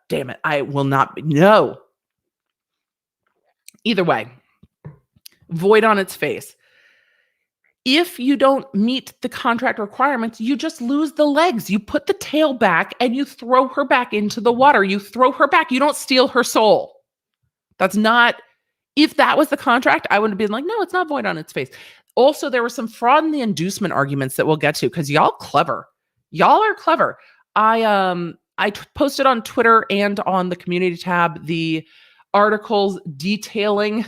Damn it. I will not be. No. Either way. Void on its face. If you don't meet the contract requirements, you just lose the legs. You put the tail back and you throw her back into the water. You throw her back. You don't steal her soul. That's not, if that was the contract, I would have been like, no, it's not void on its face. Also, there were some fraud in the inducement arguments that we'll get to because y'all clever. Y'all are clever. I posted on Twitter and on the community tab the articles detailing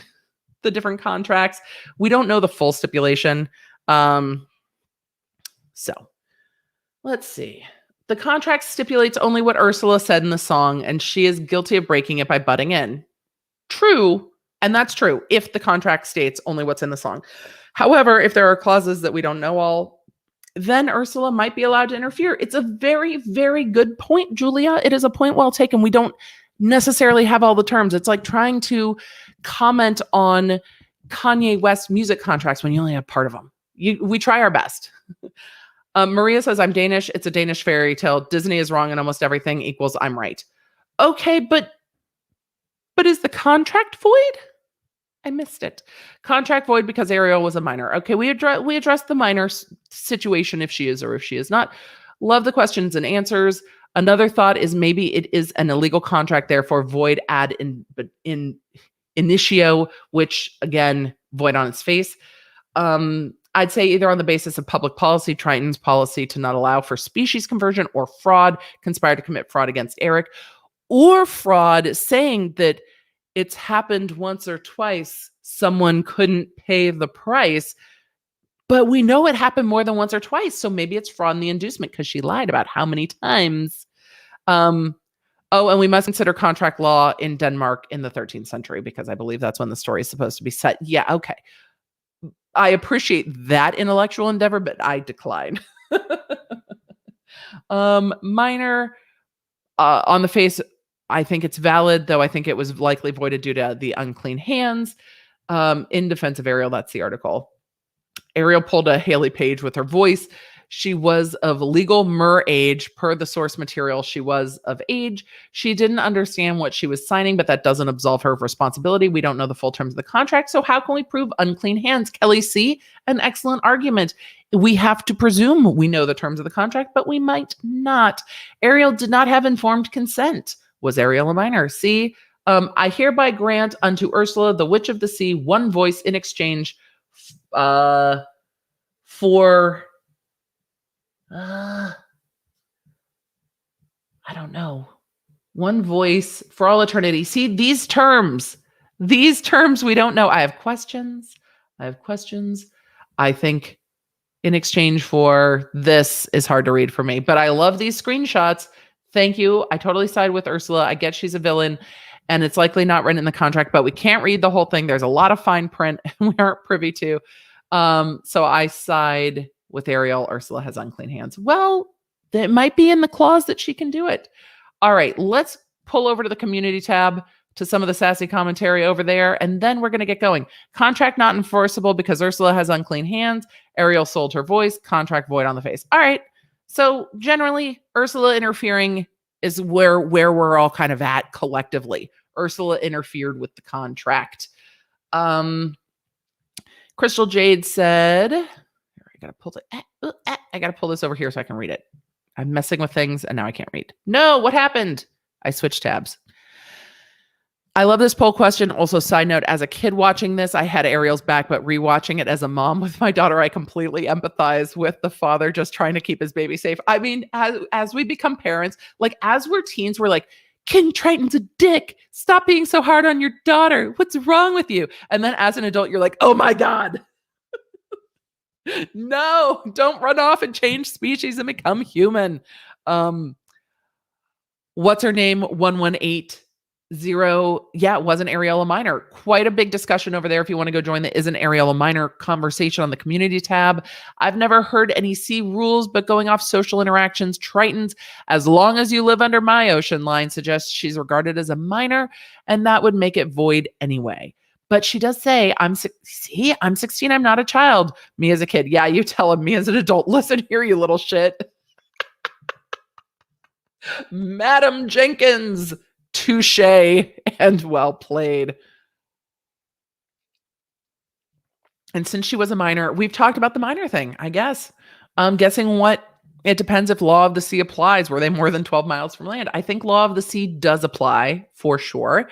the different contracts. We don't know the full stipulation. So let's see. The contract stipulates only what Ursula said in the song, and she is guilty of breaking it by butting in. True. And that's true if the contract states only what's in the song. However, if there are clauses that we don't know all, then Ursula might be allowed to interfere. It's a very, very good point, Julia. It is a point well taken. We don't necessarily have all the terms. It's like trying to comment on Kanye West music contracts when you only have part of them. We try our best. Maria says, I'm Danish. It's a Danish fairy tale. Disney is wrong in almost everything equals I'm right. Okay, but is the contract void? I missed it. Contract void because Ariel was a minor. Okay, we addressed the minor situation if she is or if she is not. Love the questions and answers. Another thought is maybe it is an illegal contract, therefore void ad in initio, which again, void on its face. I'd say either on the basis of public policy, Triton's policy to not allow for species conversion, or fraud, conspired to commit fraud against Eric, or fraud saying that it's happened once or twice, someone couldn't pay the price. But we know it happened more than once or twice. So maybe it's fraud in the inducement because she lied about how many times. And we must consider contract law in Denmark in the 13th century, because I believe that's when the story is supposed to be set. Yeah, okay. I appreciate that intellectual endeavor, but I decline. Minor on the face, I think it's valid, though I think it was likely voided due to the unclean hands. In defense of Ariel, that's the article. Ariel pulled a Haley Page with her voice. She was of legal mer age. Per the source material, she was of age. She didn't understand what she was signing, but that doesn't absolve her of responsibility. We don't know the full terms of the contract, so how can we prove unclean hands? Kelly C., an excellent argument. We have to presume we know the terms of the contract, but we might not. Ariel did not have informed consent. Was Ariel a minor? C., I hereby grant unto Ursula, the Witch of the Sea, one voice in exchange for... I don't know. One voice for all eternity. See, these terms we don't know. I have questions. I think in exchange for this is hard to read for me, but I love these screenshots. Thank you. I totally side with Ursula. I get she's a villain and it's likely not written in the contract, but we can't read the whole thing. There's a lot of fine print and we aren't privy to. So I side with Ariel. Ursula has unclean hands. Well, it might be in the clause that she can do it. All right, let's pull over to the community tab to some of the sassy commentary over there, and then we're going to get going. Contract not enforceable because Ursula has unclean hands. Ariel sold her voice. Contract void on the face. All right, so generally, Ursula interfering is where we're all kind of at collectively. Ursula interfered with the contract. Crystal Jade said... I gotta pull this over here so I can read it. I'm messing with things and now I can't read. No, what happened? I switched tabs. I love this poll question. Also, side note, as a kid watching this, I had Ariel's back, but rewatching it as a mom with my daughter, I completely empathize with the father just trying to keep his baby safe. I mean, as we become parents, like as we're teens, we're like, King Triton's a dick. Stop being so hard on your daughter. What's wrong with you? And then as an adult, you're like, oh my God. No, don't run off and change species and become human. What's her name? 1180. Yeah, it wasn't Ariel a minor. Quite a big discussion over there if you want to go join the Isn't Ariel a Minor conversation on the community tab. I've never heard any C rules, but going off social interactions, Tritons, as long as you live under my ocean line, suggests she's regarded as a minor, and that would make it void anyway. But she does say, I'm 16, I'm not a child. Me as a kid. Yeah, you tell him. Me as an adult. Listen here, you little shit. Madam Jenkins, touche and well played. And since she was a minor, we've talked about the minor thing, I guess. I'm guessing it depends if law of the sea applies. Were they more than 12 miles from land? I think law of the sea does apply for sure.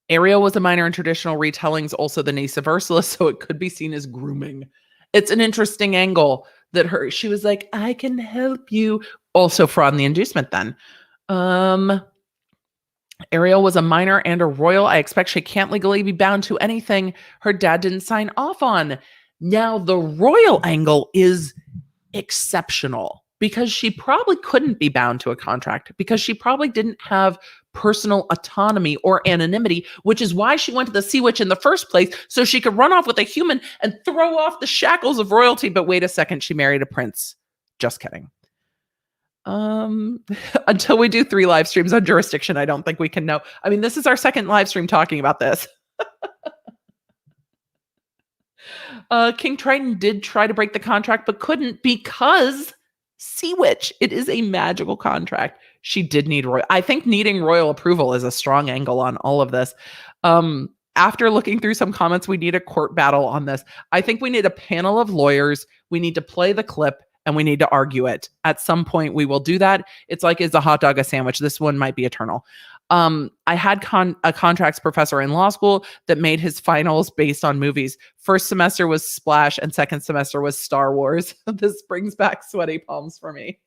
Ariel was a minor in traditional retellings, also the niece of Ursula, so it could be seen as grooming. It's an interesting angle that she was like, I can help you. Also fraud in the inducement then. Ariel was a minor and a royal. I expect she can't legally be bound to anything her dad didn't sign off on. Now, the royal angle is exceptional because she probably couldn't be bound to a contract because she probably didn't have personal autonomy or anonymity, which is why she went to the Sea Witch in the first place, so she could run off with a human and throw off the shackles of royalty. But wait a second, she married a prince. Just kidding. Until we do 3 live streams on jurisdiction, I don't think we can know. I mean, this is our second live stream talking about this. King Triton did try to break the contract, but couldn't because Sea Witch. It is a magical contract. She did need royal. I think needing royal approval is a strong angle on all of this. After looking through some comments, we need a court battle on this. I think we need a panel of lawyers. We need to play the clip and we need to argue it. At some point, we will do that. It's like, is a hot dog a sandwich? This one might be eternal. I had a contracts professor in law school that made his finals based on movies. First semester was Splash and second semester was Star Wars. This brings back sweaty palms for me.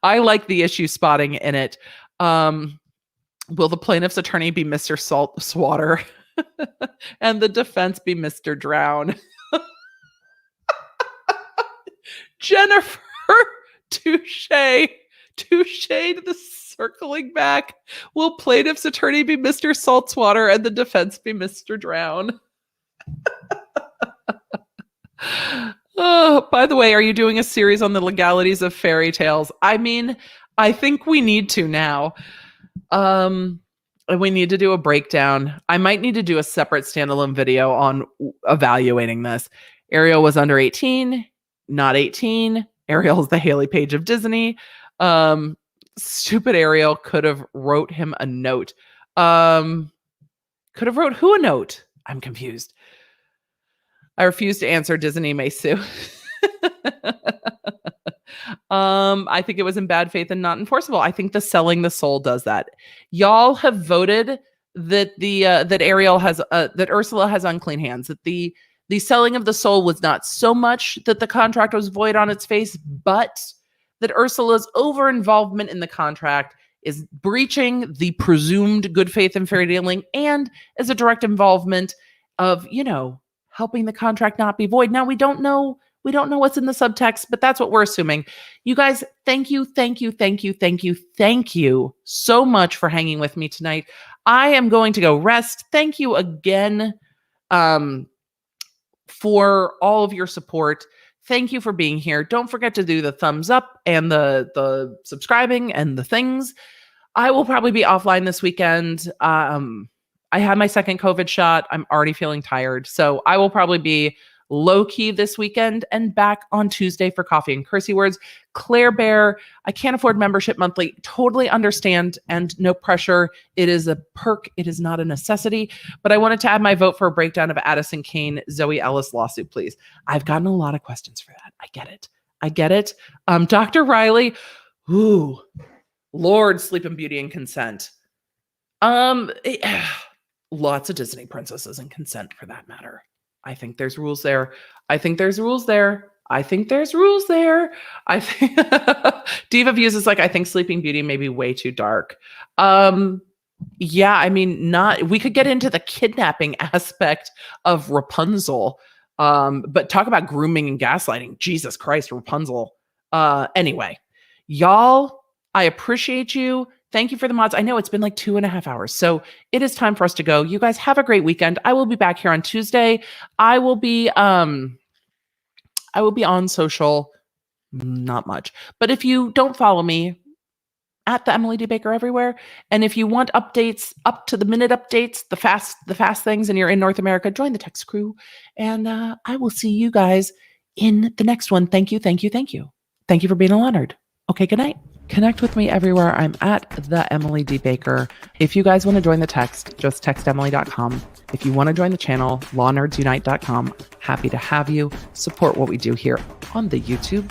I like the issue spotting in it. Will the plaintiff's attorney be Mr. Saltwater and the defense be Mr. Drown? Jennifer, touche to the circling back. Will plaintiff's attorney be Mr. Saltwater and the defense be Mr. Drown? Oh, by the way, are you doing a series on the legalities of fairy tales? I mean, I think we need to now. We need to do a breakdown. I might need to do a separate standalone video on evaluating this. Ariel was under 18, not 18. Ariel is the Haley Page of Disney. Stupid Ariel could have wrote him a note. Could have wrote who a note? I'm confused. I refuse to answer. Disney may sue. I think it was in bad faith and not enforceable. I think the selling the soul does that. Y'all have voted that that Ariel has that Ursula has unclean hands. That the selling of the soul was not so much that the contract was void on its face, but that Ursula's over involvement in the contract is breaching the presumed good faith and fair dealing, and is a direct involvement of helping the contract not be void. Now we don't know what's in the subtext, but that's what we're assuming. You guys, thank you so much for hanging with me tonight. I am going to go rest. Thank you again for all of your support. Thank you for being here. Don't forget to do the thumbs up and the subscribing and the things. I will probably be offline this weekend. I had my second COVID shot. I'm already feeling tired. So I will probably be low-key this weekend and back on Tuesday for Coffee and Cursey Words. Claire Bear, I can't afford membership monthly. Totally understand and no pressure. It is a perk. It is not a necessity. But I wanted to add my vote for a breakdown of Addison Kane, Zoe Ellis lawsuit, please. I've gotten a lot of questions for that. I get it. Dr. Riley, ooh, Lord, Sleep and Beauty and Consent. Lots of Disney princesses and consent for that matter. I think there's rules there. I think Diva Views is like, I think Sleeping Beauty may be way too dark. Yeah, I mean, we could get into the kidnapping aspect of Rapunzel. But talk about grooming and gaslighting. Jesus Christ, Rapunzel. Anyway, y'all, I appreciate you. Thank you for the mods. I know it's been like 2.5 hours, so it is time for us to go. You guys have a great weekend. I will be back here on Tuesday. I will be on social, not much. But if you don't follow me, at the Emily D. Baker everywhere, and if you want updates, up to the minute updates, the fast things, and you're in North America, join the text crew. And I will see you guys in the next one. Thank you. Thank you for being a Leonard. Okay, good night. Connect with me everywhere. I'm at the Emily D. Baker. If you guys want to join the text, just text Emily.com. If you want to join the channel, lawnerdsunite.com. Happy to have you. Support what we do here on the YouTube.